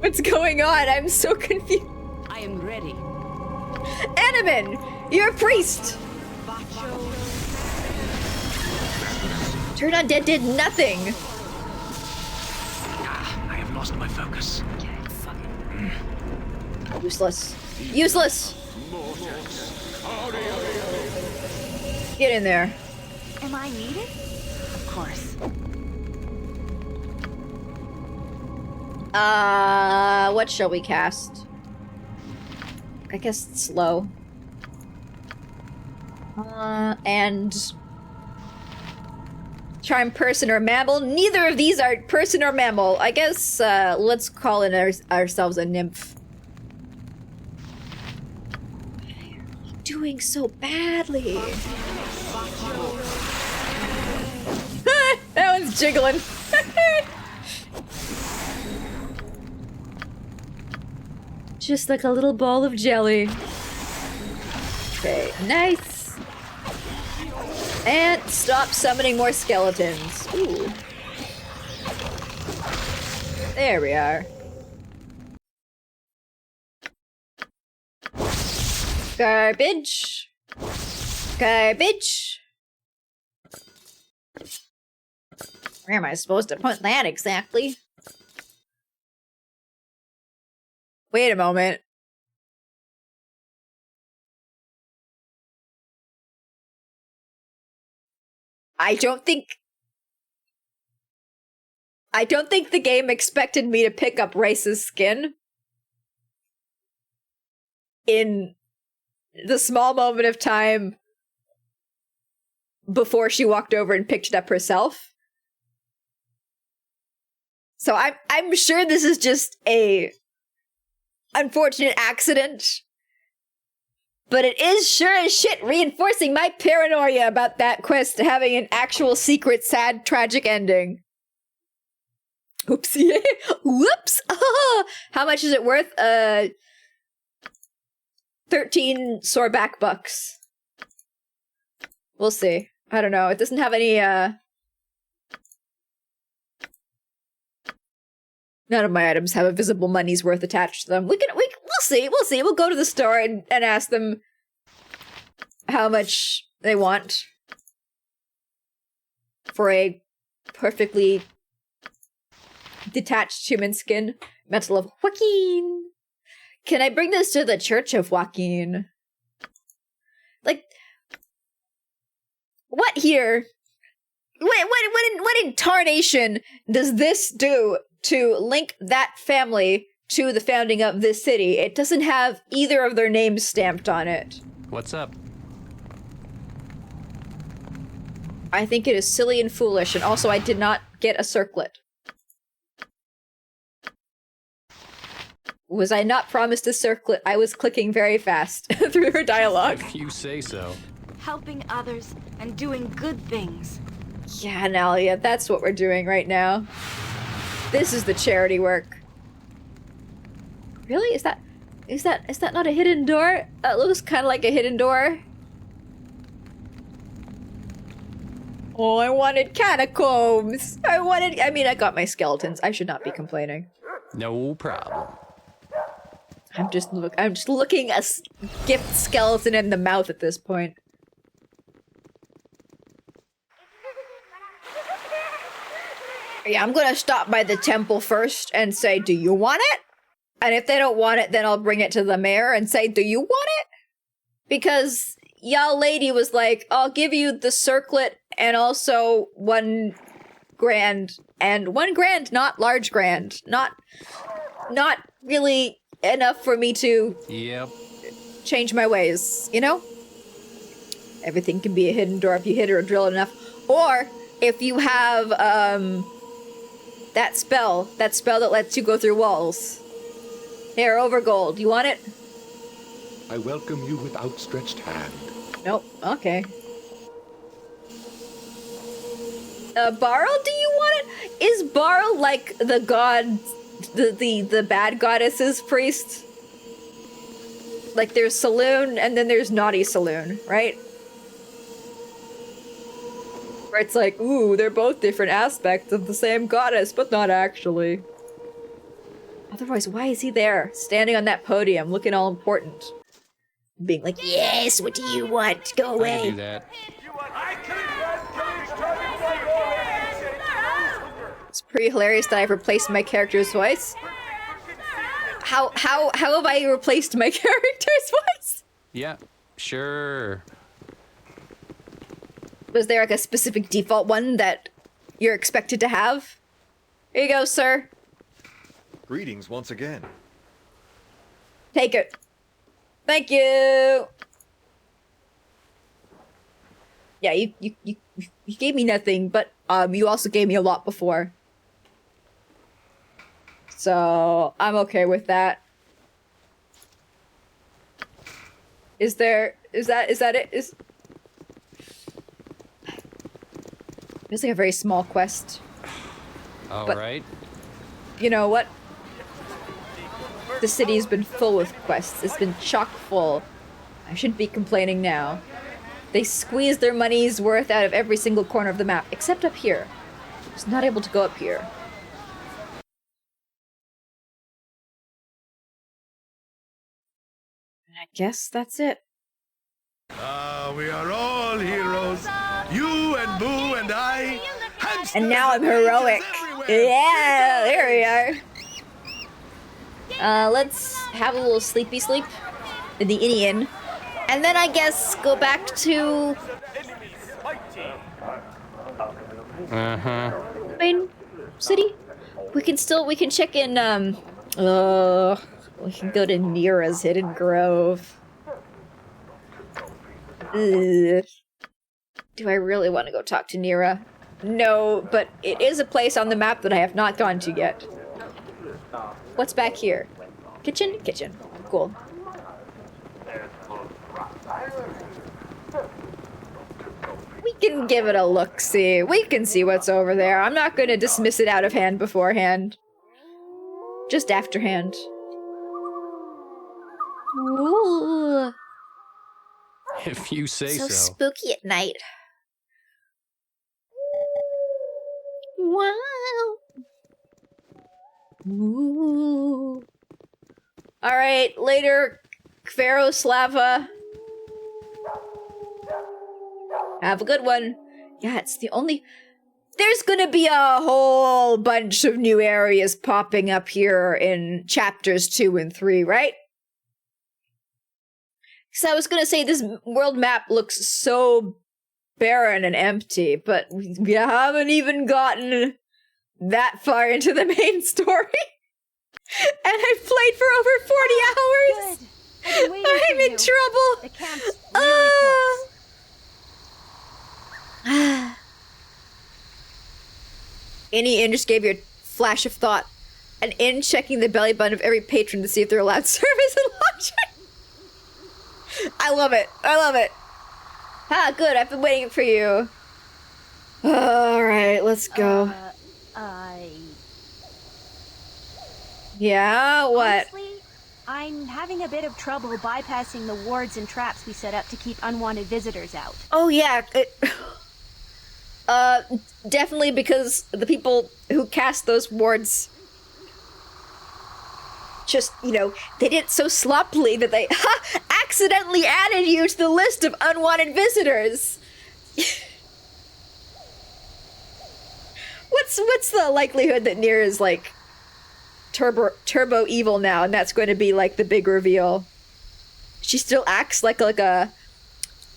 What's going on? I'm so confused. I am ready. Animan, you're a priest. Turn Undead did nothing. I have lost my focus. Useless. Useless. Get in there. Am I needed? Of course. What shall we cast? I guess slow. And... charm person or mammal. Neither of these are person or mammal. I guess, let's call in ourselves a nymph. You're doing so badly. That one's jiggling. Just like a little ball of jelly. Okay, nice. And stop summoning more skeletons. Ooh. There we are. Garbage. Garbage. Where am I supposed to put that exactly? Wait a moment. I don't think the game expected me to pick up Rice's skin in the small moment of time before she walked over and picked it up herself. So I'm sure this is just a unfortunate accident. But it is sure as shit reinforcing my paranoia about that quest having an actual secret, sad, tragic ending. Oopsie. Whoops. How much is it worth? 13 soreback bucks. We'll see. I don't know. It doesn't have any, None of my items have a visible money's worth attached to them. We'll see. We'll go to the store and ask them how much they want for a perfectly detached human skin. Metal of Joaquin. Can I bring this to the Church of Joaquin? Like, what here? What in tarnation does this do to link that family to the founding of this city? It doesn't have either of their names stamped on it. What's up? I think it is silly and foolish, and also I did not get a circlet. Was I not promised a circlet? I was clicking very fast through her dialogue. If you say so. Helping others and doing good things. Yeah, Nalia, that's what we're doing right now. This is the charity work. Really? Is that not a hidden door? It looks kind of like a hidden door. Oh, I wanted catacombs. I mean, I got my skeletons. I should not be complaining. No problem. I'm just looking a gift skeleton in the mouth at this point. Yeah, I'm gonna stop by the temple first and say, do you want it? And if they don't want it, then I'll bring it to the mayor and say, do you want it? Because y'all lady was like, I'll give you the circlet and also $1 grand. And $1 grand, not large grand. Not really enough for me to change my ways, you know? Everything can be a hidden door if you hit or drill enough. Or if you have that spell that lets you go through walls. Here, over gold. You want it? I welcome you with outstretched hand. Nope. Okay. Barl, do you want it? Is Barl like the god, the bad goddess's priest? Like there's Saloon and then there's Naughty Saloon, right? Where it's like, ooh, they're both different aspects of the same goddess, but not actually. Otherwise, why is he there, standing on that podium, looking all important? Being like, yes, what do you want? Go away. I can do that. It's pretty hilarious that I've replaced my character's voice. How have I replaced my character's voice? Yeah, sure. Was there like a specific default one that you're expected to have? Here you go, sir. Greetings once again. Take it. Thank you. Yeah, you gave me nothing, but you also gave me a lot before. So I'm okay with that. Is that it? It's like a very small quest. All but, right. You know what? The city's been full with quests. It's been chock full. I shouldn't be complaining now. They squeeze their money's worth out of every single corner of the map, except up here. I was not able to go up here. And I guess that's it. We are all heroes. You and Boo and I. And now I'm heroic. Yeah, there we are. Let's have a little sleepy sleep in the inn, and then I guess go back to the main city. We can check in. We can go to Nira's hidden grove. Ugh. Do I really want to go talk to Nira? No, but it is a place on the map that I have not gone to yet. What's back here? Kitchen? Kitchen. Cool. We can give it a look-see. We can see what's over there. I'm not going to dismiss it out of hand beforehand. Just afterhand. Ooh. If you say So so. spooky at night. Wow. Ooh. Alright, later, Kvaroslava. Have a good one. Yeah, it's the only... There's gonna be a whole bunch of new areas popping up here in chapters 2 and 3, right? Because I was gonna say, this world map looks so barren and empty, but we haven't even gotten that far into the main story. And I've played for over 40 hours! Good. I'm in trouble! The camp's really close. Any inn just gave you a flash of thought. An inn checking the belly button of every patron to see if they're allowed service and lodging. I love it. I love it. Ah, good. I've been waiting for you. Alright, let's go. Yeah, what? Honestly, I'm having a bit of trouble bypassing the wards and traps we set up to keep unwanted visitors out. Oh yeah, definitely because the people who cast those wards just, you know, they did it so sloppily that they accidentally added you to the list of unwanted visitors. What's the likelihood that Nier is like turbo evil now, and that's going to be like the big reveal? She still acts like a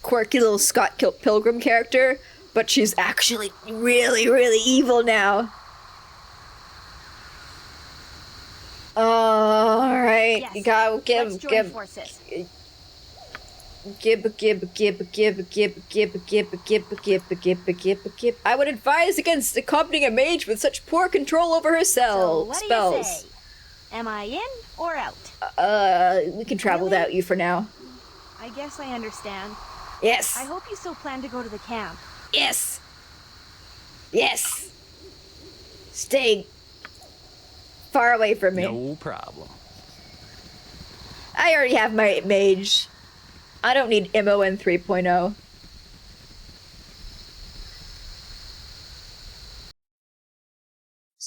quirky little Scott Pilgrim character, but she's actually really, really evil now. All right, Yes, you gotta let's join forces. I would advise against accompanying a mage with such poor control over her So what spells. do you say? Am I in or out? We can travel without you for now. I guess I understand. Yes. I hope you still plan to go to the camp. Yes. Yes. Stay far away from me. No problem. I already have my mage. I don't need MON 3.0.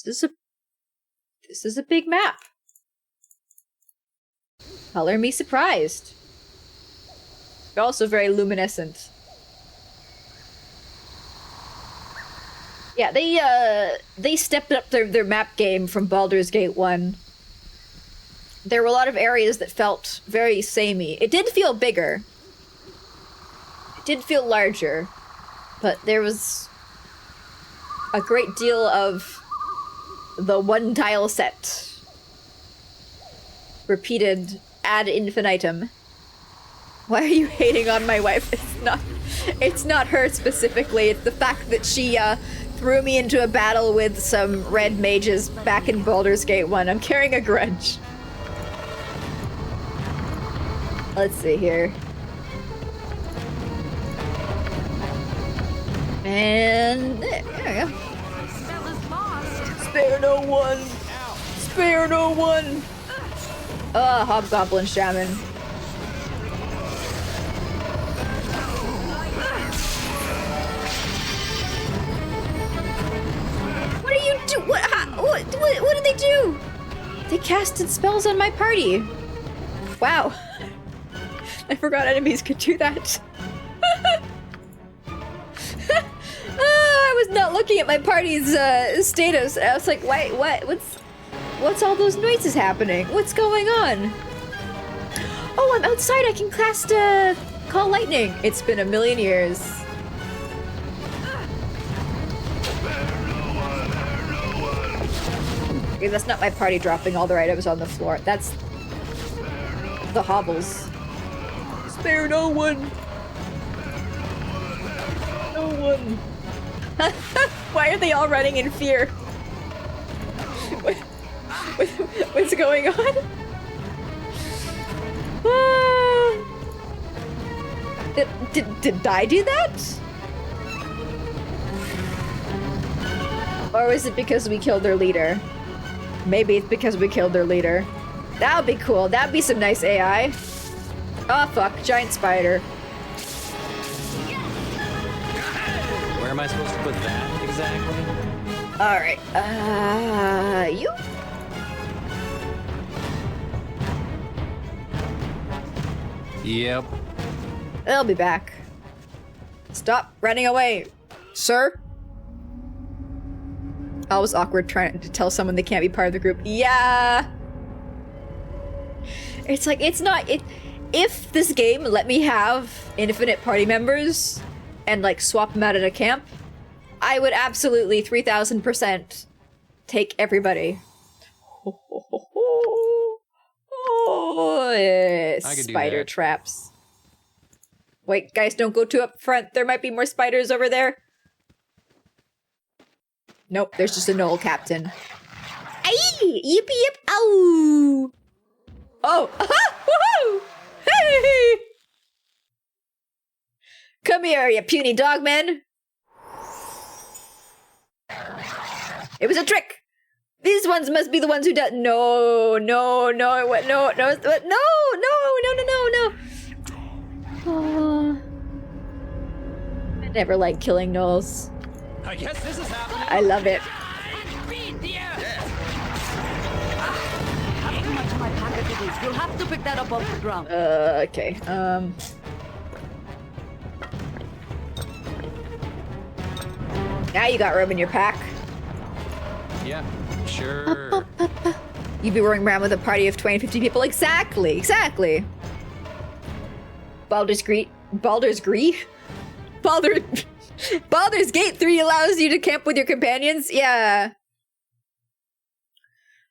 This is a big map. Color me surprised. But also very luminescent. Yeah, they stepped up their map game from Baldur's Gate 1. There were a lot of areas that felt very samey. It did feel bigger. It did feel larger. But there was a great deal of the one tile set. Repeated ad infinitum. Why are you hating on my wife? It's not her specifically. It's the fact that she threw me into a battle with some red mages back in Baldur's Gate 1. I'm carrying a grudge. Let's see here. And there we go. Spell is lost. Spare no one. Spare no one. Hobgoblin Shaman. What are you do? What did they do? They casted spells on my party. Wow. I forgot enemies could do that. I was not looking at my party's status. I was like, wait, what? What's all those noises happening? What's going on? Oh, I'm outside. I can cast Call Lightning. It's been a million years. Okay, that's not my party dropping all their items on the floor. That's the hobbles. Spare no one. No one. Why are they all running in fear? What's going on? Did I do that? Or was it because we killed their leader? Maybe it's because we killed their leader. That would be cool. That'd be some nice AI. Oh fuck, giant spider. Where am I supposed to put that exactly? Alright, you? Yep. They'll be back. Stop running away, sir. Always awkward trying to tell someone they can't be part of the group. Yeah. It's like, it's not, if this game let me have infinite party members and like swap them out at a camp, I would absolutely 3000% take everybody. Oh, spider traps. Wait, guys, don't go too up front. There might be more spiders over there. Nope, there's just a Knoll captain. Aye! Yippee yip! Ow! Oh! Aha! Woohoo! Hey! Come here, you puny dogman! It was a trick! These ones must be the ones who do- No, no, no, what? No, no, what? No, no, no, no, no, no! Oh. I never like killing gnolls. I guess this is happening. I love it. Have too much of my packages. You'll have to pick that up off the ground. Okay, now you got room in your pack. Yeah, sure. You'd be running around with a party of 20, 50 people. Exactly, exactly. Baldur's Gate 3 allows you to camp with your companions? Yeah.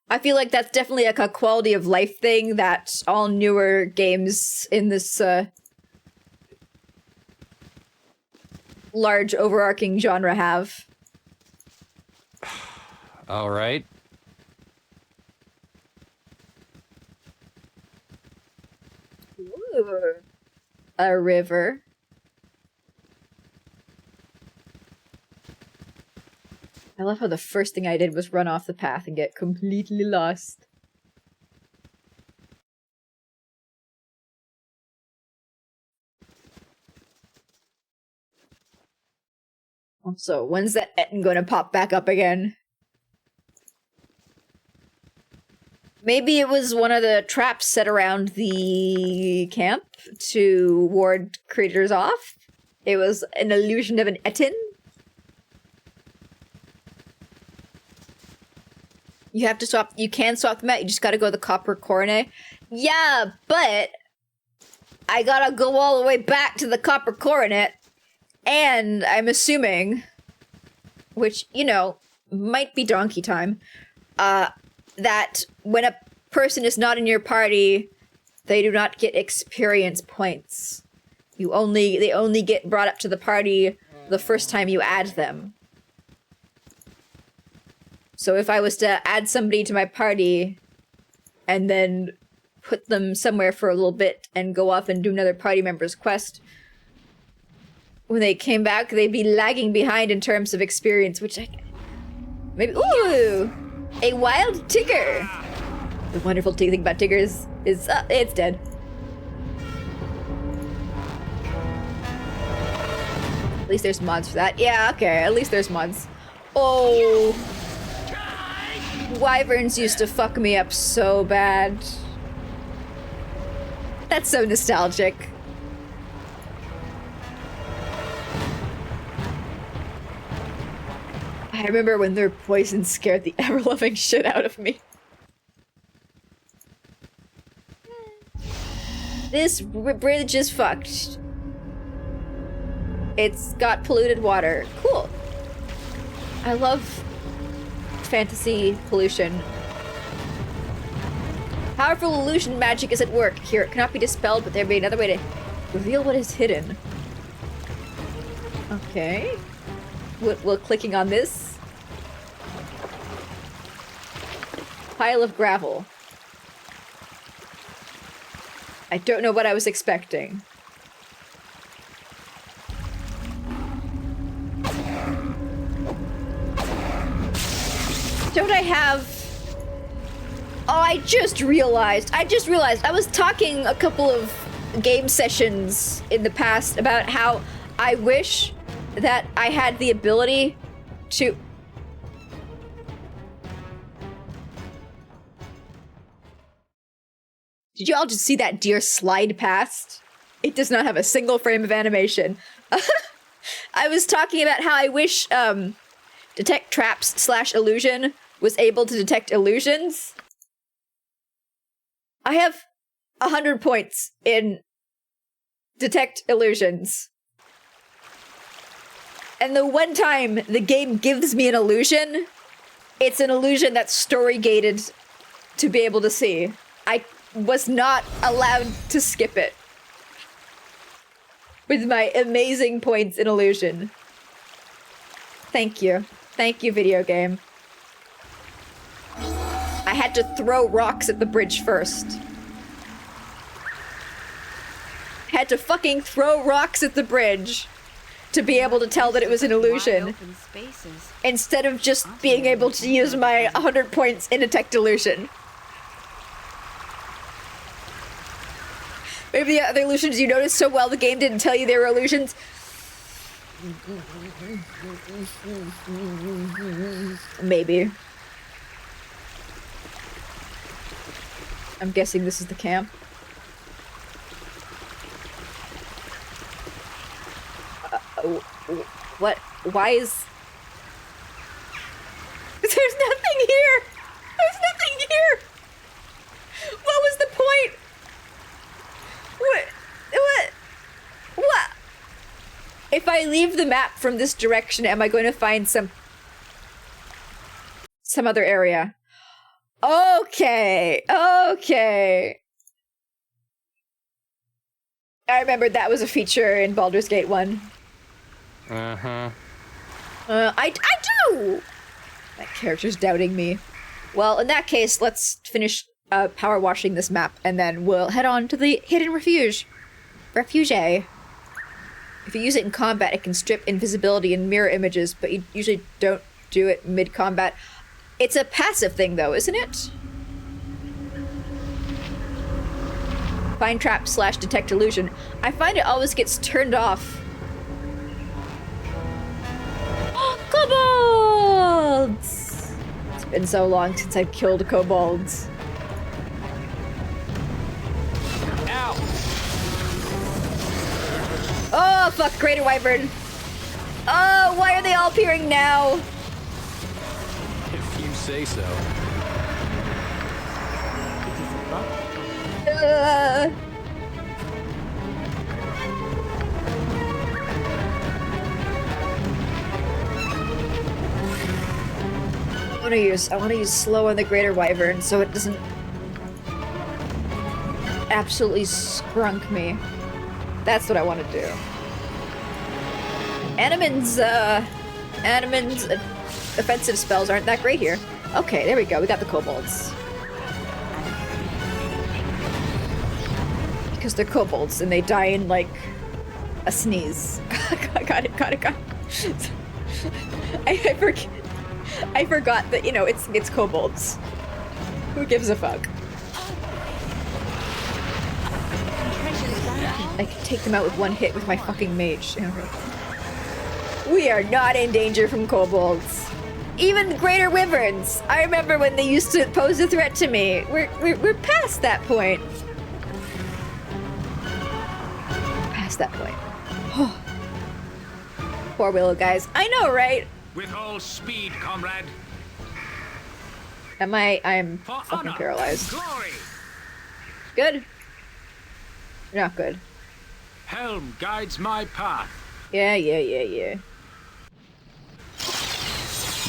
I feel like that's definitely like a quality of life thing that all newer games in this large overarching genre have. All right. Ooh. A river. I love how the first thing I did was run off the path and get completely lost. Also, when's that Etten gonna pop back up again? Maybe it was one of the traps set around the camp to ward critters off? It was an illusion of an Etten? You have to swap, you can swap them out, you just gotta go to the copper coronet. Yeah, but I gotta go all the way back to the copper coronet, and I'm assuming, which, you know, might be donkey time, that when a person is not in your party, they do not get experience points. They only get brought up to the party the first time you add them. So if I was to add somebody to my party and then put them somewhere for a little bit and go off and do another party member's quest, when they came back, they'd be lagging behind in terms of experience, which I... Maybe... Ooh! A wild Tigger! The wonderful thing about Tiggers is... it's dead. At least there's mods for that. Yeah, okay, at least there's mods. Oh... Wyverns used to fuck me up so bad. That's so nostalgic. I remember when their poison scared the ever-loving shit out of me. This bridge is fucked. It's got polluted water. Cool. I love fantasy pollution. Powerful illusion magic is at work. Here, it cannot be dispelled, but there may be another way to reveal what is hidden. Okay. Will clicking on this. Pile of gravel. I don't know what I was expecting. Don't I have... Oh, I just realized I was talking a couple of game sessions in the past about how I wish that I had the ability to... Did you all just see that deer slide past? It does not have a single frame of animation. I was talking about how I wish detect traps / illusion was able to detect illusions. I have 100 points in detect illusions. And the one time the game gives me an illusion, it's an illusion that's story gated to be able to see. I was not allowed to skip it. With my amazing points in illusion. Thank you. Thank you, video game. I had to throw rocks at the bridge first. Had to fucking throw rocks at the bridge to be able to tell that it was an illusion. Instead of just being able to use my 100 points in detect illusion. Maybe the other illusions you noticed so well the game didn't tell you they were illusions. Maybe. I'm guessing this is the camp. What? Why is... There's nothing here! There's nothing here! What was the point? What? If I leave the map from this direction, am I going to find some other area? Okay. I remembered that was a feature in Baldur's Gate 1. Uh-huh. I do! That character's doubting me. Well, in that case, let's finish power washing this map, and then we'll head on to the hidden refuge. Refuge. If you use it in combat, it can strip invisibility and mirror images, but you usually don't do it mid-combat. It's a passive thing, though, isn't it? Find trap / detect illusion. I find it always gets turned off. Kobolds! It's been so long since I've killed kobolds. Ow! Oh, fuck, Greater Wyvern. Oh, why are they all appearing now? If you say so. I want to use slow on the Greater Wyvern so it doesn't absolutely scrunk me. That's what I want to do. Animan's offensive spells aren't that great here. Okay, there we go. We got the kobolds. Because they're kobolds and they die in like a sneeze. Got it. I forgot that, you know, it's kobolds. Who gives a fuck? I can take them out with one hit with my fucking mage. We are not in danger from kobolds. Even greater wyverns. I remember when they used to pose a threat to me. We're past that point. Past that point. Poor Willow, guys. I know, right? With all speed, comrade. I'm fucking paralyzed. Glory. Good. Not good. Helm guides my path. Yeah.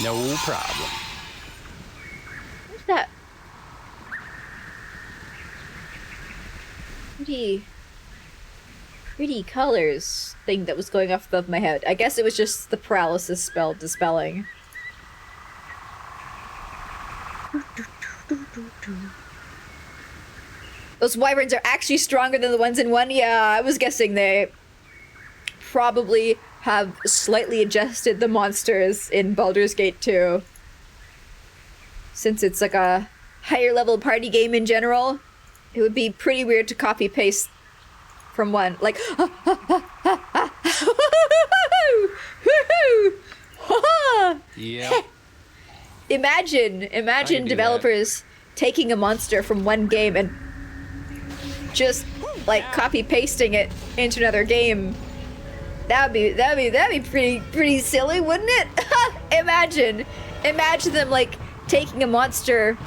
No problem. What's that? Pretty colors thing that was going off above my head. I guess it was just the paralysis spell dispelling. Those wyverns are actually stronger than the ones in 1? Yeah, I was guessing they probably have slightly adjusted the monsters in Baldur's Gate 2. Since it's like a higher level party game in general, it would be pretty weird to copy paste from 1. Like, yeah. Imagine developers taking a monster from 1 game and just like copy pasting it into another game. That'd be pretty silly, wouldn't it? Imagine them like taking a monster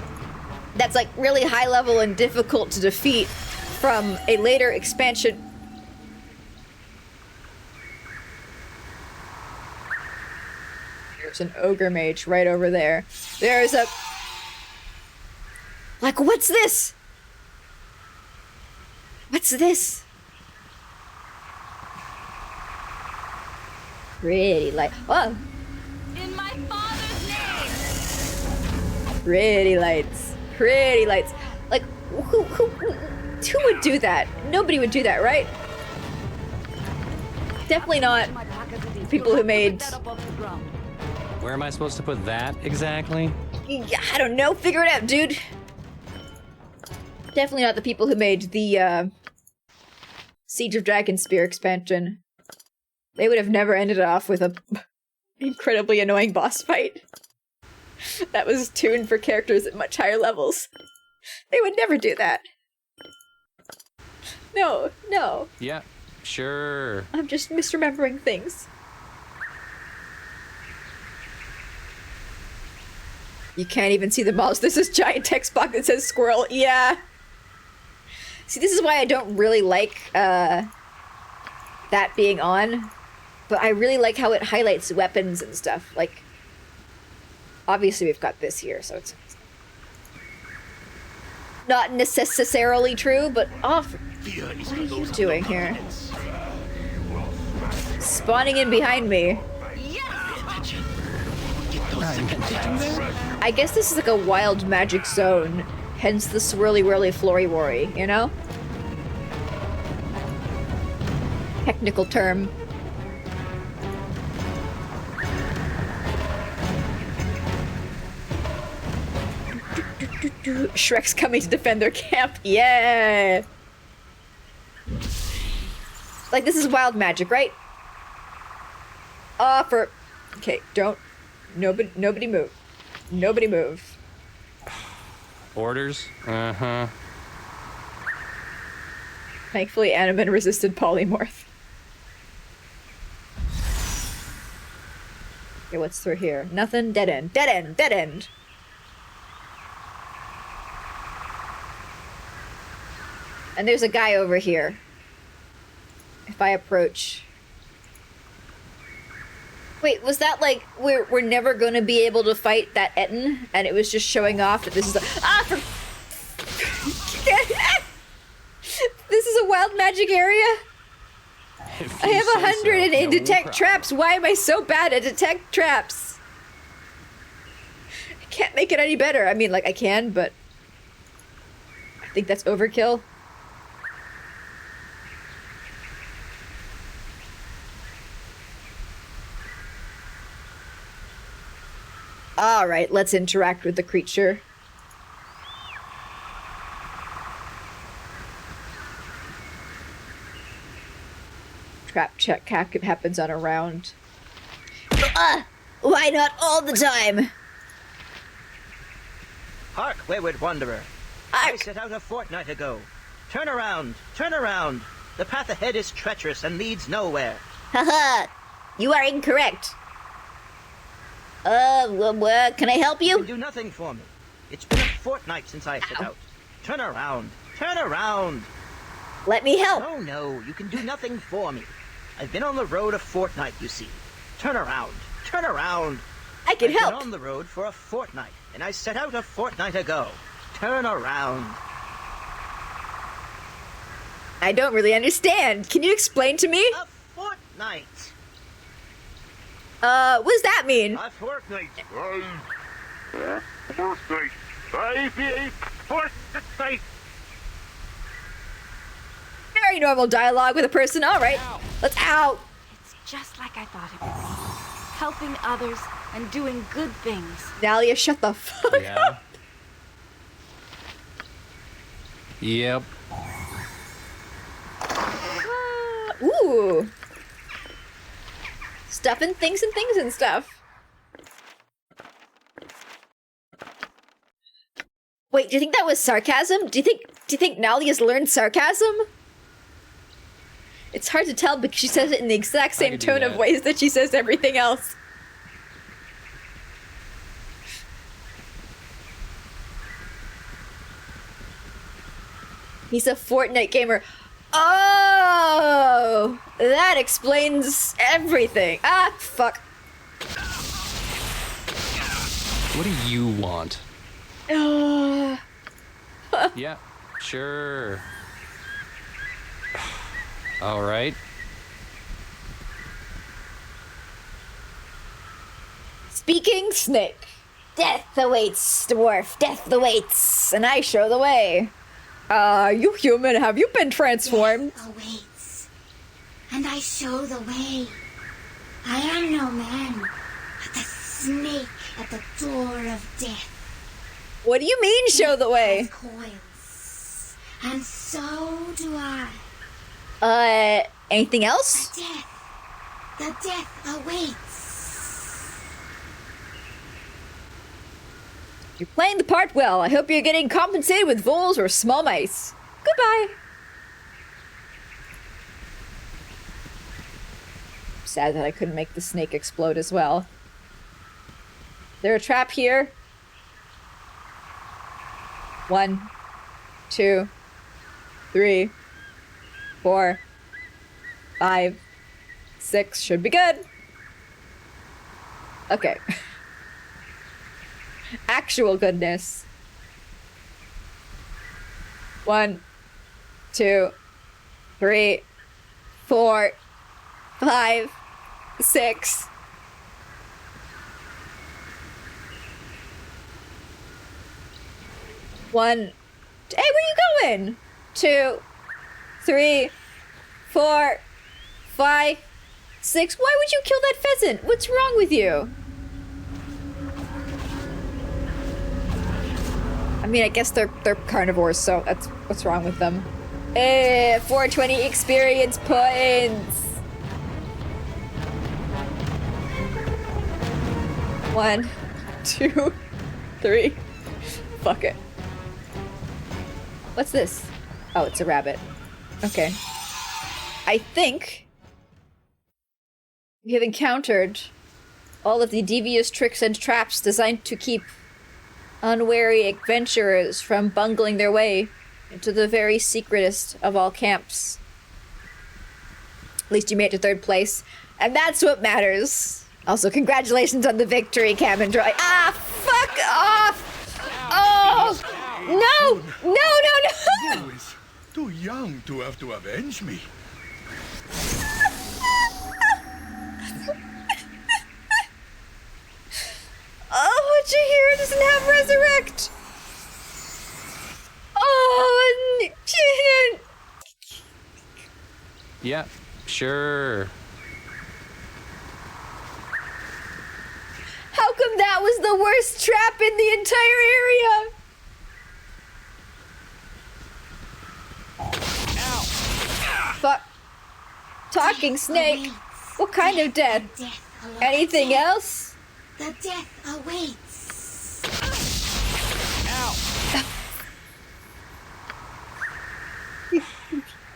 that's like really high level and difficult to defeat from a later expansion. There's an ogre mage right over there. There's a... Like, what's this? What's this? Pretty light. Oh! In my father's name! Pretty lights. Pretty lights. Like, who would do that? Nobody would do that, right? Definitely not people who made... Where am I supposed to put that exactly? I don't know. Figure it out, dude. Definitely not the people who made the Siege of Dragonspear expansion. They would have never ended off with a incredibly annoying boss fight that was tuned for characters at much higher levels. They would never do that. No. Yeah, sure. I'm just misremembering things. You can't even see the mouse. There's this giant text box that says squirrel. Yeah. See, this is why I don't really like that being on. But I really like how it highlights weapons and stuff. Like, obviously we've got this here, so it's not necessarily true, but what are you doing here? Spawning in behind me. I guess this is like a wild magic zone, hence the swirly whirly flory worry, you know? Technical term. Shrek's coming to defend their camp. Yeah. Like, this is wild magic, right? Okay, don't. Nobody move. Nobody move. Orders? Uh-huh. Thankfully, Animan resisted polymorph. Okay, what's through here? Nothing. Dead end. Dead end. Dead end. And there's a guy over here. If I approach... Wait, was that like, we're never gonna be able to fight that Etten, and it was just showing off that this is a... This is a wild magic area? I have 100 in detect traps. Why am I so bad at detect traps? I can't make it any better. I mean, like, I can, but... I think that's overkill. Alright, let's interact with the creature. Trap check happens on a round. Why not all the time? Hark, wayward wanderer. I set out a fortnight ago. Turn around, turn around. The path ahead is treacherous and leads nowhere. Haha, you are incorrect. Can I help you? You can do nothing for me. It's been a fortnight since I set out. Turn around, turn around. Let me help. No, no, you can do nothing for me. I've been on the road a fortnight, you see. Turn around. Turn around. I can help. I've been on the road for a fortnight, and I set out a fortnight ago. Turn around. I don't really understand. Can you explain to me? A fortnight. What does that mean? A fortnight. Fortnight. Very normal dialogue with a person. All right. Let's out. It's just like I thought it would be. Helping others and doing good things. Dahlia, shut the fuck up. Yep. Ooh. Stuff and things and stuff. Wait, do you think that was sarcasm? Do you think Nalia's learned sarcasm? It's hard to tell because she says it in the exact same tone of voice that she says everything else. He's a Fortnite gamer. Oh, that explains everything. Ah, fuck. What do you want? Yeah, sure. All right. Speaking snake. Death awaits, dwarf. Death awaits. And I show the way. You human, have you been transformed? Death awaits. And I show the way. I am no man, but the snake at the door of death. What do you mean, show the way? Coils. And so do I. Anything else? The death awaits. You're playing the part well. I hope you're getting compensated with voles or small mice. Goodbye. Sad that I couldn't make the snake explode as well. Is there a trap here? 1, 2, 3, 4, 5, 6. Should be good. Okay. Actual goodness. 1, 2, 3, 4, 5, 6. One. Hey, where you going? 2, 3, 4, 5, 6. Why would you kill that pheasant? What's wrong with you? I mean, I guess they're carnivores, so that's what's wrong with them. 420 experience points. 1, 2, 3. Fuck it. What's this? Oh, it's a rabbit. Okay. I think we have encountered all of the devious tricks and traps designed to keep unwary adventurers from bungling their way into the very secretest of all camps. At least you made it to 3rd place, and that's what matters. Also, congratulations on the victory, Camendroy. Ah, fuck off! Oh! No! No, no, no! You is too young to have to avenge me. Oh, Chihiro doesn't have resurrect. Oh, Yeah, sure. how come that was the worst trap in the entire area? Fuck. Talking snake. What kind of death? Anything else? The death awaits.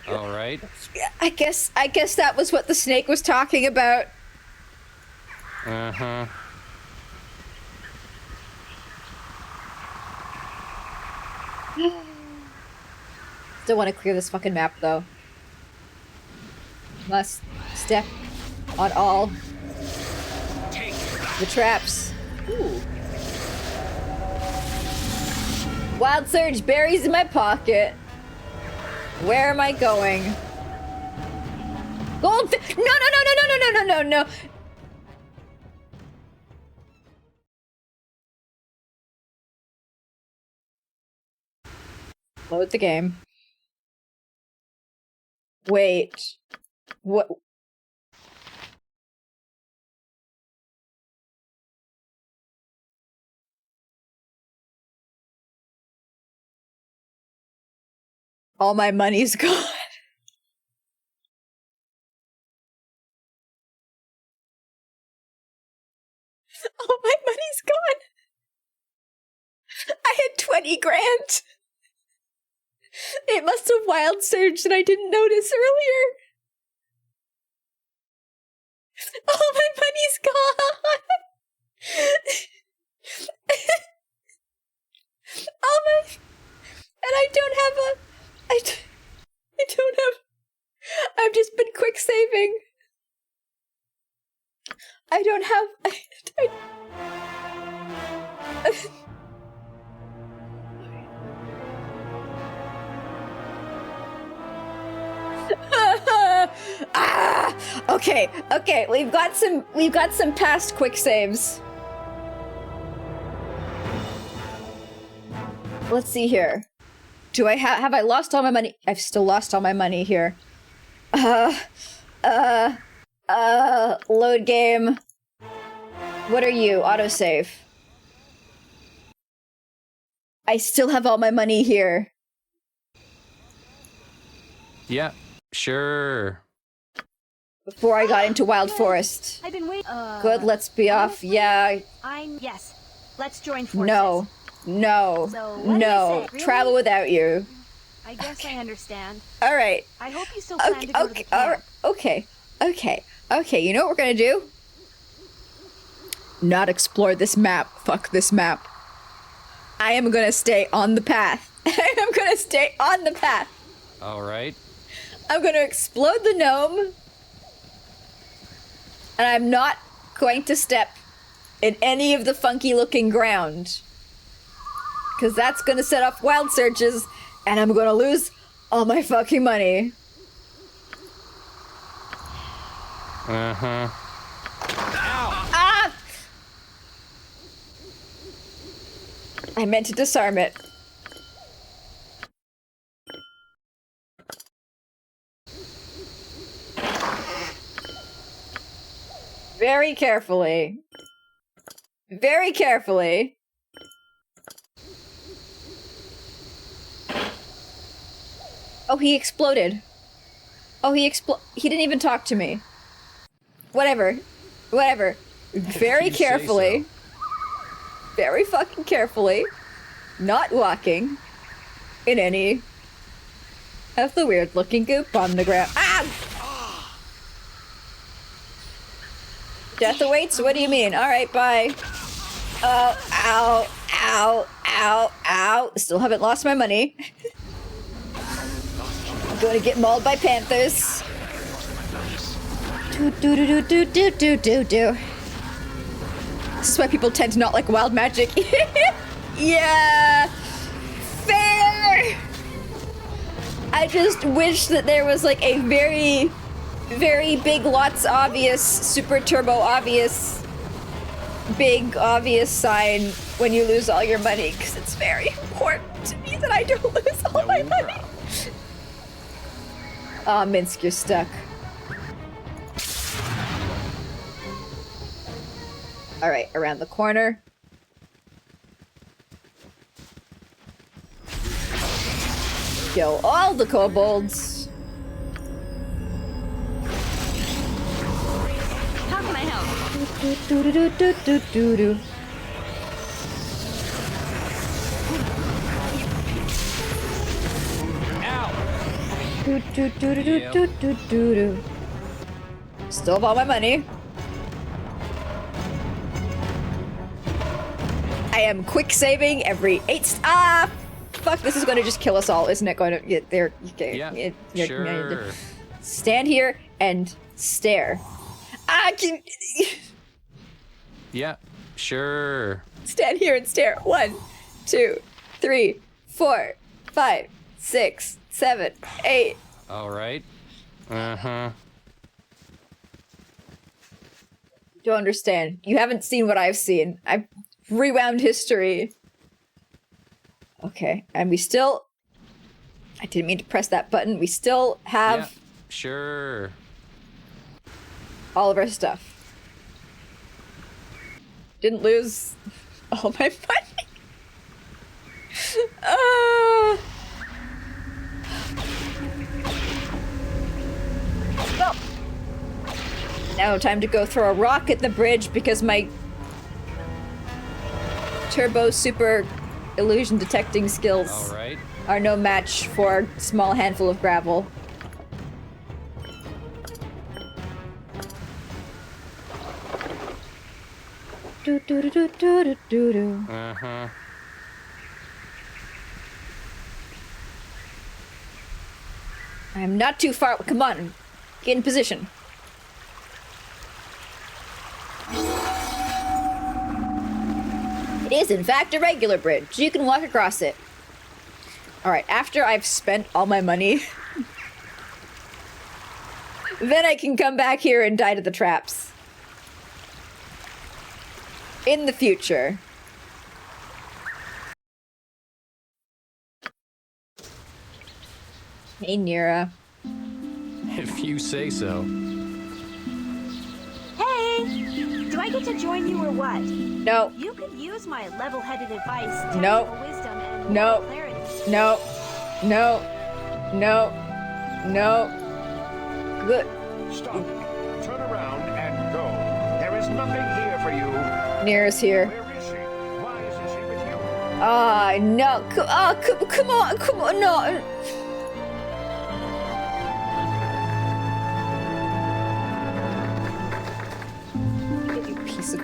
All right. I guess that was what the snake was talking about. Uh-huh. Still want to clear this fucking map, though. Must step on all the traps. Ooh. Wild Surge berries in my pocket. Where am I going? Goldfish! No, no, no, no, no, no, no, no, no, no! Load the game. Wait. What? All my money's gone. All my money's gone. I had 20 grand. It must have wild surged and I didn't notice earlier. All my money's gone. All my... And I don't have a... I don't have... I've just been quick saving. I don't have... Ah! Okay, okay, we've got some past quick saves. Let's see here. Do I have I lost all my money? I've still lost all my money here. Load game. What are you? Autosave. I still have all my money here. Yeah, sure. Before I got into Wild Forest. I've been waiting. Good, let's be off. Yeah. Yes. Let's join forces. No. No. So, what no. do I say? Travel Really? without you. I guess I understand. All right. I hope you still plan to go to the camp. Okay. Okay. Okay. You know what we're gonna do? Not explore this map. Fuck this map. I am gonna stay on the path. I am gonna stay on the path. All right. I'm gonna explode the gnome. And I'm not going to step in any of the funky looking ground. Because that's gonna set off wild searches, and I'm gonna lose all my fucking money. Uh-huh. Ah! I meant to disarm it. Very carefully. Very carefully. Oh, he exploded. Oh, he didn't even talk to me. Whatever. Whatever. Very carefully. Very fucking carefully. Not walking in any of the weird looking goop on the ground. Ah! Death awaits? What do you mean? Alright, bye. Oh, ow, ow, ow, ow. Still haven't lost my money. I'm gonna get mauled by panthers. Do do do do do do do do. This is why people tend to not like wild magic. Yeah! Fair! I just wish that there was like a very, very big, lots obvious, super turbo obvious, big obvious sign when you lose all your money, because it's very important to me that I don't lose all my money. Aw, Minsk, you're stuck. Alright, around the corner. Kill all the kobolds. How can I help? Do do do do do do do. Do do do do do do do do do. Still have all my money. I am quick saving every 8 fuck? This is going to just kill us all, isn't it? Going to get there. Yeah, sure. Stand here and stare. I can. Yeah, sure. Stand here and stare. 1, 2, 3, 4, 5, 6, 7, 8. All right. Uh-huh. Don't understand. You haven't seen what I've seen. I've rewound history. Okay, and we still... I didn't mean to press that button. We still have... Yeah, sure. All of our stuff. Didn't lose all my money. Well, now time to go throw a rock at the bridge because my turbo super illusion detecting skills are no match for a small handful of gravel. Do do do do do do do. Uh-huh. I'm not too far. Come on, get in position. It is, in fact, a regular bridge. You can walk across it. Alright, after I've spent all my money, then I can come back here and die to the traps. In the future. Hey, Nira. If you say so. Hey! Do I get to join you or what? No. You could use my level-headed advice, technical No. wisdom, and No. clarity. No. No. No. No. Good. Stop. Turn around and go. There is nothing here for you. Nira's here. Where is she? Why isn't she with you? Ah, no. Come on. Come on. No. You piece of...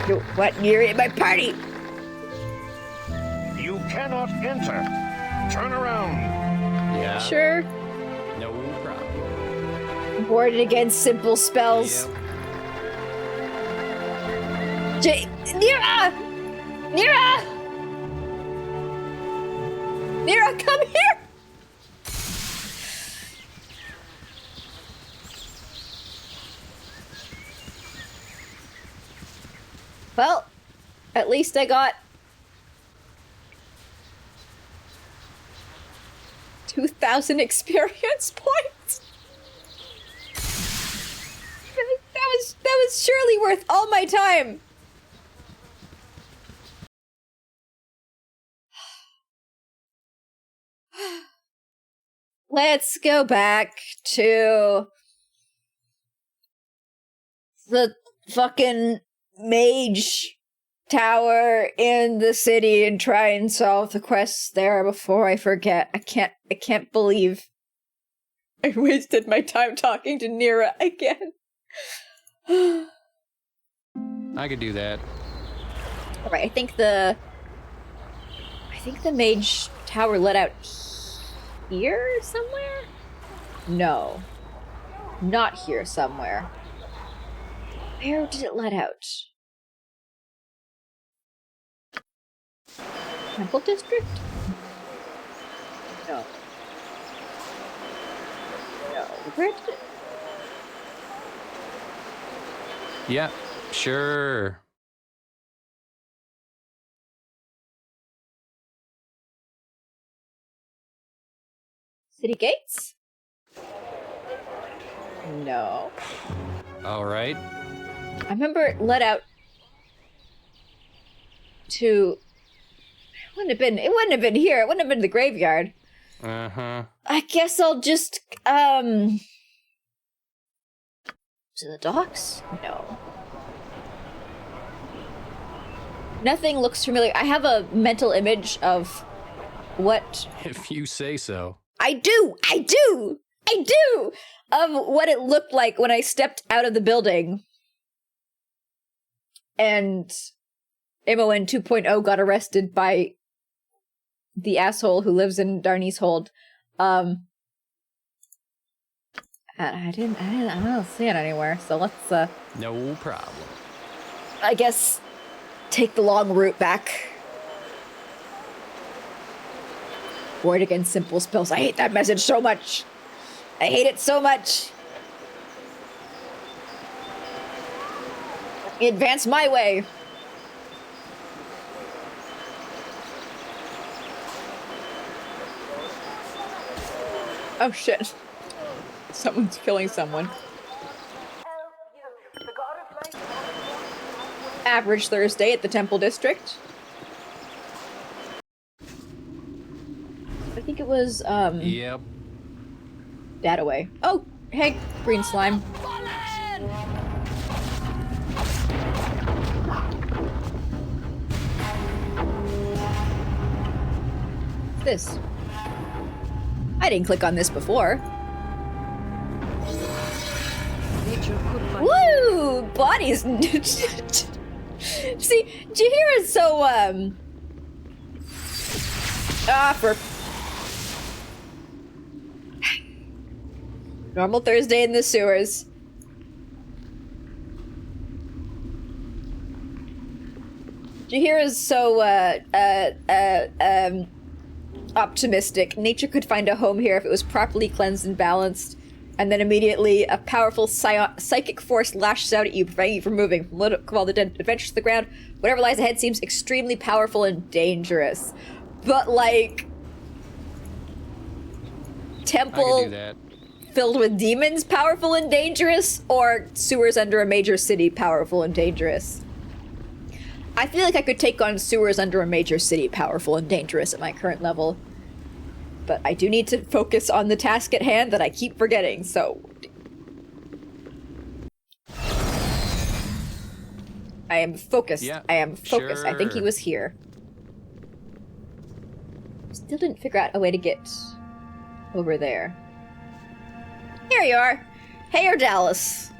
You what? Nira in my party? You cannot enter. Turn around. Yeah. Sure. No problem. Warded against simple spells. Nira! Nira! Nira, come here! Well, at least I got 2,000 experience points. That was surely worth all my time. Let's go back to the fucking mage tower in the city and try and solve the quests there before I forget. I can't believe I wasted my time talking to Nira again. I could do that. Alright, I think the mage tower let out here somewhere? No. Not here somewhere. Where did it let out? Temple District? No. No. Where did it... Yeah, sure. City Gates? No. All right. I remember it let out to... It wouldn't have been here. It wouldn't have been the graveyard. Uh-huh. I guess I'll just, to the docks? No. Nothing looks familiar. I have a mental image of what... If you say so. I do! Of what it looked like when I stepped out of the building. And MON 2.0 got arrested by the asshole who lives in Darnie's hold. I don't see it anywhere, so let's, No problem. I guess, take the long route back. Ward against simple spells. I hate that message so much. I hate it so much. Let me advance my way. Oh shit. Someone's killing someone. Average Thursday at the Temple District. I think it was, Yep. that away. Oh, hey, green slime. What's this? I didn't click on this before. Woo! Bodies! See, Jahira's so, for... Normal Thursday in the sewers. Jahira's so, optimistic. Nature could find a home here if it was properly cleansed and balanced. And then immediately, a powerful psychic force lashes out at you, preventing you from moving. While the adventure to the ground, whatever lies ahead seems extremely powerful and dangerous. But, like... Temple filled with demons, powerful and dangerous? Or sewers under a major city, powerful and dangerous? I feel like I could take on sewers under a major city, powerful and dangerous at my current level. But I do need to focus on the task at hand that I keep forgetting, so... I am focused. Yeah, I am focused. I think he sure. was here. Still didn't figure out a way to get over there. Here you are. Hey, Dallas.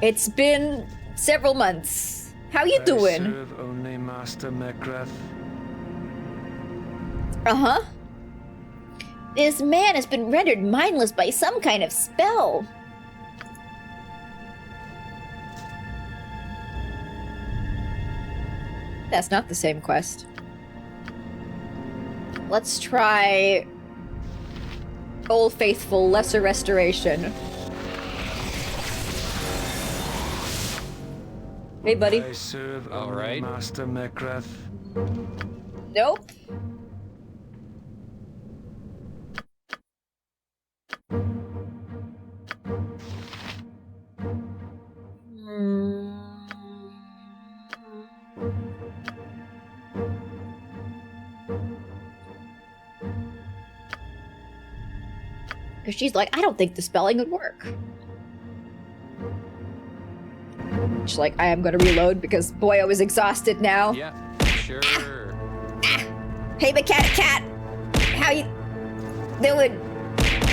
It's been several months. How you doing? I serve only Master Mekrath. Uh-huh. This man has been rendered mindless by some kind of spell. That's not the same quest. Let's try Old Faithful Lesser Restoration. Hey, buddy. I serve only Master Mekrath. Nope. Because she's like, I don't think the spelling would work. She's like, I am gonna reload because Boyo is exhausted now. Yeah, sure. Hey, Mechanic Cat! How you doing?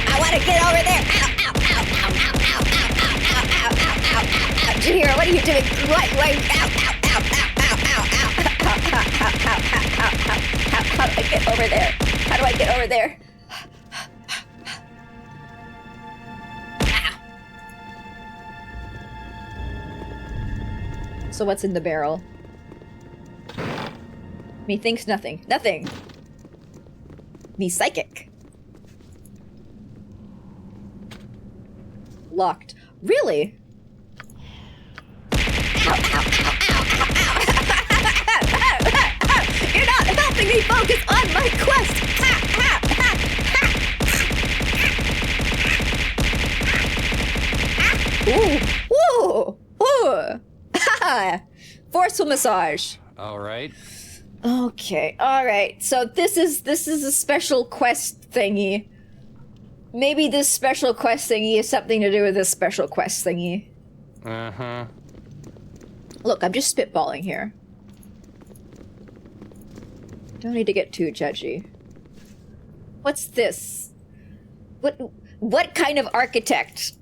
I want to get over there! Ow, ow, ow, ow, ow, ow, ow, ow, ow, ow, ow, ow, ow, Jahira, what are you doing? Why, ow, ow, ow, ow, ow, ow, ow, ow, ow, ow, ow, ow, how do I get over there? How do I get over there? So what's in the barrel? Methinks nothing. Nothing! Me psychic. Locked. Really? Ow, ow, ow, ow, ow, ow. You're not helping me focus on my quest! Ooh! Ooh! Ooh! Forceful massage. All right. Okay, alright. So this is a special quest thingy. Maybe this special quest thingy has something to do with this special quest thingy. Uh-huh. Look, I'm just spitballing here. Don't need to get too judgy. What's this? What kind of architect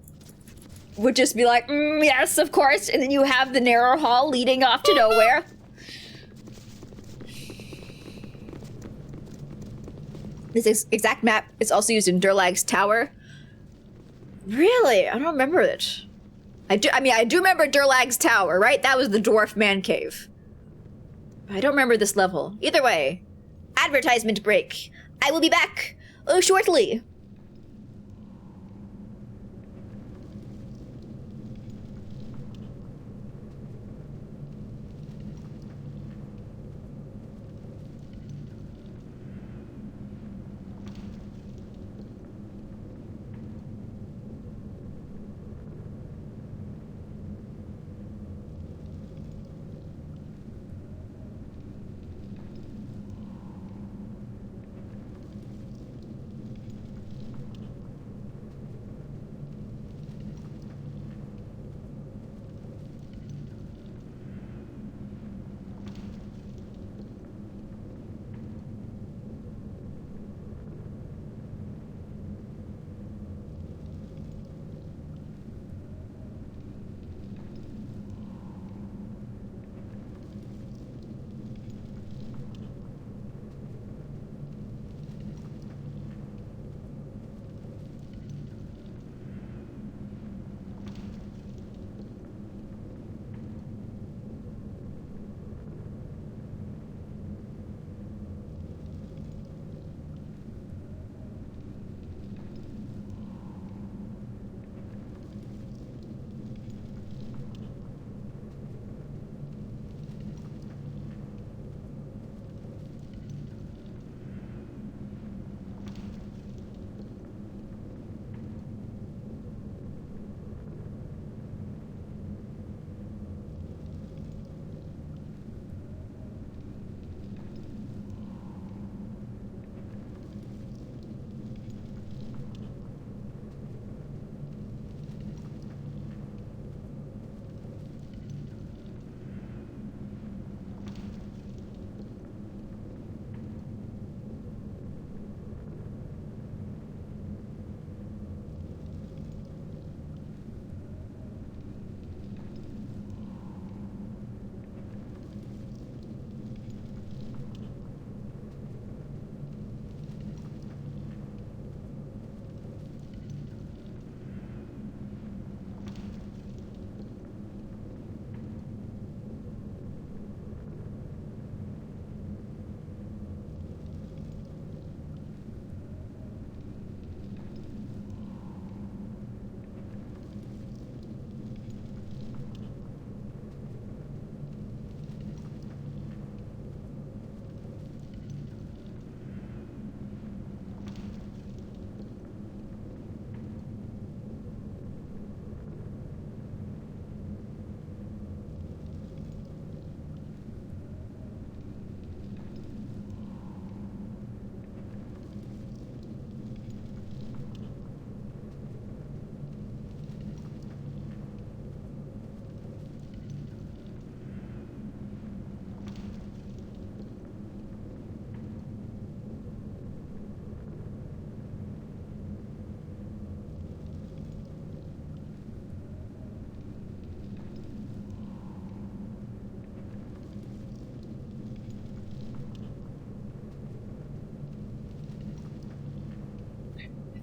would just be like, yes, of course, and then you have the narrow hall leading off to nowhere. This exact map is also used in Durlag's Tower. Really? I don't remember it. I do remember Durlag's Tower, right? That was the dwarf man cave. I don't remember this level. Either way, advertisement break. I will be back shortly.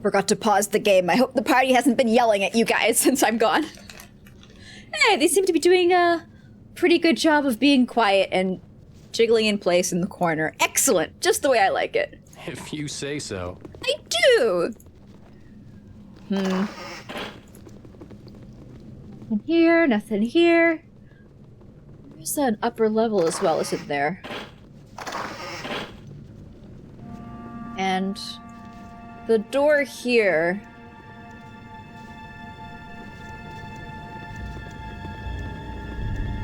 Forgot to pause the game. I hope the party hasn't been yelling at you guys since I'm gone. Hey, they seem to be doing a pretty good job of being quiet and jiggling in place in the corner. Excellent. Just the way I like it. If you say so. I do! Nothing here, nothing here. There's an upper level as well, isn't there? And the door here.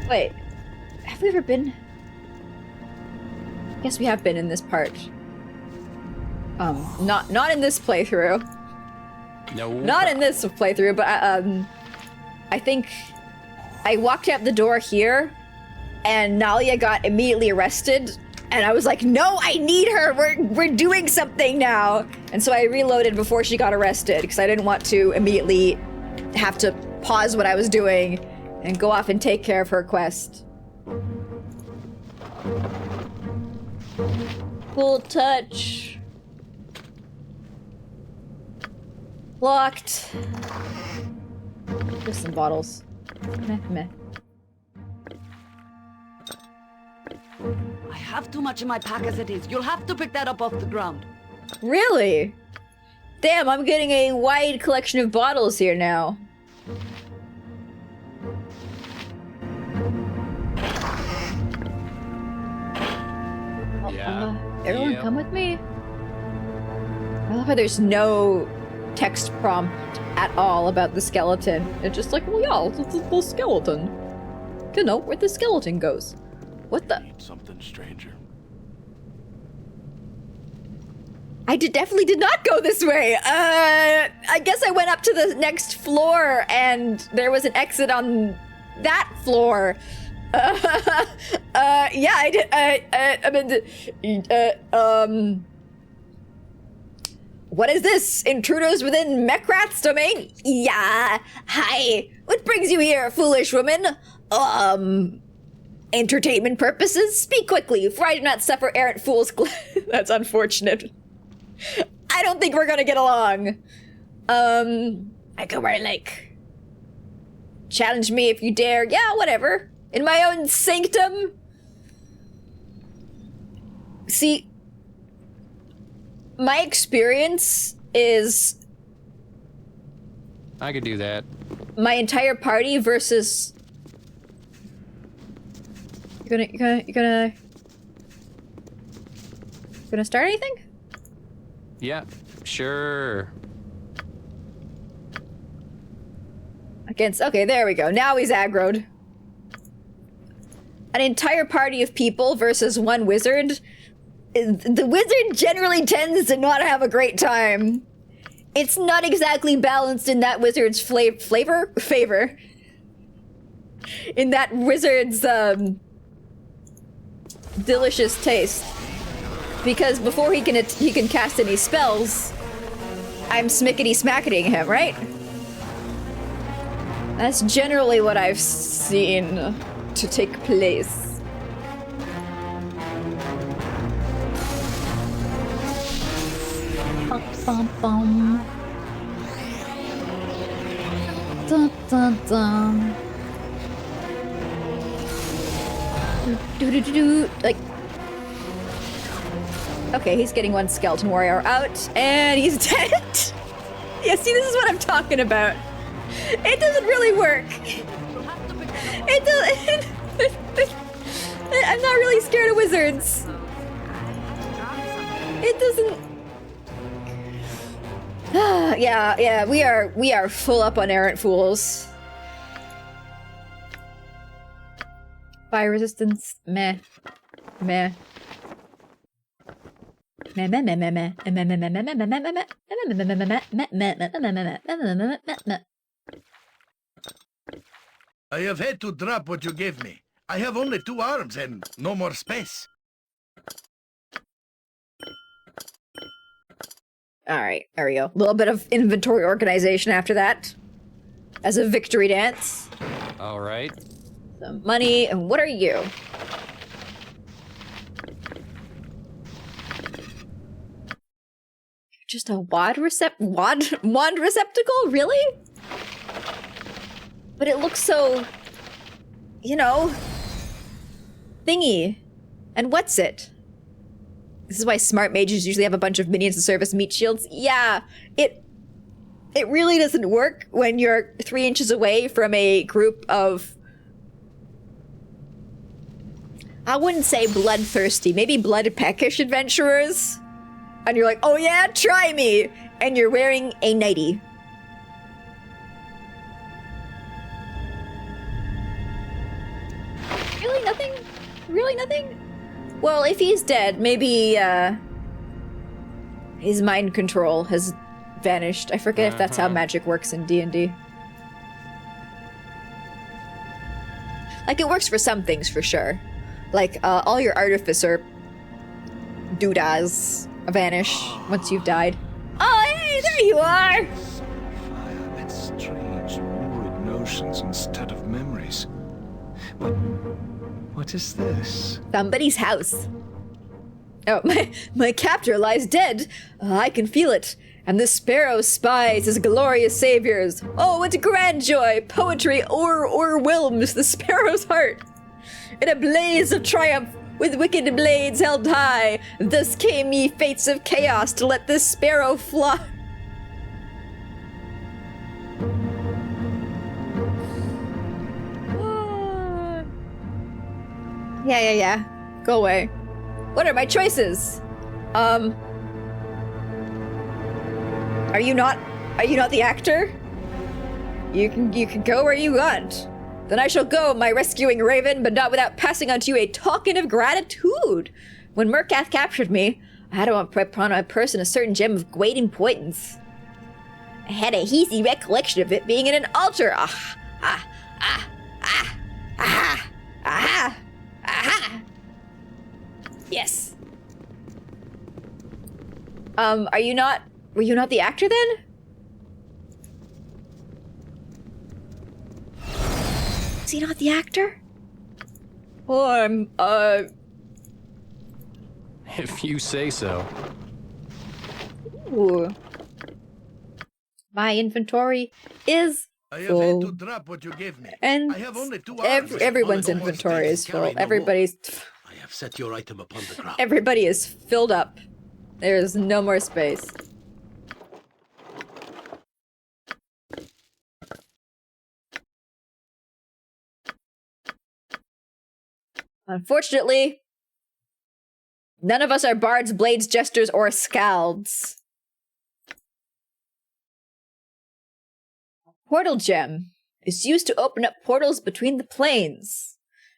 Wait, have we ever been? Yes, we have been in this part. Not in this playthrough. No. Not in this playthrough, but I think I walked out the door here, and Nalia got immediately arrested, and I was like, no, I need her. We're doing something now. And so I reloaded before she got arrested because I didn't want to immediately have to pause what I was doing and go off and take care of her quest. Full touch. Locked. Just some bottles. Meh, meh. I have too much in my pack as it is. You'll have to pick that up off the ground. Really? Damn, I'm getting a wide collection of bottles here now. Yeah. Everyone come with me. I love how there's no text prompt at all about the skeleton. It's just like, well, yeah, it's the skeleton. You know where the skeleton goes. What the? Something stranger. I definitely did not go this way. I guess I went up to the next floor and there was an exit on that floor. Yeah, I did. What is this? Intruders within Mechrat's domain? Yeah. Hi. What brings you here, foolish woman? Entertainment purposes? Speak quickly, for I do not suffer errant fools. That's unfortunate. I don't think we're gonna get along. I go where I like. Challenge me if you dare. Yeah, whatever. In my own sanctum. See, my experience is I could do that. my entire party versus. You gonna start anything? Yeah, sure. Against, okay, there we go. Now he's aggroed. An entire party of people versus one wizard. The wizard generally tends to not have a great time. It's not exactly balanced in that wizard's favor? In that wizard's, delicious taste. Because before he can cast any spells, I'm smickety-smacketing him, right? That's generally what I've seen to take place. Bum, bum, bum. Dun, dun, dun. Do, like. Okay, he's getting one skeleton warrior out, and he's dead. Yeah, see, this is what I'm talking about. It doesn't really work. It doesn't. I'm not really scared of wizards. It doesn't. Yeah, we are full up on errant fools. Fire resistance, meh, meh. I have had to drop what you gave me. I have only 2 arms and no more space. Alright, there we go. A little bit of inventory organization after that. As a victory dance. Alright. Some money, and what are you? Just a wand receptacle? Really? But it looks so, you know, thingy. And what's it? This is why smart mages usually have a bunch of minions to serve as meat shields. Yeah, it really doesn't work when you're 3 inches away from a group of, I wouldn't say bloodthirsty, maybe blood-peckish adventurers. And you're like, oh yeah, try me! And you're wearing a nightie. Really nothing? Really nothing? Well, if he's dead, maybe, his mind control has vanished. I forget if that's how magic works in D&D. Like, it works for some things, for sure. Like, all your artificer doodads vanish once you've died. Oh, hey, there you are! That strange wood no emotions instead of memories. What is this? Somebody's house. Oh, my captor lies dead. I can feel it. And the sparrow spies his glorious saviors. Oh, what grand joy! Poetry o'erwhelms the sparrow's heart. In a blaze of triumph, with wicked blades held high, thus came ye fates of chaos to let this sparrow fly. Yeah. Go away. What are my choices? Are you not the actor? You can go where you want. Then I shall go, my rescuing raven, but not without passing on to you a token of gratitude. When Murkath captured me, I had upon my person a certain gem of great importance. I had a hazy recollection of it being in an altar. Yes. Were you not the actor then? Is he not the actor? Oh, If you say so. Ooh. My inventory is I have full. had to drop what you gave me. And I have only 2 arms. everyone's inventory is full. Everybody's... I have set your item upon the ground. Everybody is filled up. There's no more space. Unfortunately, none of us are bards, blades, jesters, or scalds. Portal gem is used to open up portals between the planes.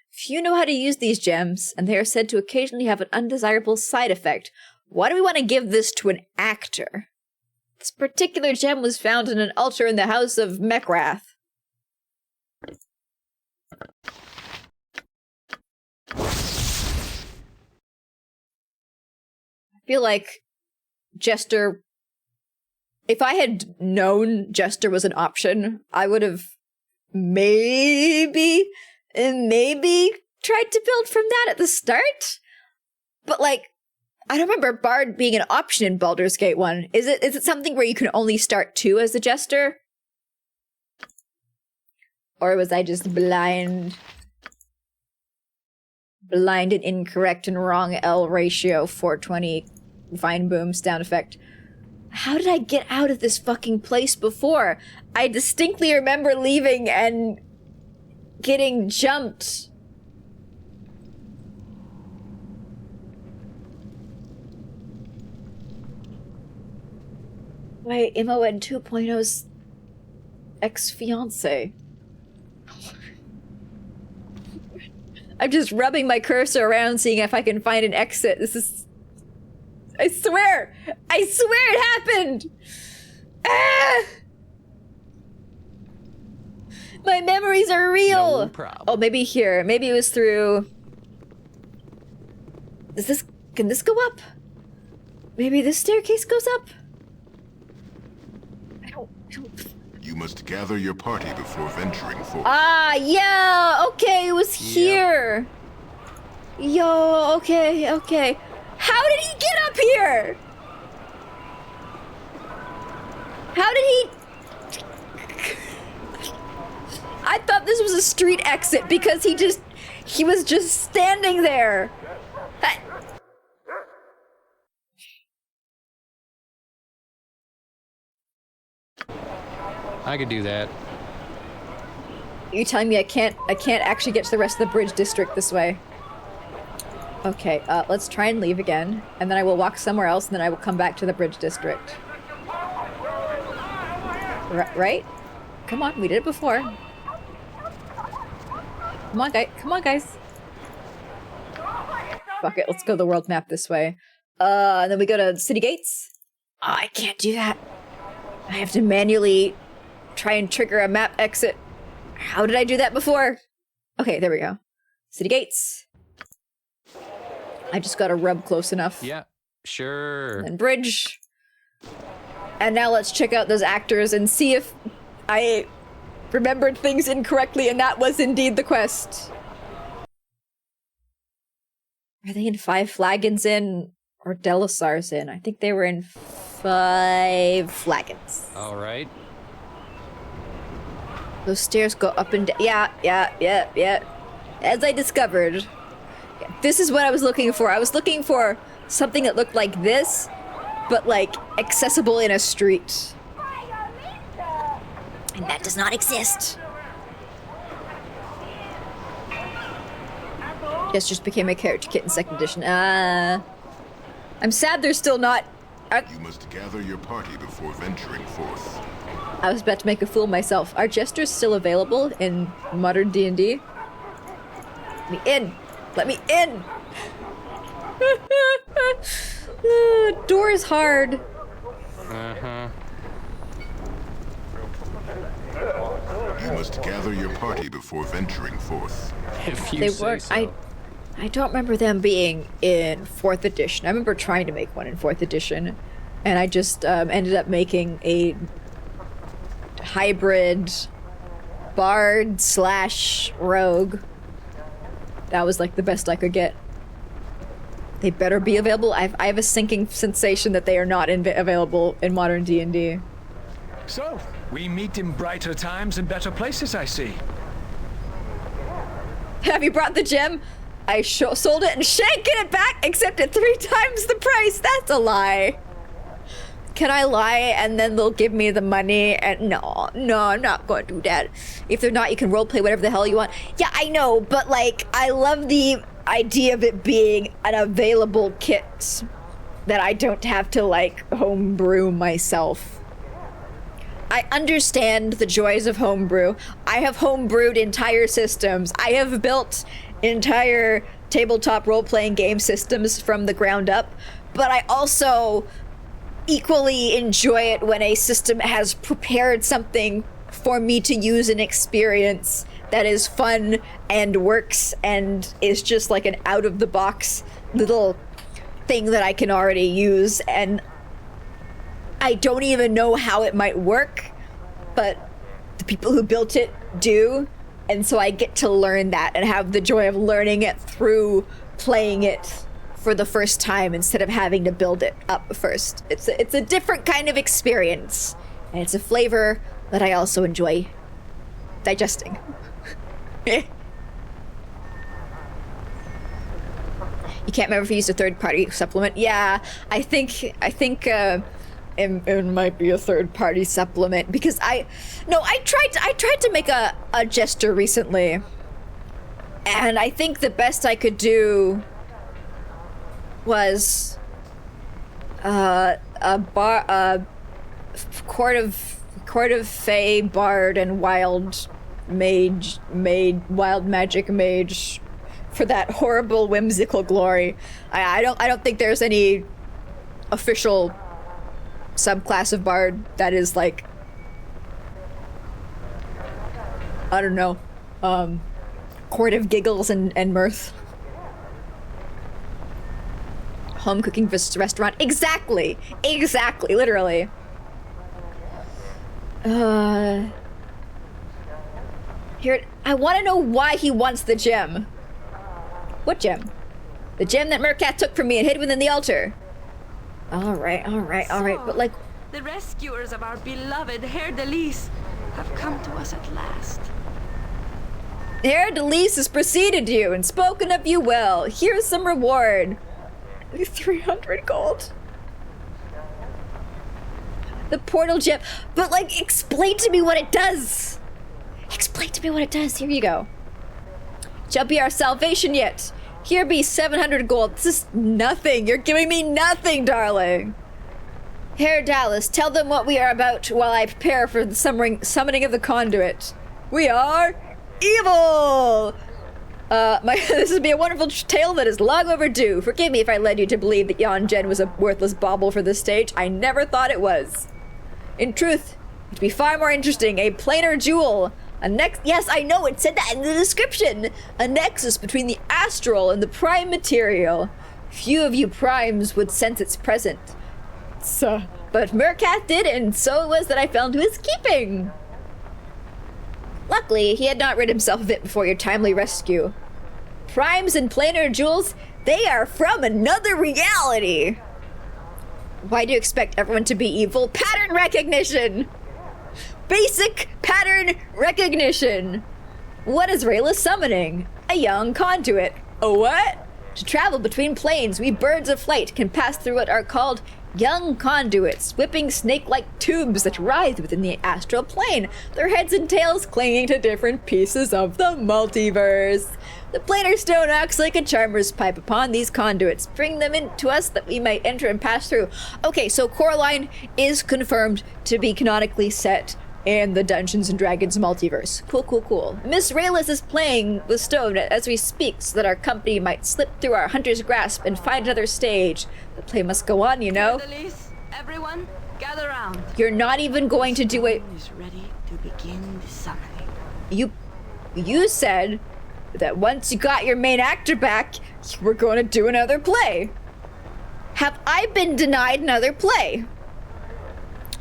Few know how to use these gems, and they are said to occasionally have an undesirable side effect. Why do we want to give this to an actor? This particular gem was found in an altar in the house of Mekrath. I feel like Jester... If I had known Jester was an option, I would have maybe tried to build from that at the start. But like, I don't remember Bard being an option in Baldur's Gate 1. Is it something where you can only start 2 as a Jester? Or was I just blind and incorrect and wrong L ratio 420 Vine Boom sound effect? How did I get out of this fucking place before? I distinctly remember leaving and getting jumped. Wait, MON 2.0's ex-fiance. I'm just rubbing my cursor around seeing if I can find an exit. This is... I swear it happened! Ah! My memories are real! No problem. Oh, maybe here. Maybe it was through... Can this go up? Maybe this staircase goes up? I don't... You must gather your party before venturing forth. Ah, yeah! Okay, it was here! Yo, okay. How did he get up here? How did he... I thought this was a street exit because he was just standing there. I could do that. You telling me I can't actually get to the rest of the bridge district this way? Okay, let's try and leave again, and then I will walk somewhere else, and then I will come back to the bridge district. Right? Come on, we did it before. Come on, guys. Fuck it, let's go the world map this way. And then we go to city gates. Oh, I can't do that. I have to manually try and trigger a map exit. How did I do that before? Okay, there we go. City gates. I just gotta rub close enough. Yeah, sure. And bridge. And now let's check out those actors and see if remembered things incorrectly, and that was indeed the quest. Are they in 5 Flagons Inn or Delisar's Inn? I think they were in 5 Flagons. All right. Those stairs go up and down. Yeah. As I discovered, this is what I was looking for. I was looking for something that looked like this, but like accessible in a street. And that does not exist. Just became a character kit in 2nd edition. I'm sad they're still not. You must gather your party before venturing forth. I was about to make a fool of myself. Are jesters still available in modern D&D? Let me in! Let me in! Door is hard. Uh-huh. You must gather your party before venturing forth. If you They say weren't. so. I don't remember them being in 4th edition. I remember trying to make one in 4th edition, and I just ended up making a hybrid bard / rogue. That was like the best I could get. They better be available. I have a sinking sensation that they are not available in modern D&D. So, we meet in brighter times and better places, I see. Have you brought the gem? I sold it and shan't get it back except at 3 times the price. That's a lie. Can I lie and then they'll give me the money? And no, I'm not going to do that. If they're not, you can roleplay whatever the hell you want. Yeah, I know, but like, I love the idea of it being an available kit that I don't have to like homebrew myself. I understand the joys of homebrew. I have homebrewed entire systems. I have built entire tabletop role-playing game systems from the ground up, but I also equally enjoy it when a system has prepared something for me to use and experience that is fun and works and is just like an out-of-the-box little thing that I can already use, and I don't even know how it might work, but the people who built it do, and so I get to learn that and have the joy of learning it through playing it for the first time instead of having to build it up first. It's a different kind of experience, and it's a flavor that I also enjoy digesting. You can't remember if you used a third-party supplement. Yeah, I think it might be a third-party supplement because I tried to make a jester recently, and I think the best I could do was a court of Fey bard and wild magic mage for that horrible whimsical glory. I don't think there's any official subclass of bard that is like, I don't know, court of giggles and mirth. Home cooking restaurant. Exactly, literally. Here, I want to know why he wants the gem. What gem? The gem that Mercat took from me and hid within the altar. All right, but like... The rescuers of our beloved Herr de Lis have come to us at last. Herr de Lis has preceded you and spoken of you well. Here's some reward. 300 gold. The portal gem. But like, explain to me what it does. Here you go. Shall be our salvation yet. Here be 700 gold. This is nothing. You're giving me nothing, darling. Herr Dallas, tell them what we are about while I prepare for the summoning of the conduit. We are evil! This would be a wonderful tale that is long overdue. Forgive me if I led you to believe that Jan Jen was a worthless bauble for this stage. I never thought it was. In truth, it'd be far more interesting. A planar jewel. Yes, I know, it said that in the description. A nexus between the astral and the prime material. Few of you primes would sense its presence. But Mercat did, and so it was that I fell into his keeping. Luckily, he had not rid himself of it before your timely rescue. Primes and planar jewels, they are from another reality! Why do you expect everyone to be evil? Pattern recognition! Basic pattern recognition! What is Rayla summoning? A young conduit. A what? To travel between planes, we birds of flight can pass through what are called young conduits, whipping snake-like tubes that writhe within the astral plane, their heads and tails clinging to different pieces of the multiverse. The planar stone acts like a charmer's pipe upon these conduits, bring them into us that we may enter and pass through. Okay, so Coraline is confirmed to be canonically set in the Dungeons & Dragons multiverse. Cool, cool, cool. Miss Raylis is playing with stone as we speak so that our company might slip through our hunter's grasp and find another stage. The play must go on, you know? Everyone, gather round. You're not even going to do it. Is ready to begin the summoning. You said that once you got your main actor back, you were going to do another play. Have I been denied another play?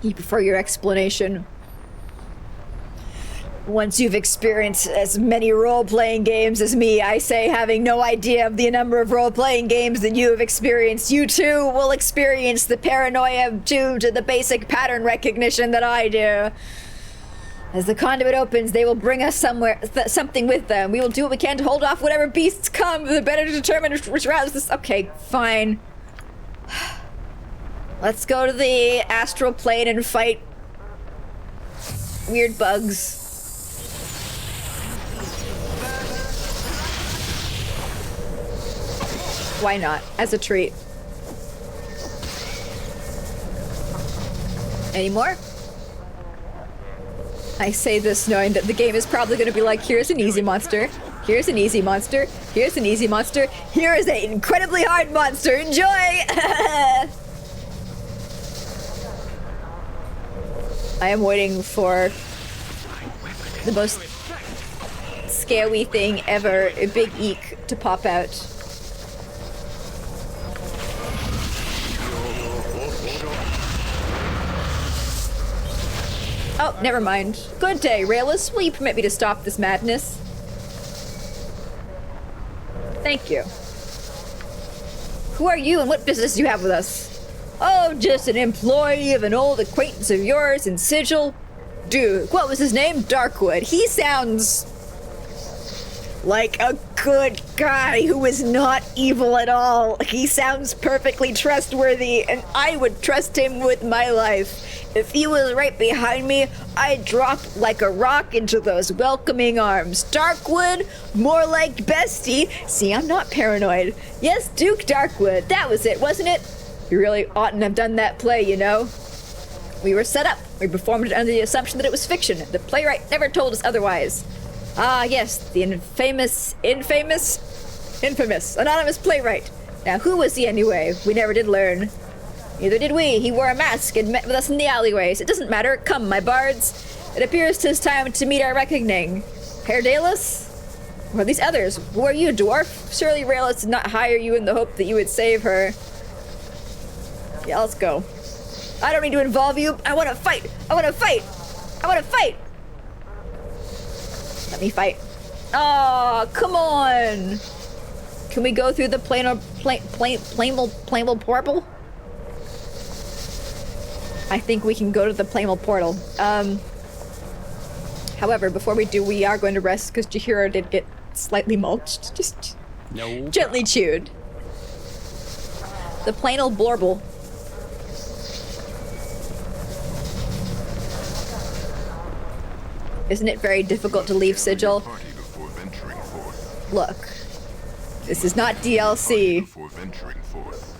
You prefer your explanation. Once you've experienced as many role-playing games as me, I say, having no idea of the number of role-playing games that you have experienced, you too will experience the paranoia due to the basic pattern recognition that I do. As the conduit opens, they will bring us something with them. We will do what we can to hold off whatever beasts come, the better to determine which route this. Okay, fine. Let's go to the astral plane and fight weird bugs. Why not? As a treat. Any more? I say this knowing that the game is probably going to be like, here's an easy monster, here's an easy monster, here's an easy monster, here is an incredibly hard monster, enjoy! I am waiting for the most scary thing ever, a big eek, to pop out. Oh, never mind. Good day, Raylis. Will you permit me to stop this madness? Thank you. Who are you and what business do you have with us? Oh, just an employee of an old acquaintance of yours in Sigil. Dude, what was his name? Darkwood. He sounds like a good guy who is not evil at all. He sounds perfectly trustworthy, and I would trust him with my life. If he was right behind me, I'd drop like a rock into those welcoming arms. Darkwood? More like bestie. See, I'm not paranoid. Yes, Duke Darkwood. That was it, wasn't it? You really oughtn't have done that play, you know? We were set up. We performed it under the assumption that it was fiction. The playwright never told us otherwise. Ah, yes, the infamous anonymous playwright. Now, who was he anyway? We never did learn. Neither did we. He wore a mask and met with us in the alleyways. It doesn't matter. Come, my bards. It appears 'tis time to meet our reckoning. Herdalis? Or these others? Who are you, dwarf? Surely Raylis did not hire you in the hope that you would save her. Yeah, let's go. I don't need to involve you. I want to fight. I want to fight. I want to fight. Let me fight. Oh, come on. Can we go through the planar portal? I think we can go to the planar portal. However, before we do, we are going to rest because Chihiro did get slightly mulched. Just gently chewed. The planar borble. Isn't it very difficult to leave Sigil? Look, this is not DLC.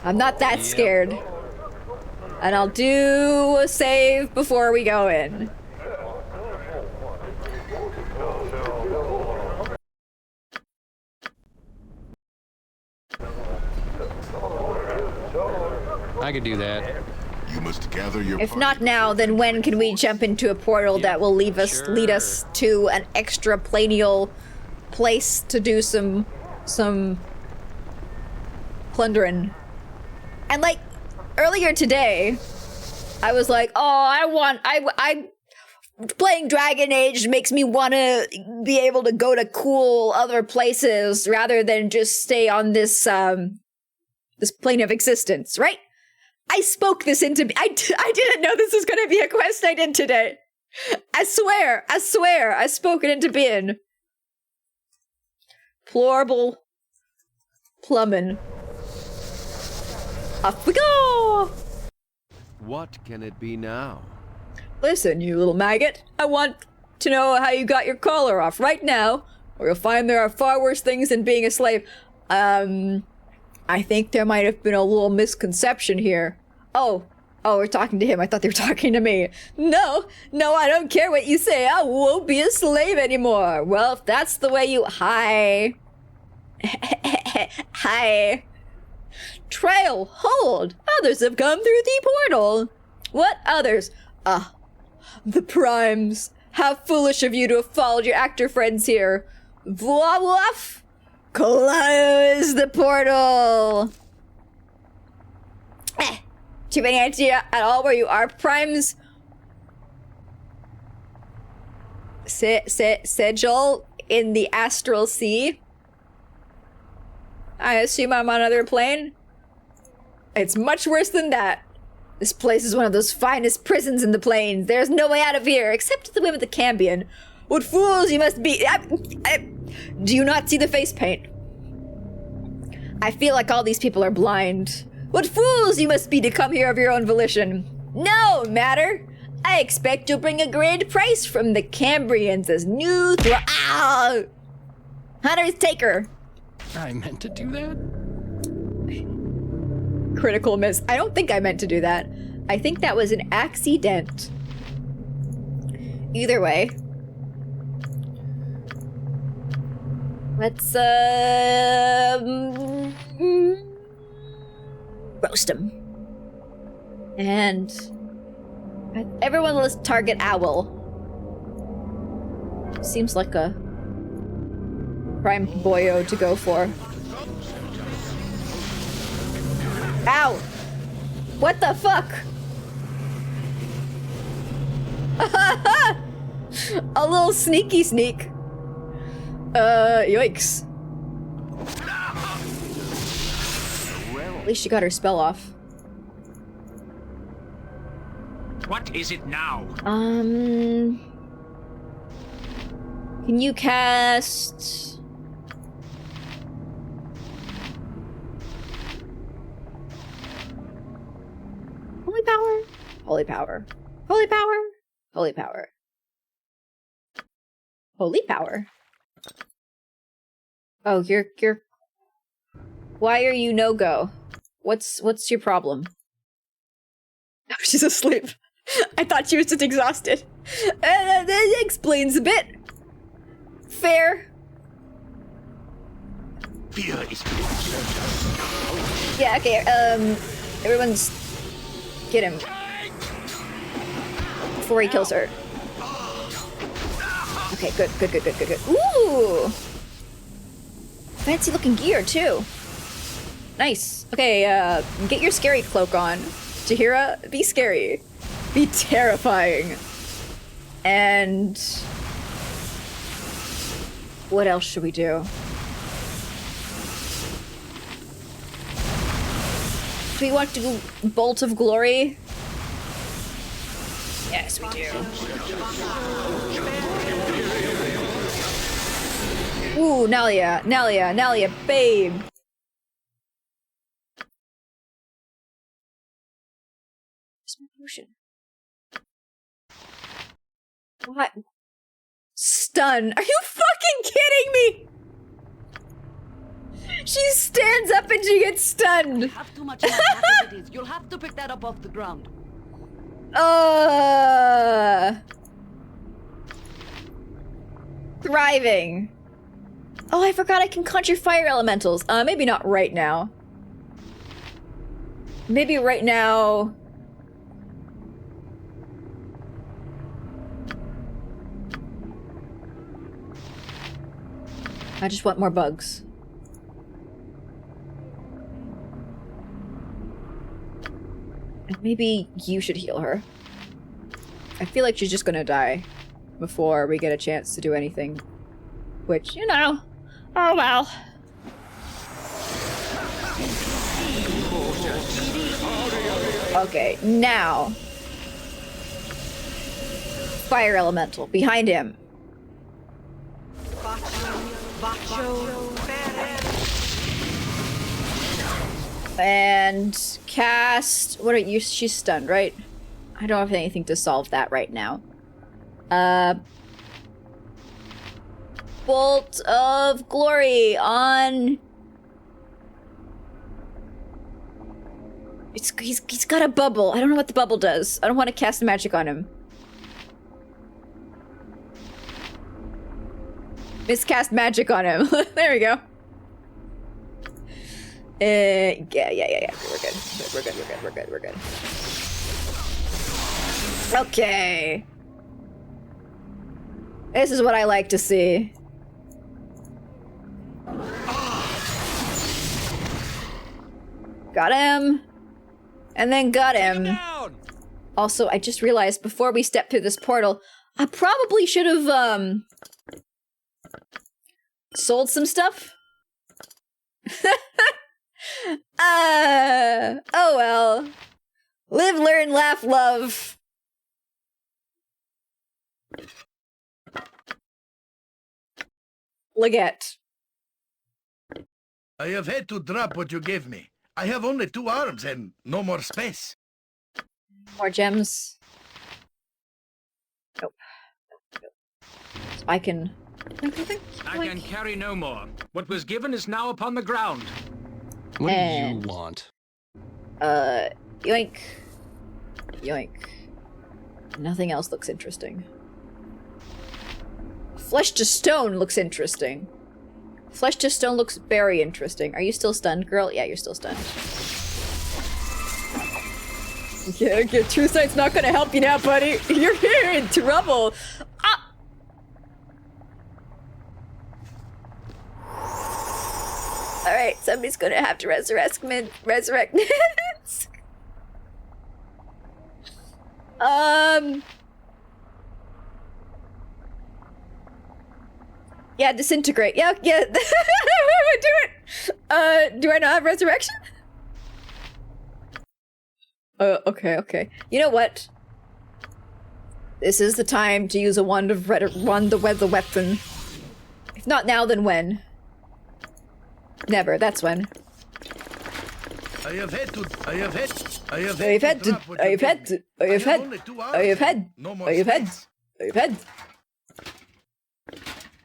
I'm not that scared. And I'll do a save before we go in. I could do that. You must gather your If not now, then when can we jump into a portal that will lead us to an extra planial place to do some plundering? And like earlier today, I was like, oh, playing Dragon Age makes me want to be able to go to cool other places rather than just stay on this this plane of existence, right? I spoke this into... I didn't know this was going to be a quest I did today. I swear, I spoke it into being. Plorable plumbing. Off we go! What can it be now? Listen, you little maggot. I want to know how you got your collar off right now, or you'll find there are far worse things than being a slave. I think there might have been a little misconception here. Oh, we're talking to him. I thought they were talking to me. No, I don't care what you say. I won't be a slave anymore. Well, if that's the way you... Hi. Hi. Trail, hold. Others have come through the portal. What others? The Primes. How foolish of you to have followed your actor friends here. Voila, woof. Close the portal. Do you have any idea at all where you are, Primes? Sigil in the astral sea? I assume I'm on another plane? It's much worse than that. This place is one of those finest prisons in the plains. There's no way out of here, except the way with the Cambion. What fools you must be! Do you not see the face paint? I feel like all these people are blind. What fools you must be to come here of your own volition. No matter. I expect you'll bring a grand price from the Cambrians as new Hunter's Taker. I meant to do that? Critical miss. I don't think I meant to do that. I think that was an accident. Either way. Let's, roast him. And everyone let's target Owl. Seems like a prime boyo to go for. Ow! What the fuck? A little sneaky sneak. Yikes. At least she got her spell off. What is it now? Can you cast... Holy power? Holy power. Holy power? Holy power. Holy power. Oh, you're... Why are you no-go? What's your problem? Oh, she's asleep. I thought she was just exhausted. That explains a bit. Fair. Fear is... Yeah, okay, everyone's... Get him. Before he kills her. Okay, good. Ooh! Fancy looking gear, too. Nice. Okay, get your scary cloak on. Jahira, be scary. Be terrifying. And... what else should we do? Do we want to go Bolt of Glory? Yes, we do. Ooh, Nalia, babe. Where's my potion? What? Stun. Are you fucking kidding me? She stands up and she gets stunned. You have too much in that pack as it is. You'll have to pick that up off the ground. Thriving. Oh, I forgot I can conjure fire elementals. Maybe not right now. Maybe right now... I just want more bugs. And maybe you should heal her. I feel like she's just gonna die before we get a chance to do anything. Which, you know, oh well. Okay, now. Fire elemental, behind him. And cast, what are you, she's stunned, right? I don't have anything to solve that right now. Bolt of Glory on... He's got a bubble. I don't know what the bubble does. I don't want to cast magic on him. Miscast magic on him. There we go. Yeah. We're good. Okay. This is what I like to see. Got him. And then got him. Also, I just realized before we step through this portal, I probably should have, sold some stuff? Oh well. Live, learn, laugh, love. Leggett. I have had to drop what you gave me. I have only 2 arms and no more space. More gems. Nope. So I can... I can carry no more. What was given is now upon the ground. What do you want? Yoink. Yoink. Nothing else looks interesting. Flesh to stone looks interesting. Flesh to stone looks very interesting. Are you still stunned, girl? Yeah, you're still stunned. Yeah, True Sight's not gonna help you now, buddy. You're here in trouble. Ah! Alright, somebody's gonna have to resurrect Minsk. Yeah, disintegrate. Yeah. Do it. Do I not have resurrection? Okay. You know what? This is the time to use a wand of the weapon. If not now, then when? Never. That's when. I have had to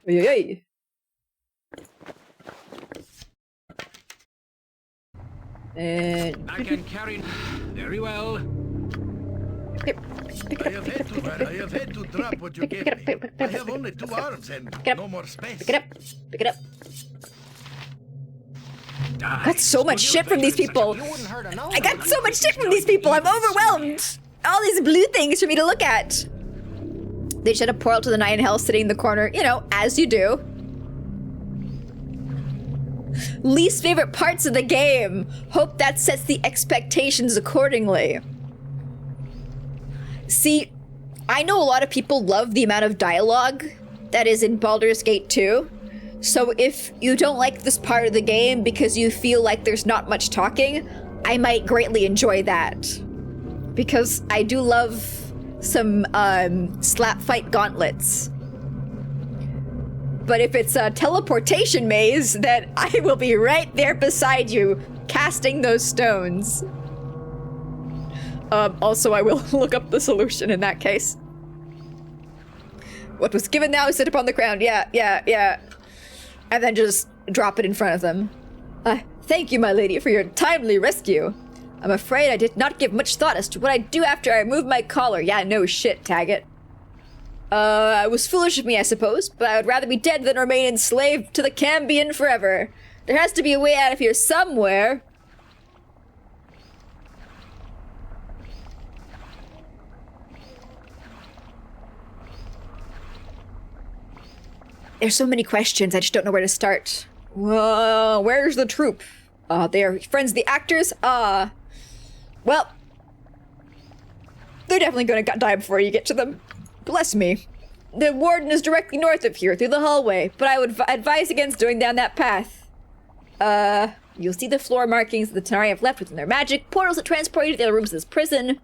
Oy. I can carry very well. I have had to drop what you gave me. I have only 2 arms and no more space. Pick it up. I got so much shit from these people. I got so much shit from these people. I'm overwhelmed. All these blue things for me to look at. They shed a portal to the Nine Hells sitting in the corner. You know, as you do. Least favorite parts of the game. Hope that sets the expectations accordingly. See, I know a lot of people love the amount of dialogue that is in Baldur's Gate 2. So if you don't like this part of the game because you feel like there's not much talking, I might greatly enjoy that. Because I do love some slap fight gauntlets. But if it's a teleportation maze, then I will be right there beside you, casting those stones. Also, I will look up the solution in that case. What was given now is sit upon the ground. Yeah. And then just drop it in front of them. Thank you, my lady, for your timely rescue. I'm afraid I did not give much thought as to what I'd do after I removed my collar. Yeah, no shit, Taggart. It was foolish of me, I suppose, but I would rather be dead than remain enslaved to the Cambion forever. There has to be a way out of here somewhere. There's so many questions, I just don't know where to start. Where's the troop? They are friends of the actors? Well, They're definitely gonna die before you get to them. Bless me. The warden is directly north of here, through the hallway, but I would advise against going down that path. You'll see the floor markings the Tenari have left within their magic, portals that transport you to the other rooms of this prison.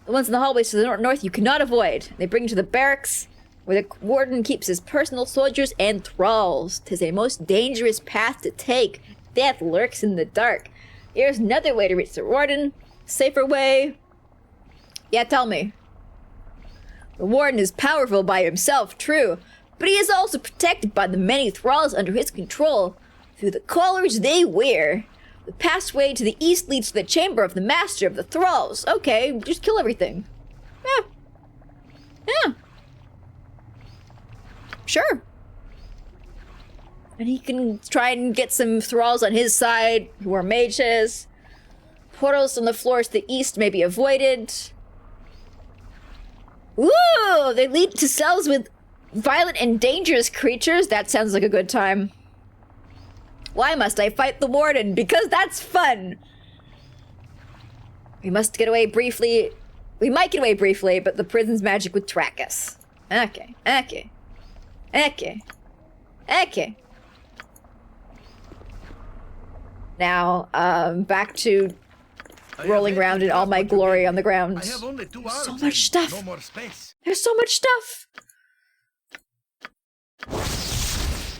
The ones in the hallways to the north you cannot avoid. They bring you to the barracks, where the warden keeps his personal soldiers and thralls. 'Tis a most dangerous path to take. Death lurks in the dark. Here's another way to reach the warden. Safer way. Yeah, tell me. The warden is powerful by himself, true, but he is also protected by the many thralls under his control. Through the collars they wear. The passway to the east leads to the chamber of the master of the thralls. Okay, just kill everything. Yeah. Yeah. Sure. And he can try and get some thralls on his side who are mages. Portals on the floors to the east may be avoided. Ooh, they lead to cells with violent and dangerous creatures. That sounds like a good time. Why must I fight the warden? Because that's fun. We must get away briefly. We might get away briefly, but the prison's magic would track us. Okay, okay. Okay. Okay. Now, back to rolling around in all my glory on the ground. I have only 2 arms. So much stuff. No more space. There's so much stuff.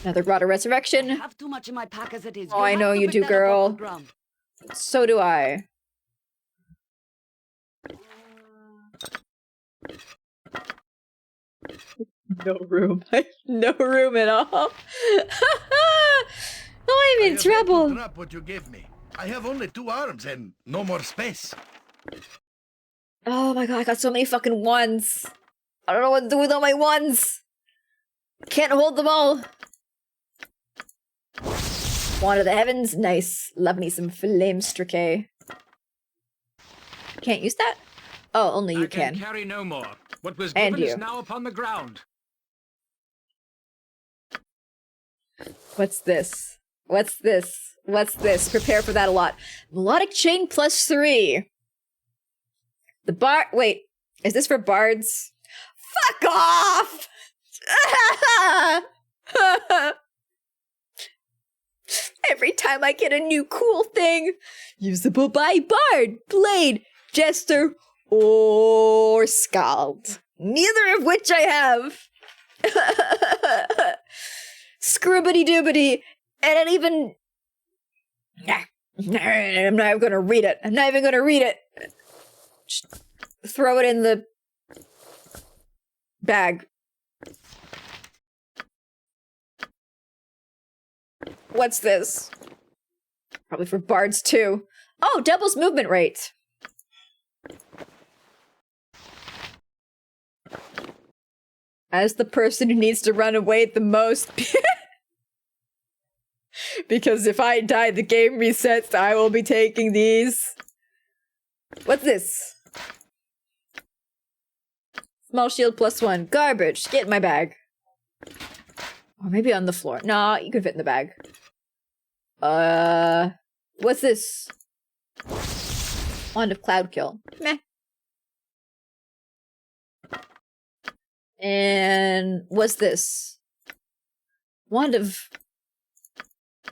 Another Rod of Resurrection. I have too much in my pack as it is. Oh, I know you do, girl. So do I. No room. No room at all. Oh, I'm in trouble. Drop what you gave me. I have only 2 arms and no more space. Oh my god, I got so many fucking ones. I don't know what to do with all my ones. Can't hold them all. Wand of the Heavens, nice. Love me some flame strique. Can't use that? Oh, only you I can can. Carry no more. What was And given you. is now upon the ground. What's this? What's this? What's this? Prepare for that a lot. Melodic chain +3. The bar. Wait, is this for bards? Fuck off! Every time I get a new cool thing, usable by bard, blade, jester, or skald. Neither of which I have. Scribbity doobity, and it even. I'm not even gonna read it. I'm not even gonna read it. Just throw it in the bag. What's this? Probably for bards too. Oh, doubles movement rate. As the person who needs to run away the most. Because if I die, the game resets. I will be taking these. What's this? Small shield +1. Garbage. Get in my bag. Or maybe on the floor. Nah, you can fit in the bag. What's this? Wand of Cloud Kill. Meh. And what's this? Wand of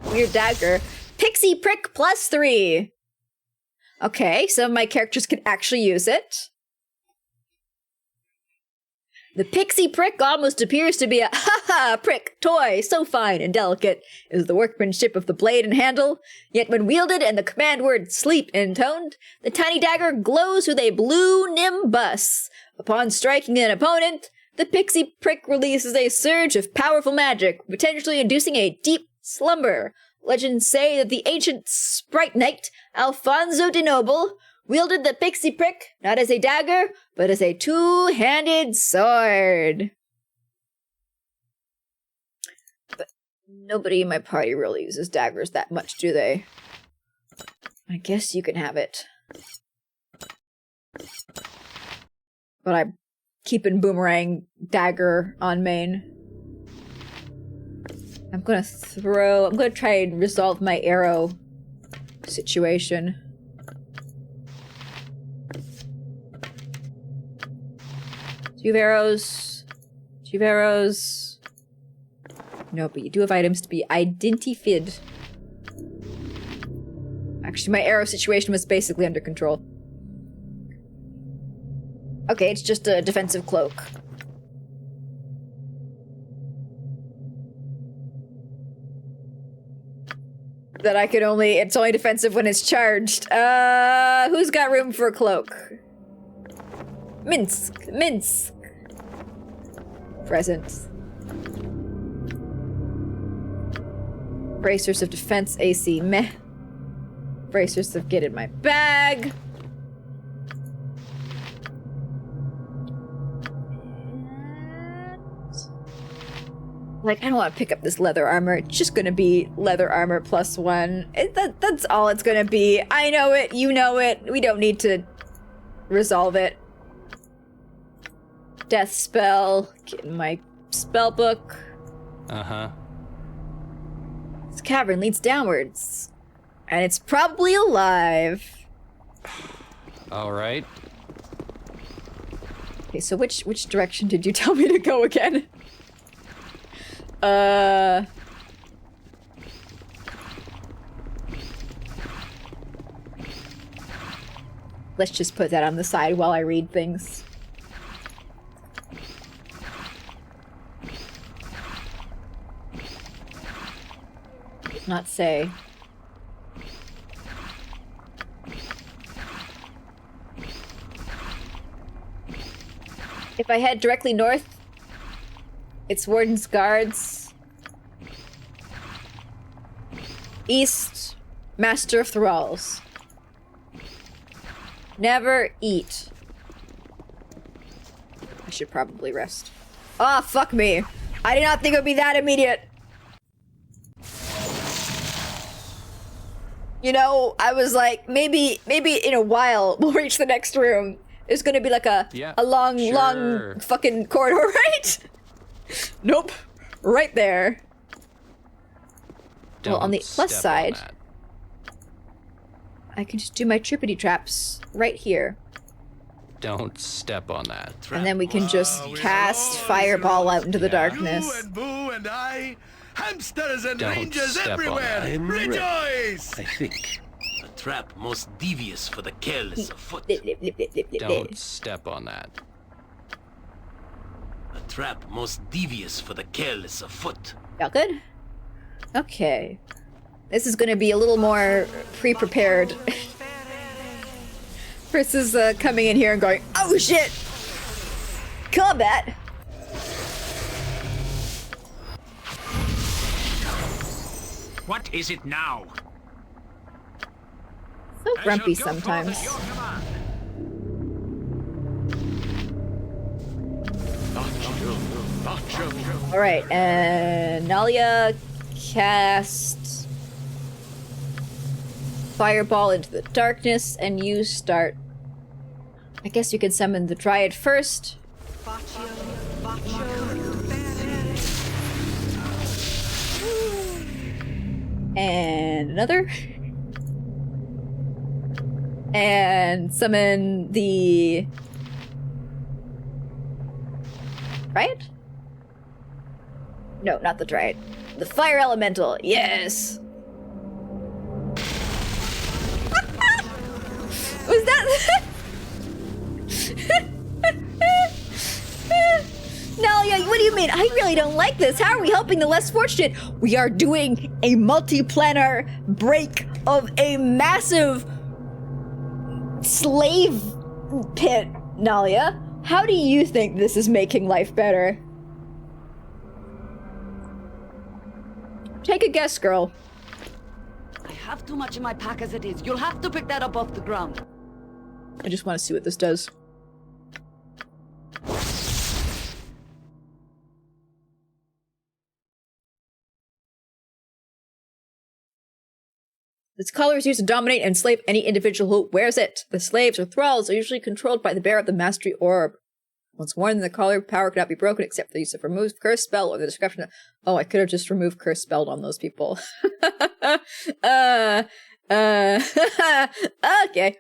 Weird Dagger. Pixie Prick +3. Okay, some of my characters can actually use it. The Pixie Prick almost appears to be a ha-ha prick toy, so fine and delicate is the workmanship of the blade and handle, yet when wielded and the command word sleep intoned, the tiny dagger glows with a blue nimbus. Upon striking an opponent, the Pixie Prick releases a surge of powerful magic, potentially inducing a deep slumber. Legends say that the ancient sprite knight, Alfonso de Noble, wielded the Pixie Prick not as a dagger, but as a two-handed sword. But nobody in my party really uses daggers that much, do they? I guess you can have it. But I'm keeping Boomerang dagger on main. I'm gonna try and resolve my arrow situation. 2 arrows. 2 arrows. No, but you do have items to be identified. Actually, my arrow situation was basically under control. Okay, it's just a defensive cloak. That I can only- it's only defensive when it's charged. Who's got room for a cloak? Minsk! Minsk! Present. Bracers of defense, AC, meh. Bracers of get in my bag. Like, I don't want to pick up this leather armor. It's just gonna be leather armor +1. That's all it's gonna be. I know it, you know it. We don't need to resolve it. Death spell. Get in my spell book. Uh-huh. This cavern leads downwards. And it's probably alive. Alright. Okay, so which direction did you tell me to go again? Let's just put that on the side while I read things. Not say. If I head directly north, it's Warden's Guards. East, Master of Thralls. Never eat. I should probably rest. Ah, fuck me. I did not think it would be that immediate. You know, I was like, maybe in a while we'll reach the next room. There's gonna be like a long fucking corridor, right? Nope. Right there. Well, on the plus side, I can just do my trippity traps right here. Don't step on that. And then we can just cast Fireball out into the darkness. You and Boo and I, hamsters and Don't rangers step on everywhere, that. rejoice! I think a trap most devious for the careless of foot. Don't step on that. A trap most devious for the careless of foot. Y'all good? Okay. This is gonna be a little more pre-prepared. Versus coming in here and going, oh shit! Combat! What is it now? So grumpy sometimes. Alright, and Nalia cast Fireball into the darkness, and you start. I guess you can summon the Dryad first. And another. And summon the Dryad? No, not the Dryad. The Fire Elemental, yes! Was that... Nalia, what do you mean? I really don't like this. How are we helping the less fortunate? We are doing a multi-planar break of a massive slave pit, Nalia. How do you think this is making life better? Take a guess, girl. I have too much in my pack as it is. You'll have to pick that up off the ground. I just want to see what this does. Its color is used to dominate and enslave any individual who wears it. The slaves or thralls are usually controlled by the bearer of the mastery orb. Once worn, the collar power cannot be broken except for the use of remove curse spell or the description of... Oh, I could have just removed curse spelled on those people. Okay.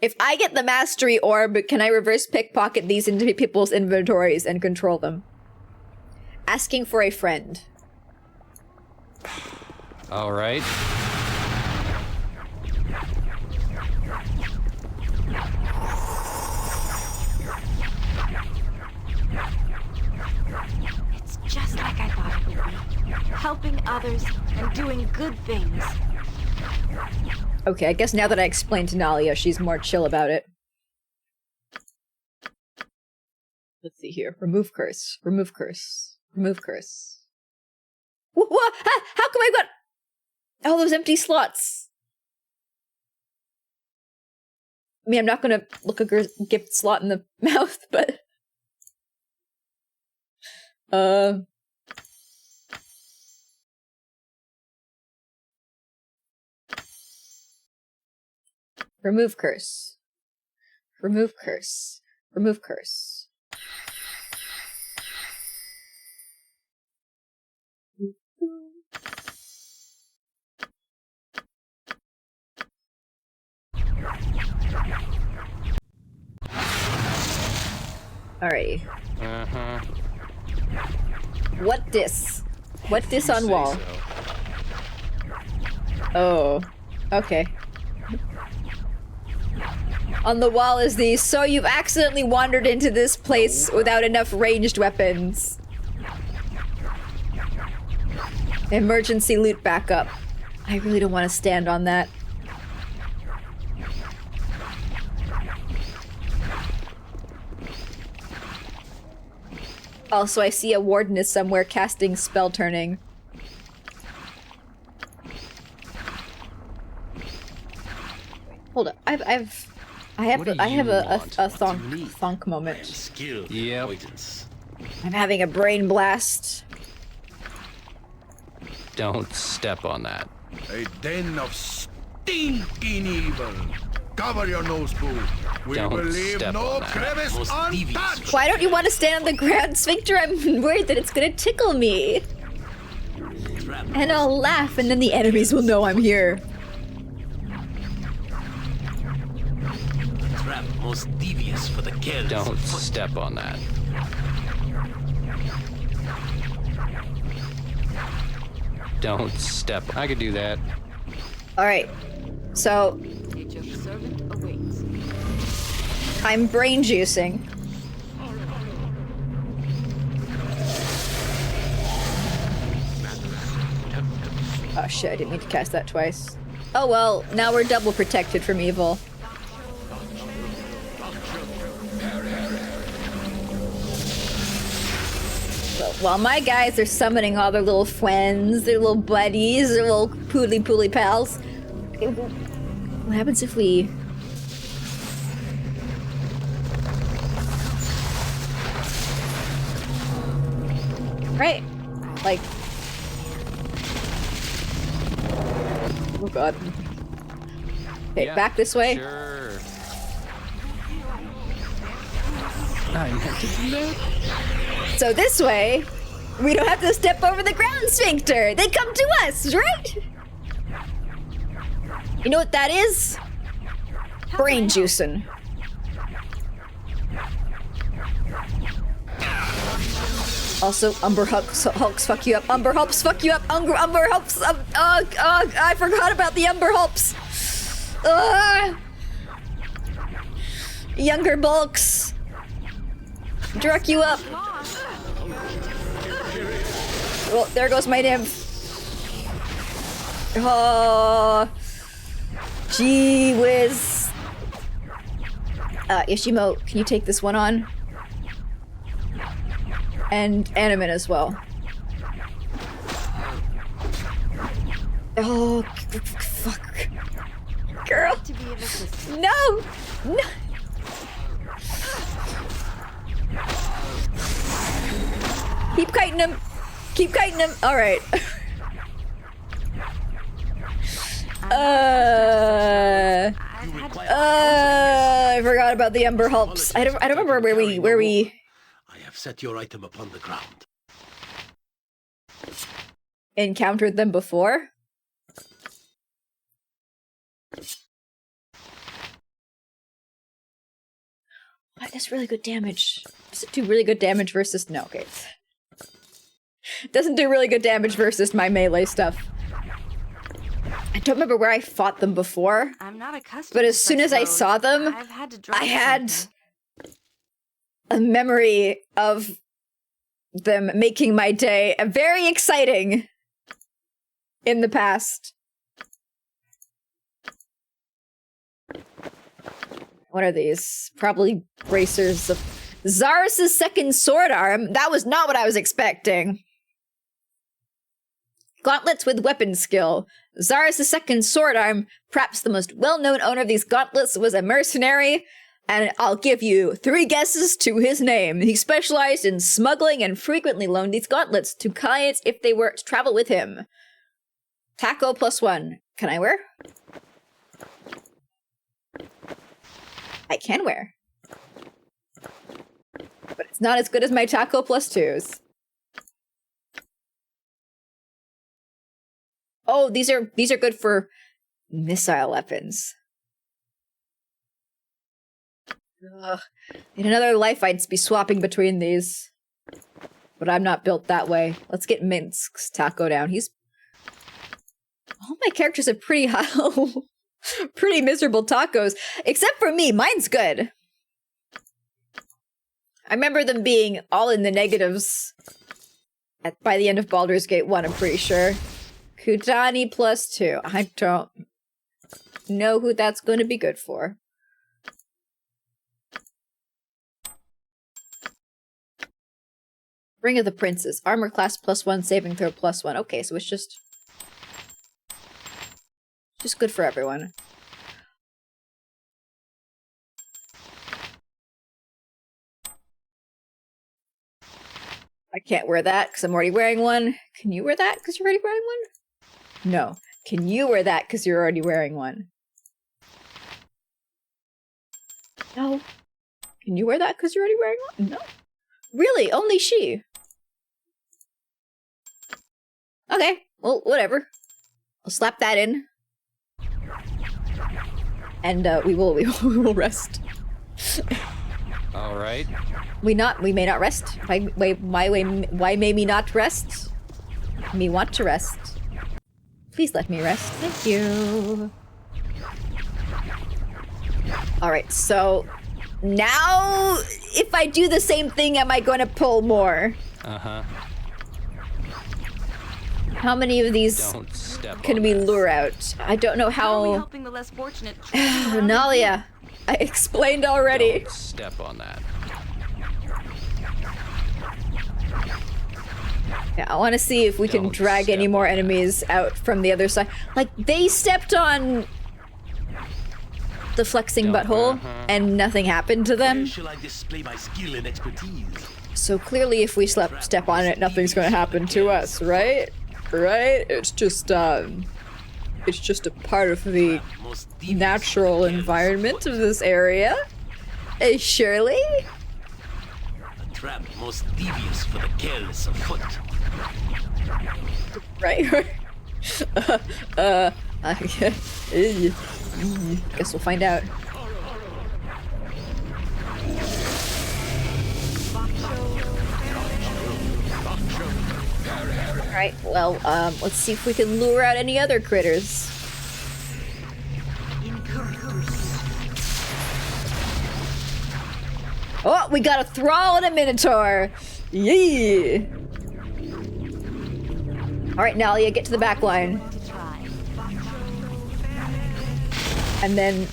If I get the mastery orb, can I reverse pickpocket these into people's inventories and control them? Asking for a friend. All right. It's just like I thought it would be. Helping others and doing good things. Okay, I guess now that I explained to Nalia, she's more chill about it. Let's see here. Remove curse. Remove curse. Remove curse. What? How come I got all those empty slots? I mean, I'm not gonna look a gift slot in the mouth, but... Remove curse. Remove curse. Remove curse. Alrighty. Uh-huh. What dis? What dis on say wall? so. Oh. Okay. On the wall is the, so you've accidentally wandered into this place without enough ranged weapons. Emergency loot backup. I really don't want to stand on that. Also, I see a warden is somewhere casting spell turning. Hold up, I have a thunk moment. Skill. Yep. I'm having a brain blast. Don't step on that. A den of stinking evil. Cover your nose, boo. We Don't will leave step no on that. crevice untouched. Why don't you want to stand on the ground, Sphincter? I'm worried that it's gonna tickle me. And I'll laugh, and then the enemies will know I'm here. Trap most devious for the kills. Don't step on that. Don't step. I could do that. Alright. So I'm brain juicing. Oh shit, I didn't mean to cast that twice. Oh well, now we're double protected from evil. So, while my guys are summoning all their little friends, their little buddies, their little poodly pals. What happens if we... Right. Like... Oh god. Okay, Yeah, back this way. Sure. I meant to do that. So this way, we don't have to step over the ground sphincter. They come to us, right? You know what that is? Brain juicing. Also, Umber Hulks fuck you up. Umber Hulks fuck you up. Umber Hulks. I forgot about the Umber Hulks. Younger bulks. Druck you up. Well, there goes my nymph. Oh, gee whiz. Ishimo, can you take this one on? And Animate as well. Oh, fuck. Girl. No! No! Keep kiting him. Keep kiting him. All right. I forgot about the Ember Hulks. I don't remember where we. I have set your item upon the ground. Encountered them before. But that's really good damage. Does it do really good damage versus... No, okay. Doesn't do really good damage versus my melee stuff. I don't remember where I fought them before. I'm not accustomed but as to soon such as I roads. saw them, I've had to drop I had something. a memory of them making my day very exciting in the past. What are these? Probably bracers of Zarus' second sword arm. That was not what I was expecting. Gauntlets with weapon skill. Zarus' second sword arm, perhaps the most well-known owner of these gauntlets, was a mercenary, and I'll give you 3 guesses to his name. He specialized in smuggling and frequently loaned these gauntlets to clients if they were to travel with him. Taco +1. Can I wear? I can wear. But it's not as good as my Taco +2s. Oh, these are good for missile weapons. Ugh. In another life, I'd be swapping between these. But I'm not built that way. Let's get Minsk's taco down. All my characters have pretty high... pretty miserable tacos. Except for me, mine's good. I remember them being all in the negatives by the end of Baldur's Gate 1, I'm pretty sure. Kudani +2. I don't know who that's going to be good for. Ring of the Princes. Armor class +1, saving throw +1. Okay, so it's just good for everyone. I can't wear that because I'm already wearing one. Can you wear that because you're already wearing one? No. Can you wear that because you're already wearing one? No. Can you wear that because you're already wearing one? No. Really? Only she? Okay. Well, whatever. I'll slap that in. And we will rest. All right. We may not rest. Why may me not rest? Me want to rest. Please let me rest. Thank you. Alright, so now if I do the same thing, am I going to pull more? Uh-huh. How many of these can we lure out? I don't know how... How are we helping the less fortunate? Nalia, I explained already. Don't step on that. Yeah, I want to see if we can drag any more enemies out from the other side. Like, they stepped on the flexing butthole and nothing happened to them. Where shall I display my skill and expertise? So clearly if we step on it, nothing's gonna happen to us, right? Right? It's just a part of the natural environment of this area. Surely? A trap most devious for the careless of foot. Right? Guess we'll find out. Alright, well, let's see if we can lure out any other critters. Oh, we got a thrall and a minotaur! Yee! Alright, Nalia, get to the back line. And then...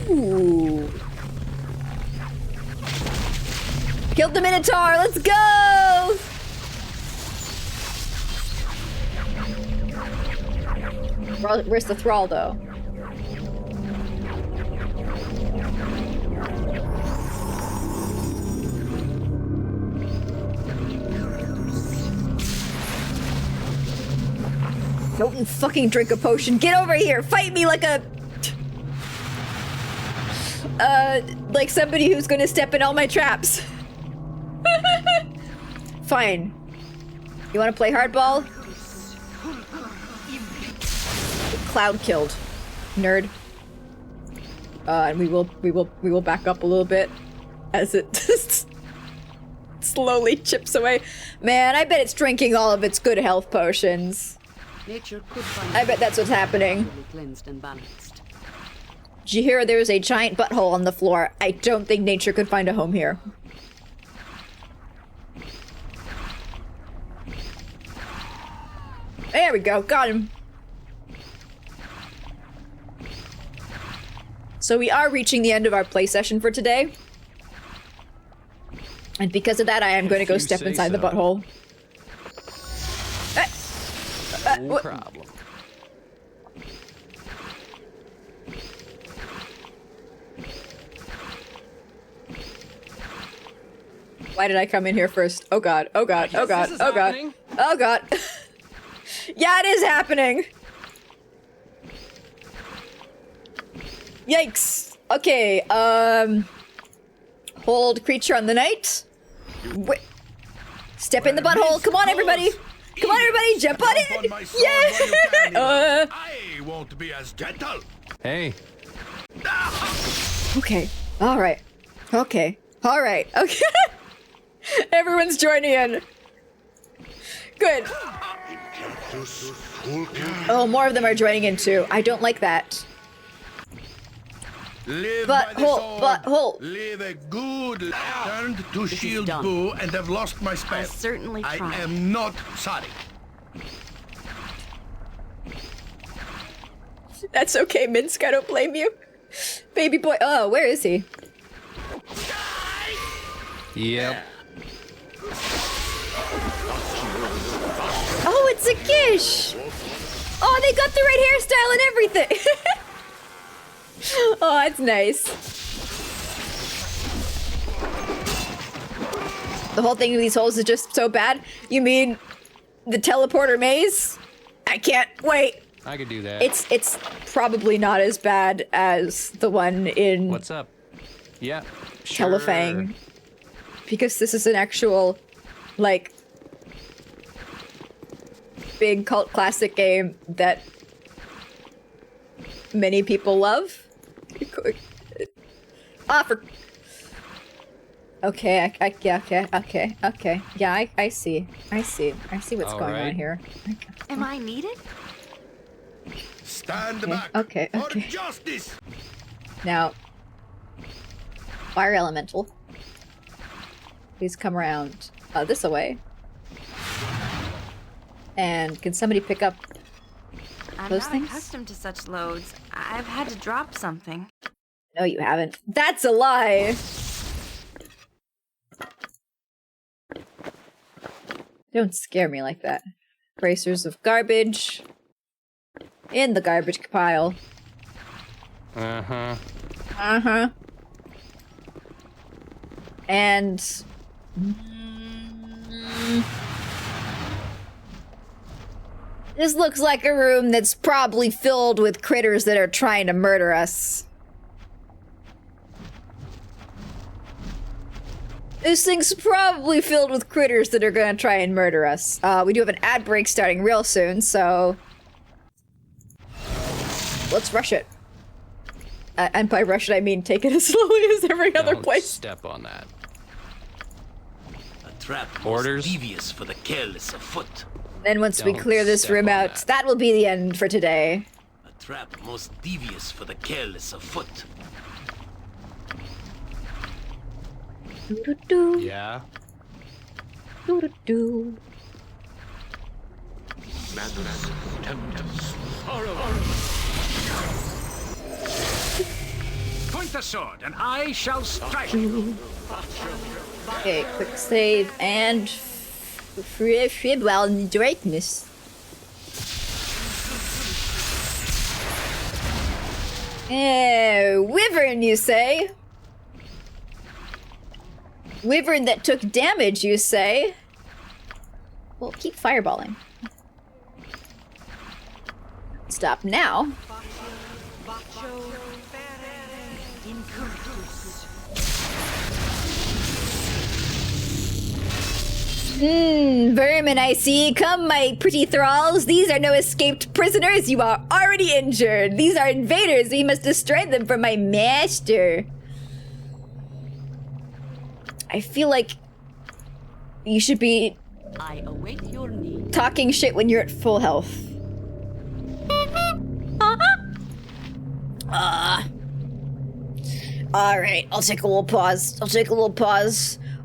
Ooh! Killed the minotaur! Let's go! Where's the thrall, though? Don't fucking drink a potion. Get over here! Fight me like a... like somebody who's gonna step in all my traps. Fine. You wanna play hardball? Cloud killed. Nerd. And we will back up a little bit. as it just slowly chips away. Man, I bet it's drinking all of its good health potions. Nature could find I bet that's what's happening. cleansed and balanced. Did you hear there's a giant butthole on the floor? I don't think nature could find a home here. There we go, got him. So we are reaching the end of our play session for today. And because of that, I am going to go step inside the butthole. No problem. Why did I come in here first? Oh god, oh god, oh god, oh god. happening. Oh god. Yeah, it is happening. Yikes. Okay, hold creature on the night. Wait. Step in the butthole. Come on, everybody. Come on, everybody. Jump on it. Yeah. I won't be as gentle. Hey. Okay. All right. Okay. All right. Okay. Everyone's joining in. Good. Oh, more of them are joining in too. I don't like that. Live by the sword. Butthole. Live a good life. Turned to shield boo and have lost my spell. I'll certainly I try. am not sorry. That's okay, Minsk. I don't blame you. Baby boy. Oh, where is he? Yep. Oh, it's a Gish! Oh, they got the right hairstyle and everything! Oh, that's nice. The whole thing of these holes is just so bad? You mean the teleporter maze? I can't wait. I could do that. It's probably not as bad as the one in What's up? Yeah. Sure. Telefang. Because this is an actual, like, big cult classic game that many people love. Okay, okay. Yeah, I see what's All going right. on here. Am I needed? Stand back. Okay. For justice. Now, fire elemental. Please come around this way. And can somebody pick up I'm those not things? accustomed to such loads. I've had to drop something. No, you haven't. That's a lie! Don't scare me like that. Bracers of garbage. In the garbage pile. Uh-huh. Uh-huh. And... This looks like a room that's probably filled with critters that are trying to murder us. This thing's probably filled with critters that are gonna try and murder us. We do have an ad break starting real soon, so... let's rush it. And by rush it, I mean take it as slowly as every other Don't place. step on that. A trap Orders? most devious for the careless of foot. Then once we Don't clear this step room on out, that will be the end for today. A trap most devious for the careless of foot. Doo-doo-doo. Yeah. Doo-doo-doo. Point the sword, and I shall strike. Okay, quick save and well in the darkness. Wyvern, you say? Wyvern that took damage, you say? Well, keep fireballing. Stop now. Vermin I see. Come, my pretty thralls. These are no escaped prisoners. You are already injured. These are invaders. We must destroy them for my master. I feel like you should be I await your need. talking shit when you're at full health. Alright, I'll take a little pause.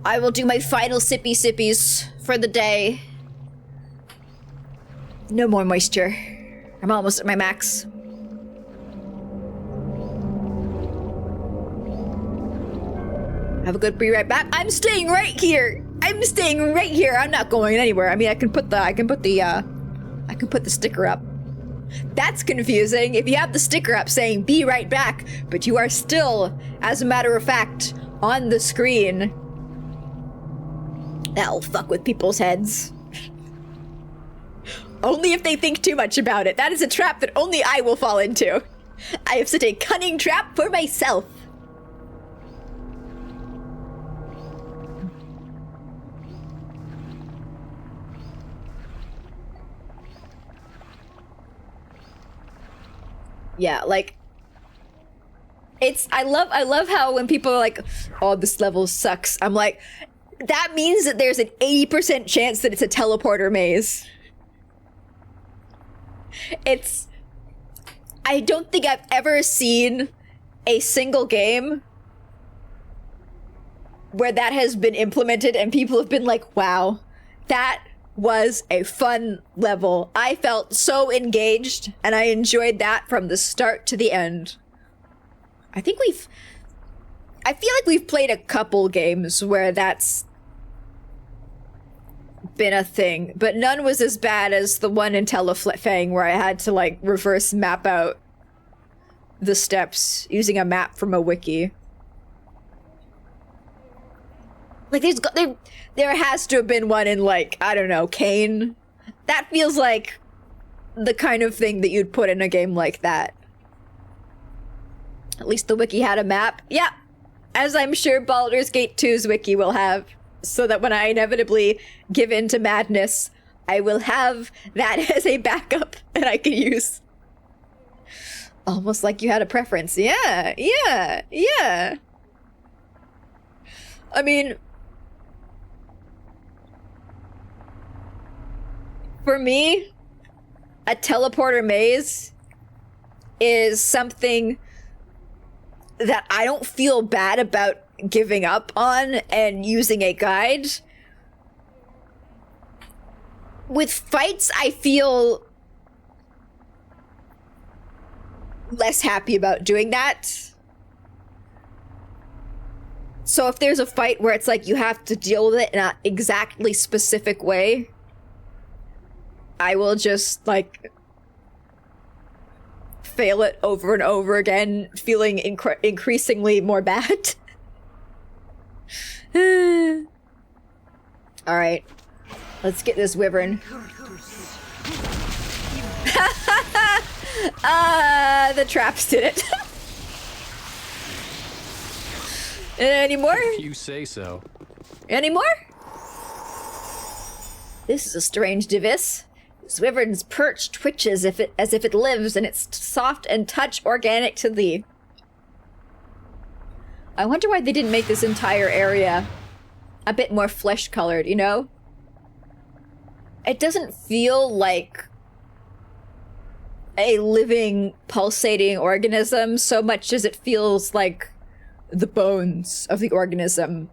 I will do my final sippy sippies for the day. No more moisture. I'm almost at my max. Have a good be right back. I'm staying right here. I'm not going anywhere. I mean, I can put the sticker up. That's confusing. If you have the sticker up saying be right back, but you are still, as a matter of fact, on the screen. That'll fuck with people's heads. Only if they think too much about it. That is a trap that only I will fall into. I have set a cunning trap for myself. Yeah, like, I love how when people are like, oh, this level sucks, I'm like, that means that there's an 80% chance that it's a teleporter maze. I don't think I've ever seen a single game where that has been implemented and people have been like, wow, that was a fun level. I felt so engaged and I enjoyed that from the start to the end. I feel like we've played a couple games where that's been a thing, but none was as bad as the one in Telefang where I had to like reverse map out the steps using a map from a wiki. Like there has to have been one in like, I don't know, Kane. That feels like the kind of thing that you'd put in a game like that. At least the wiki had a map. Yeah, as I'm sure Baldur's Gate 2's wiki will have, so that when I inevitably give in to madness, I will have that as a backup that I can use. Almost like you had a preference. Yeah. I mean, for me, a teleporter maze is something that I don't feel bad about giving up on and using a guide. With fights, I feel less happy about doing that. So if there's a fight where it's like you have to deal with it in an exactly specific way, I will just like fail it over and over again, feeling increasingly more bad. Alright, let's get this wyvern. The traps did it. Any more? If you say so. Any more? This is a strange device. This wyvern's perch twitches as if it lives, and it's soft and touch organic to thee. I wonder why they didn't make this entire area a bit more flesh-colored, you know? It doesn't feel like a living, pulsating organism so much as it feels like the bones of the organism.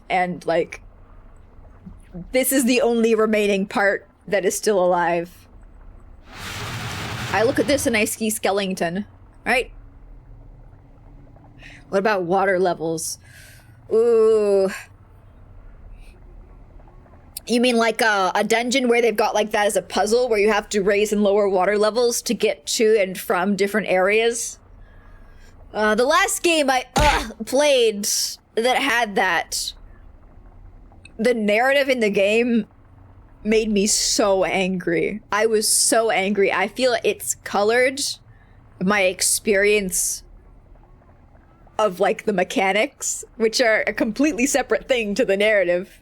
And, like, this is the only remaining part that is still alive. I look at this and I see skeleton, right? What about water levels? Ooh. You mean like a dungeon where they've got like that as a puzzle where you have to raise and lower water levels to get to and from different areas? The last game I played that had that, the narrative in the game made me so angry. I was so angry. I feel it's colored my experience of like the mechanics, which are a completely separate thing to the narrative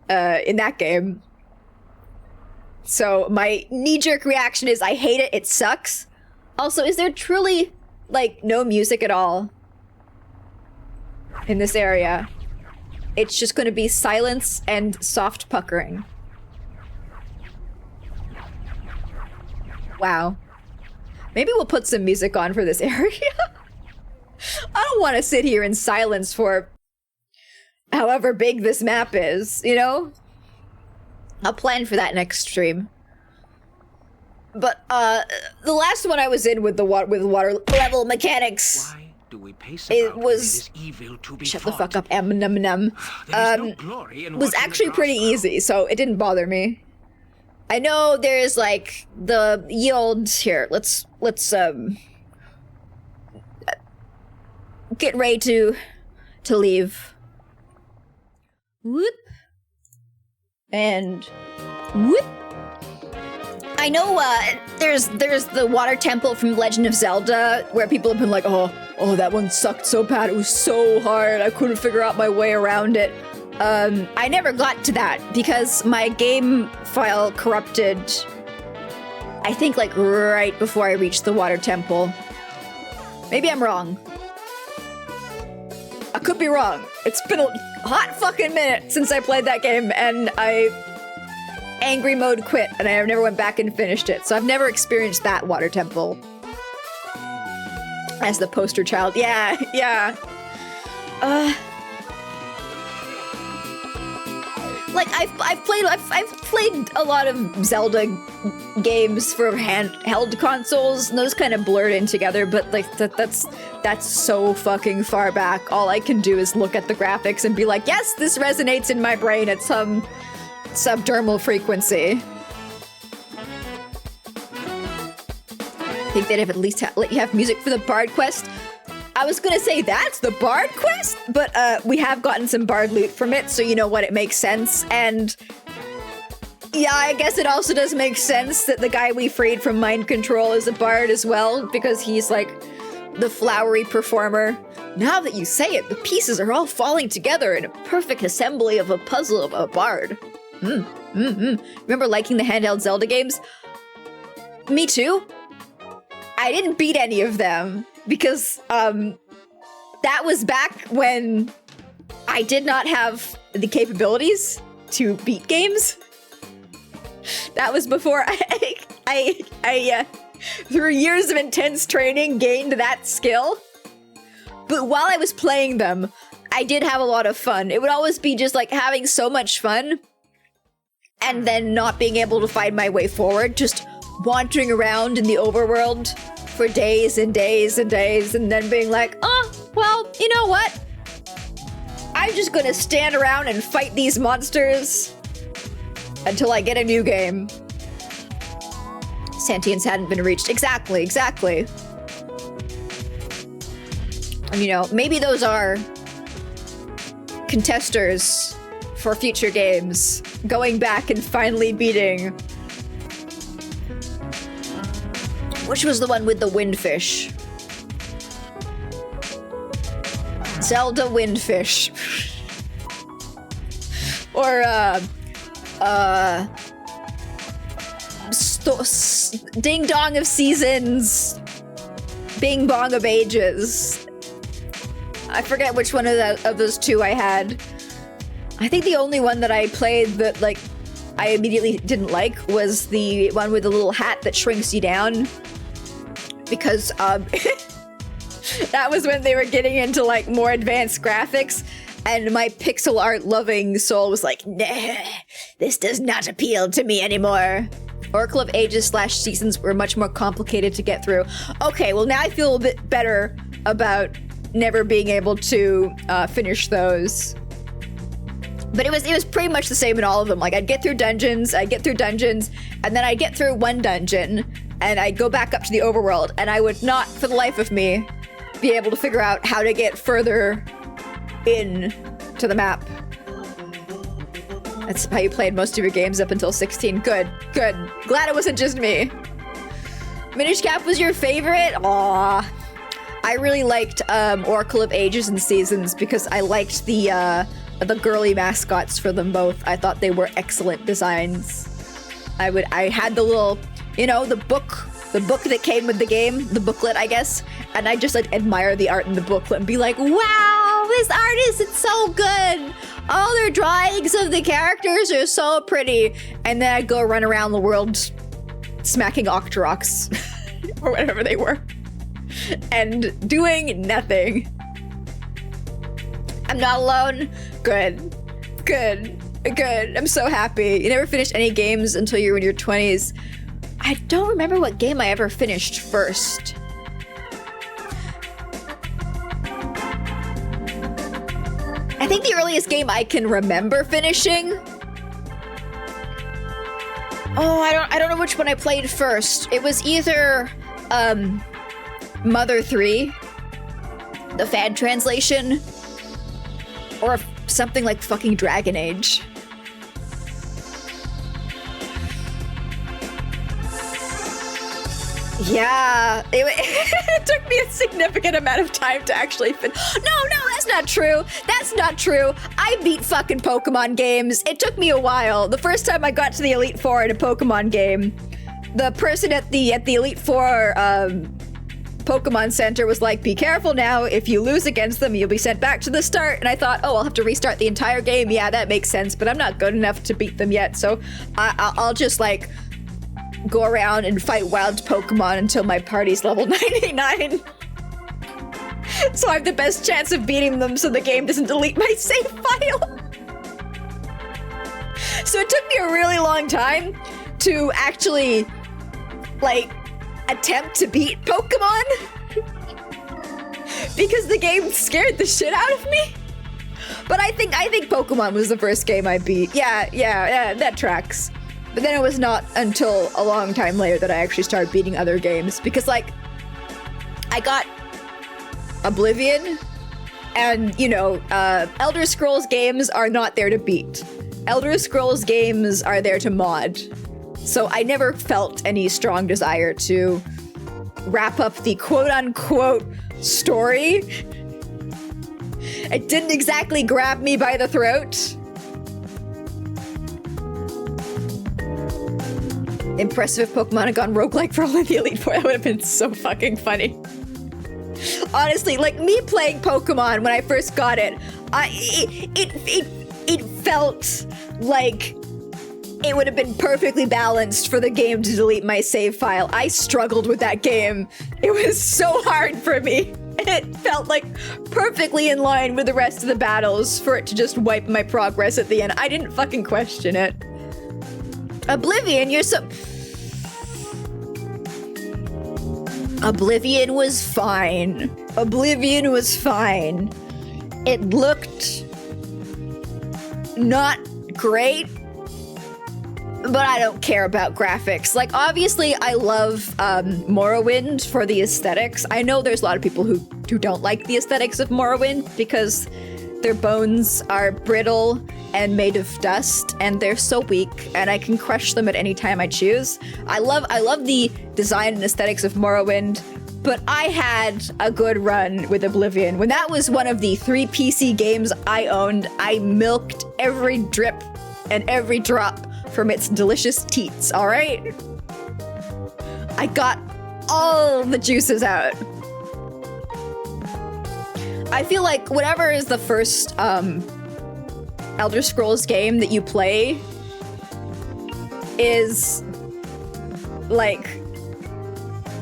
in that game. So my knee-jerk reaction is I hate it, it sucks. Also, is there truly like no music at all in this area? it's just gonna be silence and soft puckering. Wow. Maybe we'll put some music on for this area. I don't want to sit here in silence for however big this map is, you know? I'll plan for that next stream. But, the last one I was in with the water level mechanics, Do we pace it about was... when it is evil to be Shut fought? the fuck up, M-num-num. No glory in Was watching actually the pretty easy, so it didn't bother me. I know there's, like, the yield here. Let's, get ready to leave. Whoop. And whoop. I know there's the water temple from Legend of Zelda where people have been like, oh, that one sucked so bad. It was so hard. I couldn't figure out my way around it. I never got to that because my game file corrupted, I think, like right before I reached the water temple. Maybe I'm wrong. I could be wrong. It's been a hot fucking minute since I played that game, and I angry mode quit, and I never went back and finished it. So I've never experienced that water temple as the poster child. Yeah. Like I've played a lot of Zelda games for handheld consoles, and those kind of blurred in together. But like that's so fucking far back. All I can do is look at the graphics and be like, yes, this resonates in my brain at some subdermal frequency. I think they'd have at least let you have music for the Bard quest. I was gonna say that's the Bard quest, but we have gotten some Bard loot from it, so you know what, it makes sense. And yeah, I guess it also does make sense that the guy we freed from mind control is a Bard as well, because he's like the flowery performer. Now that you say it, the pieces are all falling together in a perfect assembly of a puzzle of a Bard. Remember liking the handheld Zelda games? Me too. I didn't beat any of them because that was back when I did not have the capabilities to beat games. That was before I through years of intense training, gained that skill. But while I was playing them, I did have a lot of fun. It would always be just like having so much fun and then not being able to find my way forward, just wandering around in the overworld for days and days and days, and then being like, oh, well, you know what? I'm just gonna stand around and fight these monsters until I get a new game. Sentience hadn't been reached. Exactly. And you know, maybe those are contesters for future games, going back and finally beating... Which was the one with the windfish? Zelda Windfish. Or, Ding Dong of Seasons. Bing Bong of Ages. I forget which one of those two I had. I think the only one that I played that, like, I immediately didn't like was the one with the little hat that shrinks you down. Because, that was when they were getting into, like, more advanced graphics, and my pixel art loving soul was like, nah, this does not appeal to me anymore. Oracle of Ages / Seasons were much more complicated to get through. Okay, well now I feel a bit better about never being able to finish those. But it was pretty much the same in all of them. Like, I'd get through dungeons, and then I'd get through one dungeon, and I'd go back up to the overworld, and I would not, for the life of me, be able to figure out how to get further in to the map. That's how you played most of your games up until 16. Good. Glad it wasn't just me. Minish Cap was your favorite? Aww. I really liked Oracle of Ages and Seasons because I liked the girly mascots for them both. I thought they were excellent designs. I had the little, you know, the book that came with the game, the booklet, I guess, and I just like admire the art in the booklet and be like, wow, this artist, it's so good. All their drawings of the characters are so pretty. And then I'd go run around the world smacking Octoroks or whatever they were and doing nothing. I'm not alone. Good. I'm so happy. You never finished any games until you were in your 20s. I don't remember what game I ever finished first. I think the earliest game I can remember finishing. Oh, I don't know which one I played first. It was either Mother 3, the fan translation, or something like fucking Dragon Age. Yeah, it took me a significant amount of time to actually No, that's not true. That's not true. I beat fucking Pokemon games. It took me a while. The first time I got to the Elite Four in a Pokemon game, the person at the Elite Four Pokemon Center was like, be careful now. If you lose against them, you'll be sent back to the start. And I thought, oh, I'll have to restart the entire game. Yeah, that makes sense, but I'm not good enough to beat them yet. So I'll just like go around and fight wild Pokemon until my party's level 99. So I have the best chance of beating them so the game doesn't delete my save file. So it took me a really long time to actually, like, attempt to beat Pokemon. Because the game scared the shit out of me. But I think Pokemon was the first game I beat. Yeah, that tracks. But then it was not until a long time later that I actually started beating other games. Because, like, I got Oblivion, and, you know, Elder Scrolls games are not there to beat. Elder Scrolls games are there to mod. So I never felt any strong desire to wrap up the quote-unquote story. It didn't exactly grab me by the throat. Impressive if Pokemon had gone roguelike for only the Elite Four. That would have been so fucking funny. Honestly, like, me playing Pokemon when I first got it, it felt like it would have been perfectly balanced for the game to delete my save file. I struggled with that game. It was so hard for me. It felt like perfectly in line with the rest of the battles for it to just wipe my progress at the end. I didn't fucking question it. Oblivion, you're so... Oblivion was fine. Oblivion was fine. It looked not great, but I don't care about graphics. Like, obviously, I love Morrowind for the aesthetics. I know there's a lot of people who don't like the aesthetics of Morrowind because their bones are brittle and made of dust, and they're so weak, and I can crush them at any time I choose. I love the design and aesthetics of Morrowind, but I had a good run with Oblivion. When that was one of the 3 PC games I owned, I milked every drip and every drop from its delicious teats, alright? I got all the juices out. I feel like whatever is the first Elder Scrolls game that you play is like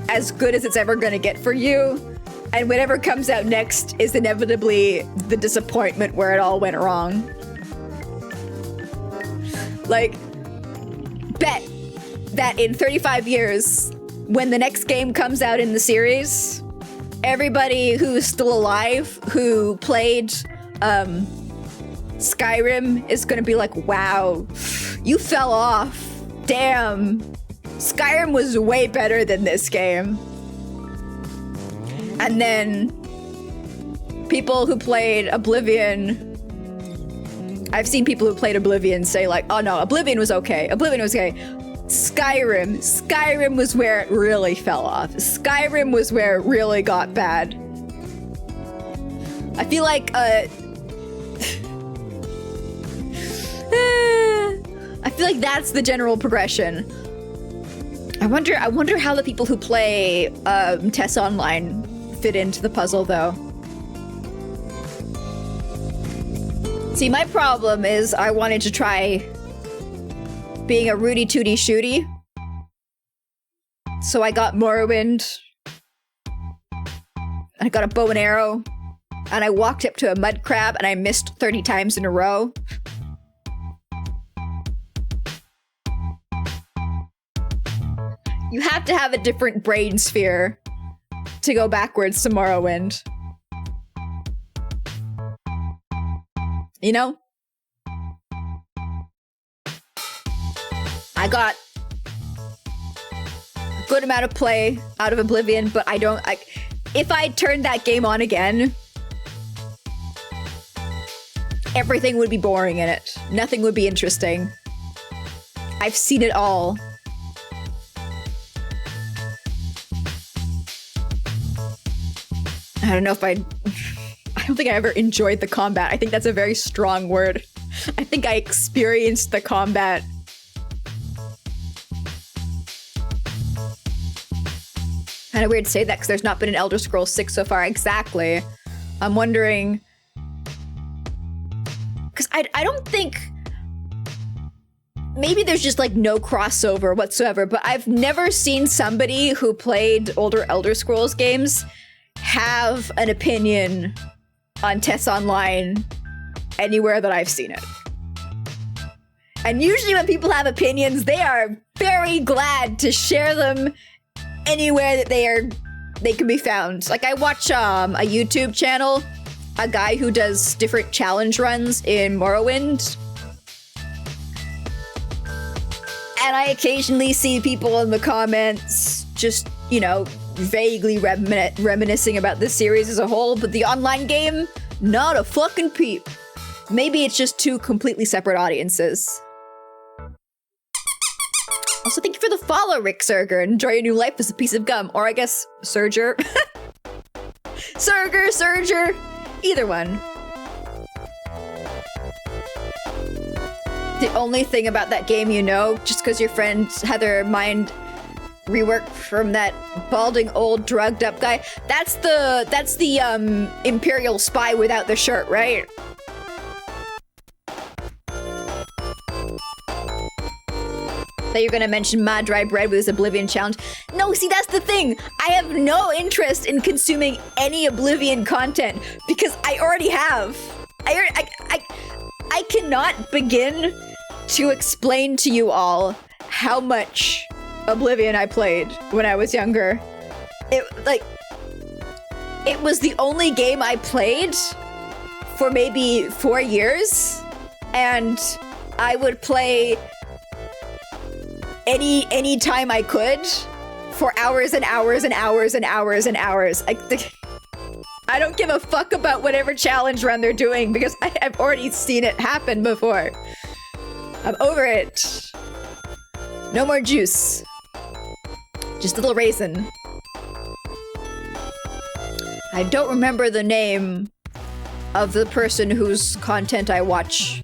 as good as it's ever gonna get for you, and whatever comes out next is inevitably the disappointment where it all went wrong. Like, bet that in 35 years, when the next game comes out in the series, everybody who's still alive who played Skyrim is gonna be like, wow, you fell off. Damn. Skyrim was way better than this game. And then people who played Oblivion, I've seen people who played Oblivion say like, oh no, Oblivion was okay. Oblivion was okay. Skyrim was where it really fell off. Skyrim was where it really got bad. I feel like, I feel like that's the general progression. I wonder how the people who play TES Online fit into the puzzle, though. See, my problem is I wanted to try being a Rooty Tooty Shooty. So I got Morrowind. I got a bow and arrow. And I walked up to a mud crab and I missed 30 times in a row. You have to have a different brain sphere to go backwards to Morrowind. You know? I got a good amount of play out of Oblivion, but if I turned that game on again, everything would be boring in it. Nothing would be interesting. I've seen it all. I don't know if I don't think I ever enjoyed the combat. I think that's a very strong word. I think I experienced the combat. Kind of weird to say that because there's not been an Elder Scrolls 6 so far. Exactly. I'm wondering... Because I don't think... Maybe there's just like no crossover whatsoever, but I've never seen somebody who played older Elder Scrolls games have an opinion on TES Online anywhere that I've seen it. And usually when people have opinions, they are very glad to share them anywhere that they can be found. Like I watch a YouTube channel, a guy who does different challenge runs in Morrowind. And I occasionally see people in the comments just, you know, vaguely reminiscing about this series as a whole, but the online game, not a fucking peep. Maybe it's just two completely separate audiences. Also, thank you for the follow, Rick Surger. Enjoy your new life as a piece of gum. Or I guess, Surger. Surger. Either one. The only thing about that game you know, just because your friend had their mind reworked from that balding old drugged up guy, that's the Imperial spy without the shirt, right? That you're gonna mention my dry bread with this Oblivion challenge. No, see, that's the thing. I have no interest in consuming any Oblivion content because I already have. I cannot begin to explain to you all how much Oblivion I played when I was younger. It was the only game I played for maybe 4 years, and I would play any time I could for hours and hours and hours and hours and hours. I don't give a fuck about whatever challenge run they're doing because I've already seen it happen before. I'm over it. No more juice. Just a little raisin. I don't remember the name of the person whose content I watch,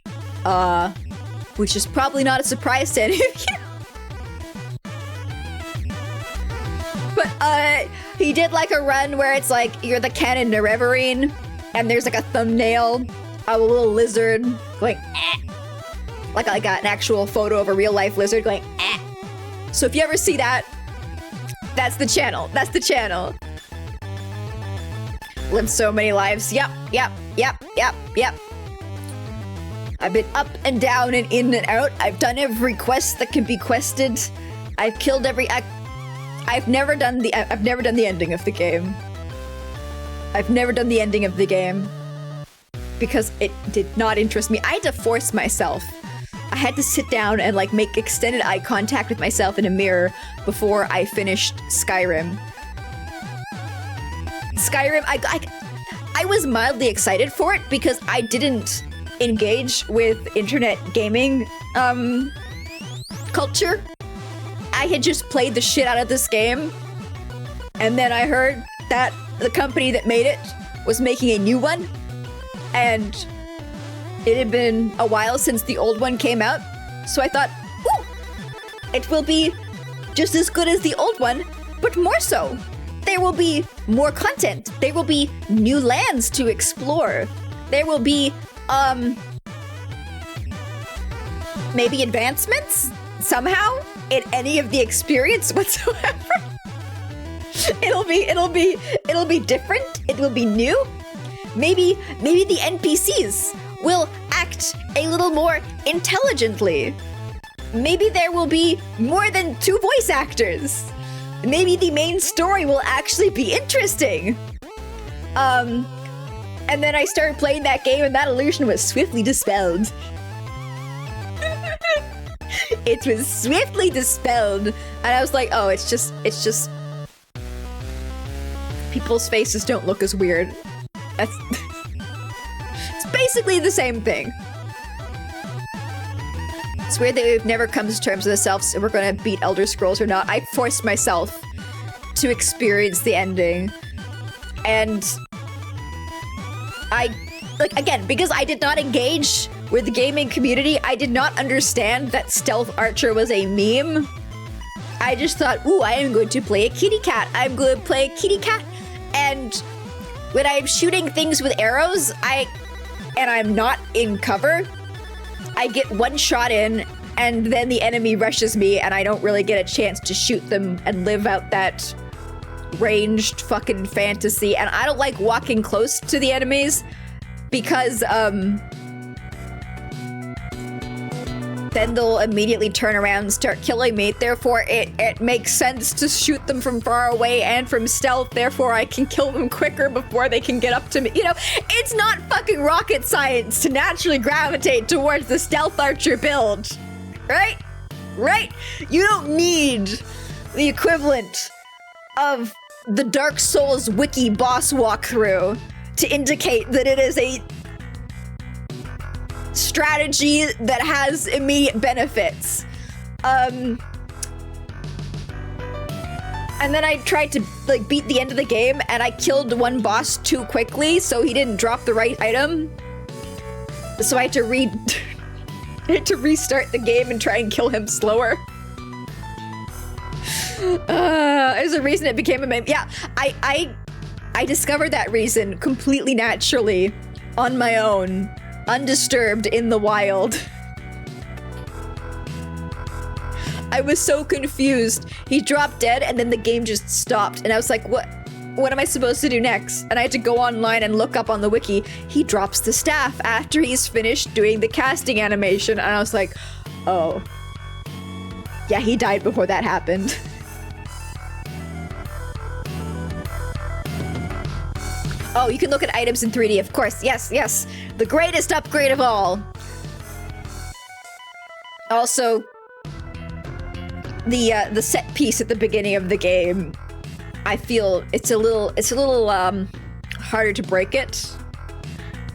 which is probably not a surprise to any of you. But he did like a run where it's like you're the Canon Nerevarine, and there's like a thumbnail of a little lizard going eh. Like I got an actual photo of a real life lizard going eh. So if you ever see that, that's the channel. That's the channel. Lived so many lives. Yep. I've been up and down and in and out. I've done every quest that can be quested. I've killed every I've never done the ending of the game. I've never done the ending of the game because it did not interest me. I had to force myself. I had to sit down and like make extended eye contact with myself in a mirror before I finished Skyrim. Skyrim, I was mildly excited for it because I didn't engage with internet gaming culture. I had just played the shit out of this game, and then I heard that the company that made it was making a new one, and it had been a while since the old one came out, so I thought, ooh, it will be just as good as the old one, but more so. There will be more content. There will be new lands to explore. There will be, maybe advancements somehow in any of the experience whatsoever. It'll be different. It will be new. Maybe the NPCs will act a little more intelligently. Maybe there will be more than 2 voice actors. Maybe the main story will actually be interesting. And then I started playing that game and that illusion was swiftly dispelled. It was swiftly dispelled. And I was like, oh, it's just... people's faces don't look as weird. That's... It's basically the same thing. It's weird that we've never come to terms with ourselves if we're gonna beat Elder Scrolls or not. I forced myself to experience the ending. And again, because I did not engage with the gaming community, I did not understand that Stealth Archer was a meme. I just thought, ooh, I am going to play a kitty cat. I'm going to play a kitty cat. And when I'm shooting things with arrows, and I'm not in cover, I get one shot in, and then the enemy rushes me, and I don't really get a chance to shoot them and live out that ranged fucking fantasy. And I don't like walking close to the enemies because then they'll immediately turn around and start killing me. Therefore, it makes sense to shoot them from far away and from stealth. Therefore, I can kill them quicker before they can get up to me. You know, it's not fucking rocket science to naturally gravitate towards the Stealth Archer build. Right? Right? You don't need the equivalent of the Dark Souls wiki boss walkthrough to indicate that it is a strategy that has immediate benefits. And then I tried to like beat the end of the game and I killed one boss too quickly, so he didn't drop the right item. So I had to restart the game and try and kill him slower. There's a reason it became a meme. Yeah, I discovered that reason completely naturally on my own, undisturbed in the wild. I was so confused. He dropped dead and then the game just stopped and I was like, what am I supposed to do next? And I had to go online and look up on the wiki. He drops the staff after he's finished doing the casting animation and I was like, oh. Yeah, he died before that happened. Oh, you can look at items in 3D, of course. Yes, yes. The greatest upgrade of all. Also, the set piece at the beginning of the game, I feel it's a little harder to break it.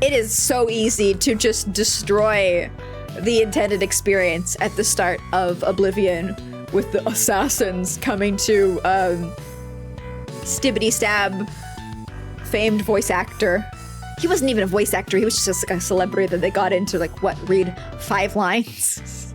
It is so easy to just destroy the intended experience at the start of Oblivion with the assassins coming to Stibbity Stab, famed voice actor. He wasn't even a voice actor, he was just like a celebrity that they got into, like, what, read 5 lines?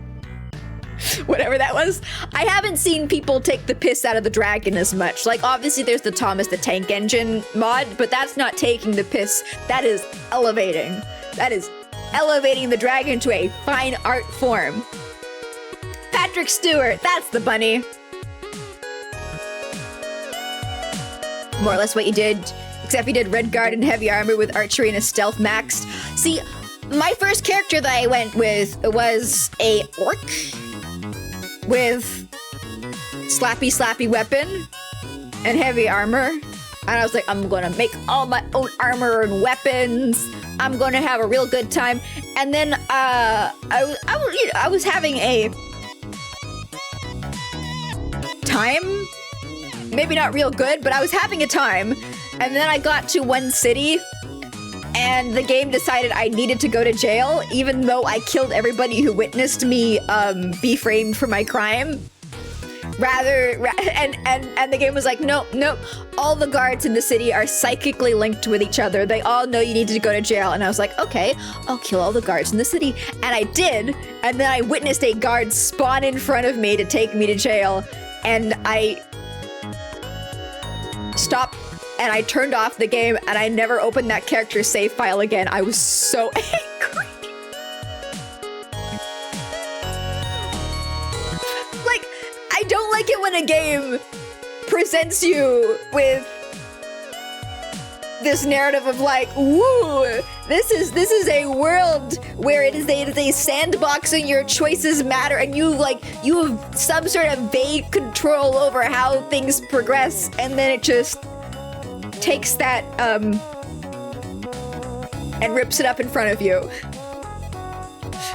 Whatever that was. I haven't seen people take the piss out of the dragon as much. Like, obviously there's the Thomas the Tank Engine mod, but that's not taking the piss. That is elevating. That is elevating the dragon to a fine art form. Patrick Stewart, that's the bunny. More or less what you did, except you did red guard and heavy armor with archery and a stealth maxed. See, my first character that I went with was a orc with slappy weapon and heavy armor. And I was like, I'm gonna make all my own armor and weapons. I'm gonna have a real good time. And then I was having a time. Maybe not real good, but I was having a time. And then I got to one city and the game decided I needed to go to jail, even though I killed everybody who witnessed me be framed for my crime. And the game was like, nope, all the guards in the city are psychically linked with each other. They all know you need to go to jail. And I was like, okay, I'll kill all the guards in the city. And I did. And then I witnessed a guard spawn in front of me to take me to jail. And I stopped and I turned off the game and I never opened that character's save file again. I was so angry. when a game presents you with this narrative of like, woo, this is a world where it is a sandbox and your choices matter, and you have some sort of vague control over how things progress, and then it just takes that and rips it up in front of you.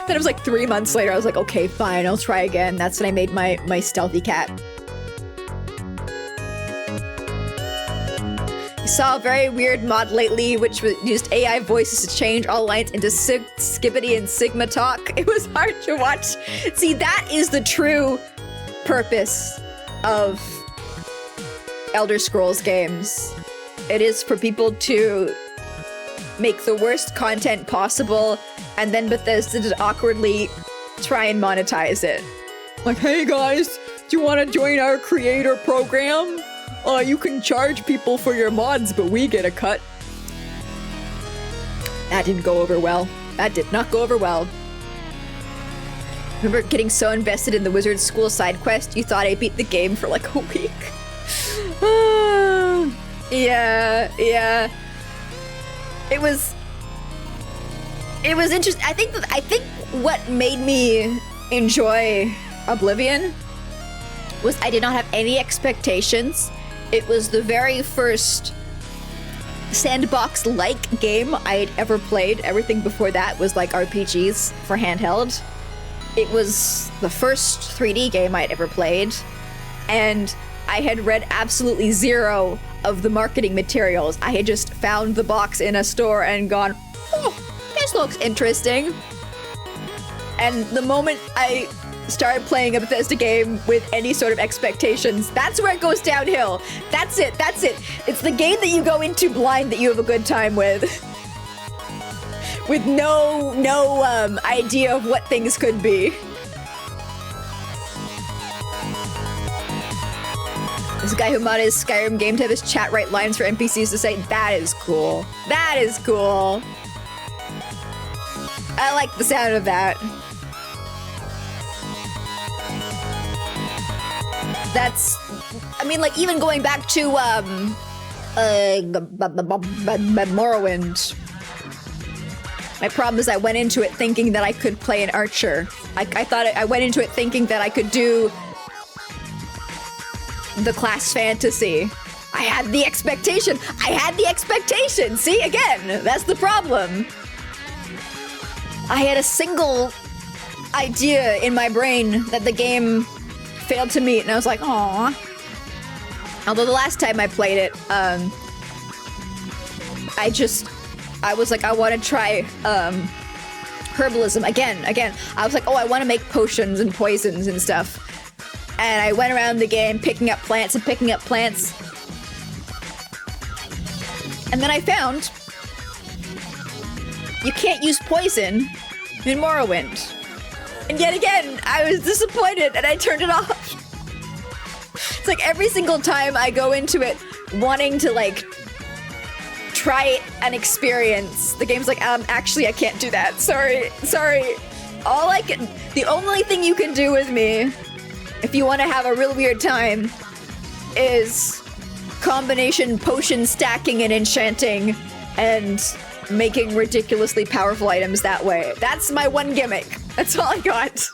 Then it was like 3 months later, I was like, okay, fine, I'll try again. That's when I made my stealthy cat. I saw a very weird mod lately, which used AI voices to change all lines into Skibbity and Sigma talk. It was hard to watch. See, that is the true purpose of Elder Scrolls games. It is for people to make the worst content possible, and then Bethesda to awkwardly try and monetize it. Like, hey guys, do you want to join our creator program? You can charge people for your mods, but we get a cut. That didn't go over well. That did not go over well. Remember getting so invested in the wizard school side quest, you thought I beat the game for like a week? Yeah. It was interesting. I think what made me enjoy Oblivion was I did not have any expectations. It was the very first sandbox-like game I had ever played. Everything before that was like RPGs for handheld. It was the first 3D game I had ever played, and I had read absolutely zero of the marketing materials. I had just found the box in a store and gone, oh, this looks interesting. And the moment I started playing a Bethesda game with any sort of expectations, that's where it goes downhill. That's it. It's the game that you go into blind that you have a good time with. With no idea of what things could be. This guy who modded his Skyrim game to have his chat write lines for NPCs to say, that is cool. That is cool. I like the sound of that. That's, I mean, like, even going back to, Morrowind. My problem is I went into it thinking that I could play an archer. I went into it thinking that I could do the class fantasy. I had the expectation. See, again, that's the problem. I had a single idea in my brain that the game failed to meet, and I was like, aww. Although the last time I played it, I was like, I want to try herbalism again. I was like, oh, I want to make potions and poisons and stuff. And I went around the game picking up plants. And then I found you can't use poison in Morrowind. And yet again, I was disappointed and I turned it off. It's like every single time I go into it wanting to like try an experience, the game's like, actually I can't do that. Sorry. The only thing you can do with me if you want to have a real weird time is combination potion stacking and enchanting and making ridiculously powerful items that way. That's my one gimmick. That's all I got.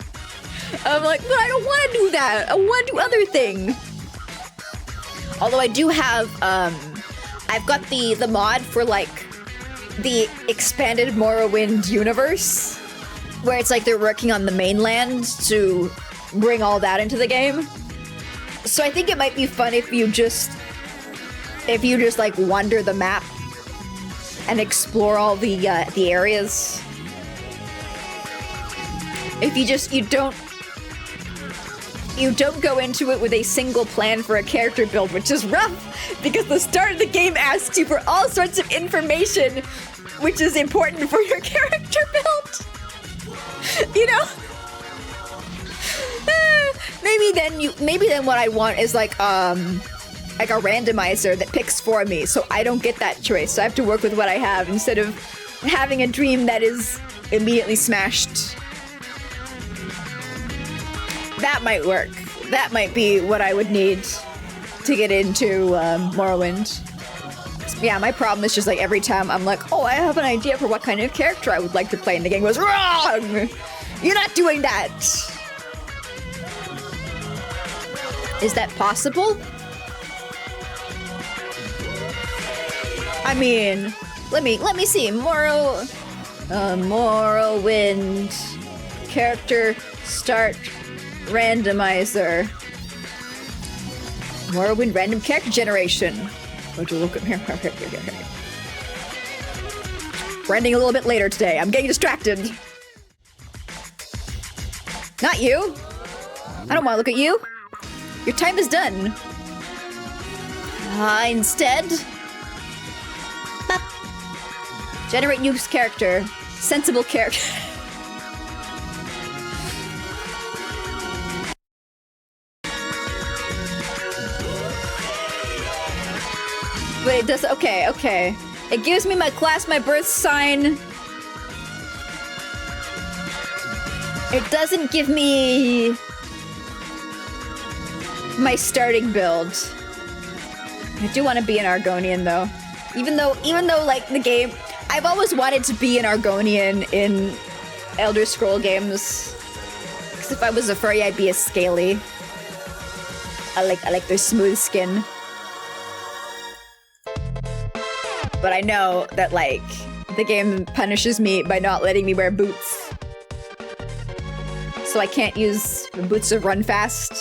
I'm like, but I don't want to do that. I want to do other thing. Although I do have, I've got the mod for like the expanded Morrowind universe, where it's like they're working on the mainland to bring all that into the game. So I think it might be fun if you just like wander the map and explore all the areas. If you don't go into it with a single plan for a character build, which is rough because the start of the game asks you for all sorts of information which is important for your character build. You know? Maybe then what I want is like a randomizer that picks for me, so I don't get that choice. So I have to work with what I have instead of having a dream that is immediately smashed. That might work. that might be what I would need to get into Morrowind. Yeah, my problem is just like every time I'm like, oh, I have an idea for what kind of character I would like to play, and the game goes, wrong! You're not doing that! Is that possible? I mean, let me see. Morrowind character start randomizer. Morrowind random character generation. Would you look at here? Here. We're ending a little bit later today. I'm getting distracted. Not you. I don't want to look at you. Your time is done. Instead, generate new character. Sensible character. But it does, okay. It gives me my class, my birth sign. It doesn't give me my starting build. I do want to be an Argonian though. Even though like the game, I've always wanted to be an Argonian in Elder Scroll games. Because if I was a furry, I'd be a scaly. I like their smooth skin. But I know that, like, the game punishes me by not letting me wear boots. So I can't use the boots to run fast.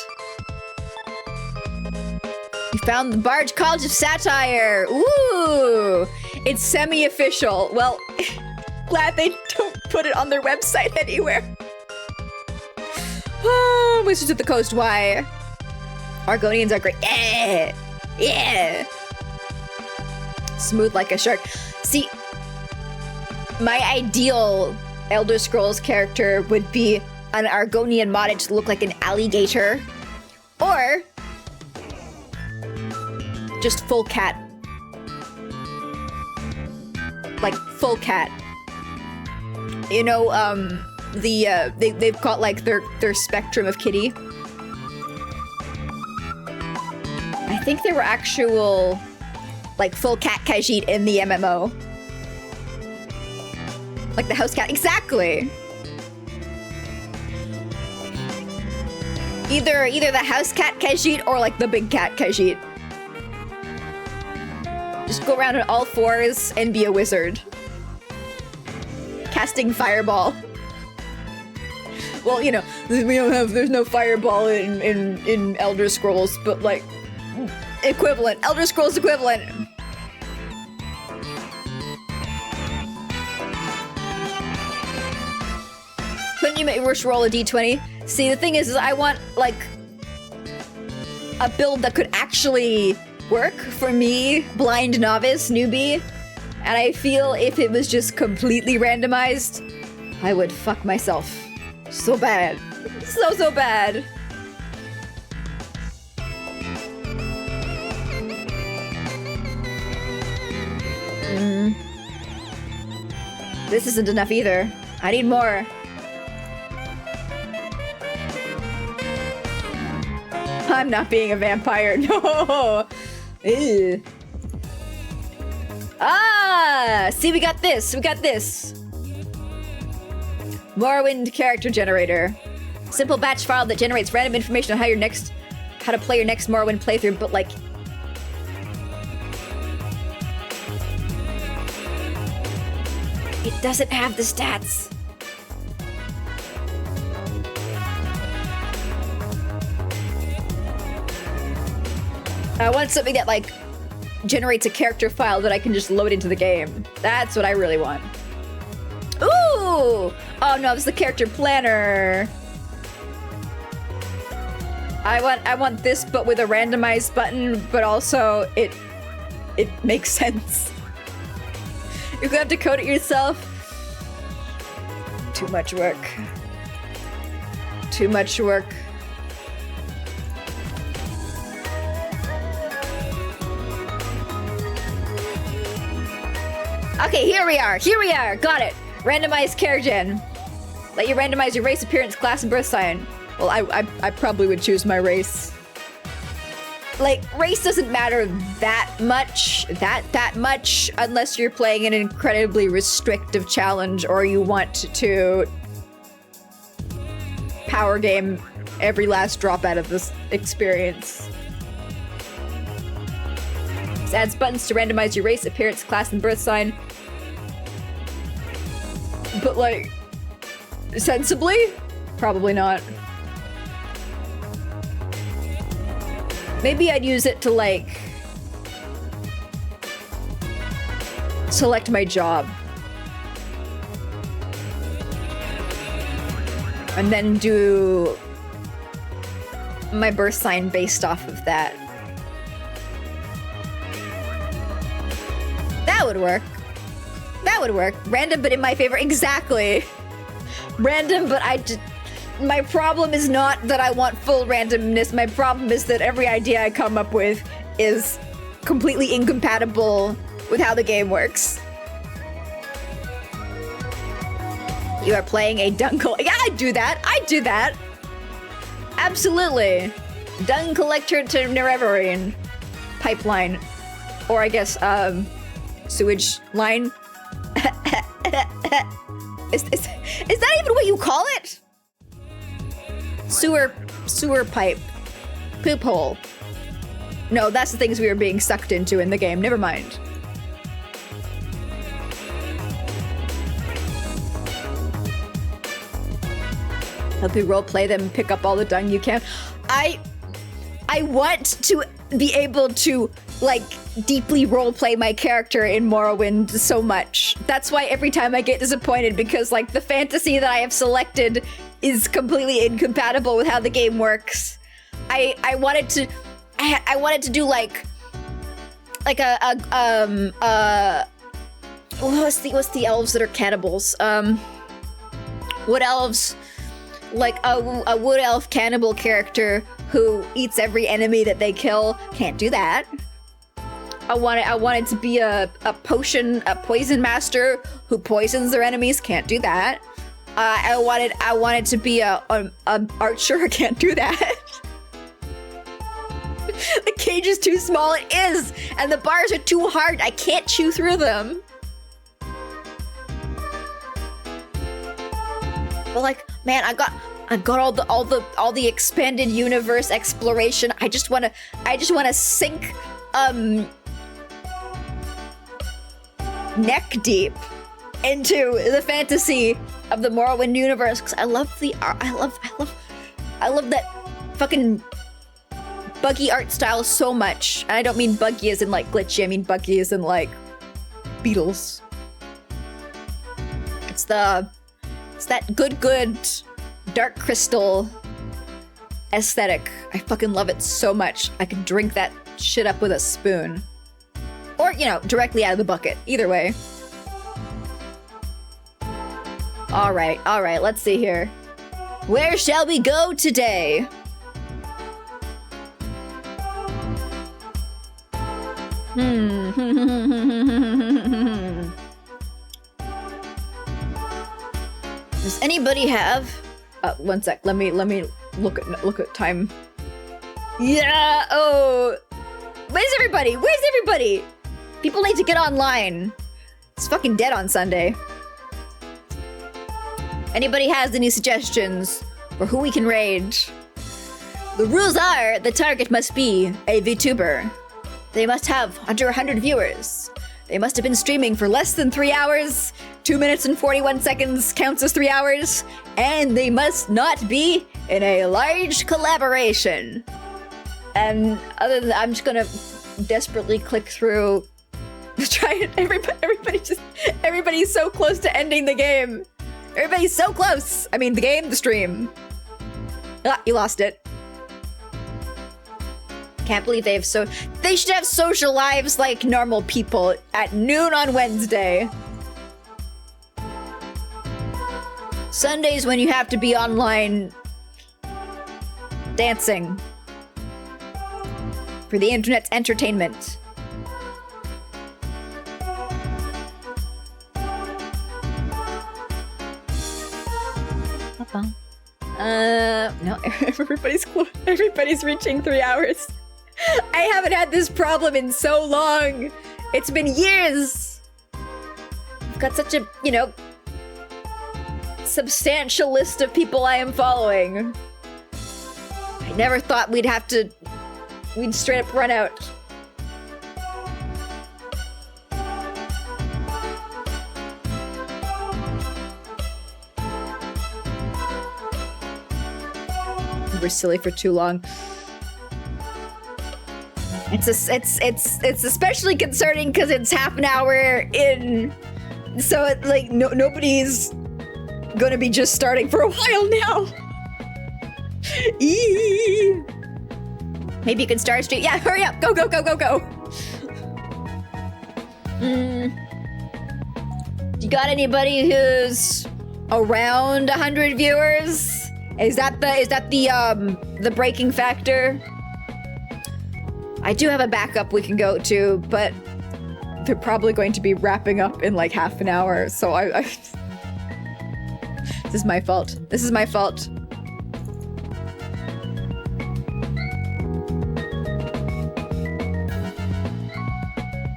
You found the Barge College of Satire! Ooh! It's semi-official. Well, glad they don't put it on their website anywhere. Oh, Wizards of the Coast, why? Argonians are great. Yeah! Yeah! Smooth like a shark. See, my ideal Elder Scrolls character would be an Argonian modded to look like an alligator. Or just full cat. Like full cat. You know, they've got like their spectrum of kitty. I think there were actual like full cat Khajiit in the MMO. Like the house cat, exactly. Either the house cat Khajiit or like the big cat Khajiit. Just go around on all fours and be a wizard. Casting fireball. Well, you know, there's no fireball in Elder Scrolls, but like equivalent, Elder Scrolls equivalent. Couldn't you make Rush roll a d20? See, the thing is I want, like, a build that could actually work for me, blind novice, newbie. And I feel if it was just completely randomized, I would fuck myself. So bad. So bad. This isn't enough either. I need more. I'm not being a vampire. No. Ew. Ah! See, we got this. Morrowind character generator. Simple batch file that generates random information on how to play your next Morrowind playthrough, but like, it doesn't have the stats. I want something that like generates a character file that I can just load into the game. That's what I really want. Ooh! Oh no, it's the character planner. I want this, but with a randomized button, but also it makes sense. You're gonna have to code it yourself. Too much work. Too much work. Okay, here we are. Got it. Randomized care gen. Let you randomize your race, appearance, class, and birth sign. Well, I probably would choose my race. Like, race doesn't matter that much, unless you're playing an incredibly restrictive challenge or you want to power game every last drop out of this experience. This adds buttons to randomize your race, appearance, class, and birth sign. But, like, sensibly? Probably not. Maybe I'd use it to, like, select my job. And then do my birth sign based off of that. That would work. That would work. Random, but in my favor. Exactly. Random, but my problem is not that I want full randomness. My problem is that every idea I come up with is completely incompatible with how the game works. You are playing a dung collector. Yeah, I'd do that. I'd do that. Absolutely. Dung collector to Nerevarine pipeline. Or I guess, sewage line. Is that even what you call it? Sewer pipe. Poop hole. No, that's the things we were being sucked into in the game. Never mind. Help you roleplay them, pick up all the dung you can. I want to be able to, like, deeply roleplay my character in Morrowind so much. That's why every time I get disappointed, because, like, the fantasy that I have selected is completely incompatible with how the game works. I wanted to do like a what's the elves that are cannibals? Wood elves, like a wood elf cannibal character who eats every enemy that they kill. Can't do that. I wanted to be a poison master who poisons their enemies. Can't do that. I wanted to be a archer. Can't do that. The cage is too small. It is, and the bars are too hard. I can't chew through them. But like, man, I got all the expanded universe exploration. I just wanna sink neck deep into the fantasy of the Morrowind universe, because I love that fucking buggy art style so much. And I don't mean buggy as in like glitchy, I mean buggy as in like Beatles. It's that good dark crystal aesthetic. I fucking love it so much. I could drink that shit up with a spoon. Or, you know, directly out of the bucket. Either way. Alright, let's see here. Where shall we go today? Does anybody have... one sec, let me look at time. Yeah, oh... Where's everybody? People need to get online. It's fucking dead on Sunday. Anybody has any suggestions for who we can raid? The rules are the target must be a VTuber. They must have under 100 viewers. They must have been streaming for less than 3 hours. 2 minutes and 41 seconds counts as 3 hours. And they must not be in a large collaboration. And other than that, I'm just gonna desperately click through. Try it. Everybody's so close to ending the game. Everybody's so close. I mean, the game, the stream. Ah, you lost it. Can't believe they should have social lives like normal people at noon on Wednesday. Sundays when you have to be online dancing for the internet's entertainment. No, everybody's reaching 3 hours. I haven't had this problem in so long. It's been years. I've got such a, you know, substantial list of people I am following. I never thought we'd straight up run out. We're silly for too long. It's especially concerning because it's half an hour in, so it, like nobody's gonna be just starting for a while now. Eee. Maybe you can start a stream. Yeah, hurry up! Go, go, go, go, go! You got anybody who's around 100 viewers? Is that the breaking factor? I do have a backup we can go to, but they're probably going to be wrapping up in like half an hour, so I this is my fault. This is my fault.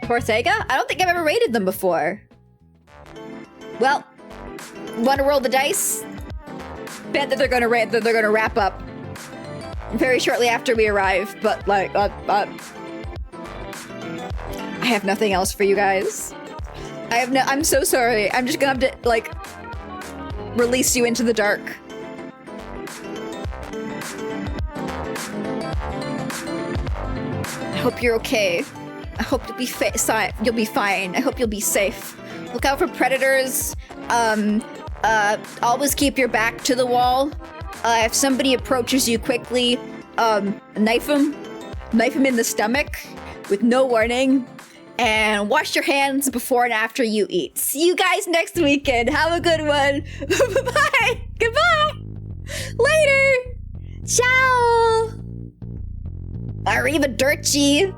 Cortega? I don't think I've ever raided them before. Well, want to roll the dice? Bet that they're gonna wrap up very shortly after we arrive, but like, I have nothing else for you guys. I'm so sorry. I'm just gonna have to, like, release you into the dark. I hope you're okay. I hope you'll be you'll be fine. I hope you'll be safe. Look out for predators. Always keep your back to the wall. If somebody approaches you quickly, knife them in the stomach with no warning, and wash your hands before and after you eat. See you guys next weekend. Have a good one. Bye. Goodbye. Later. Ciao. Arrivederci.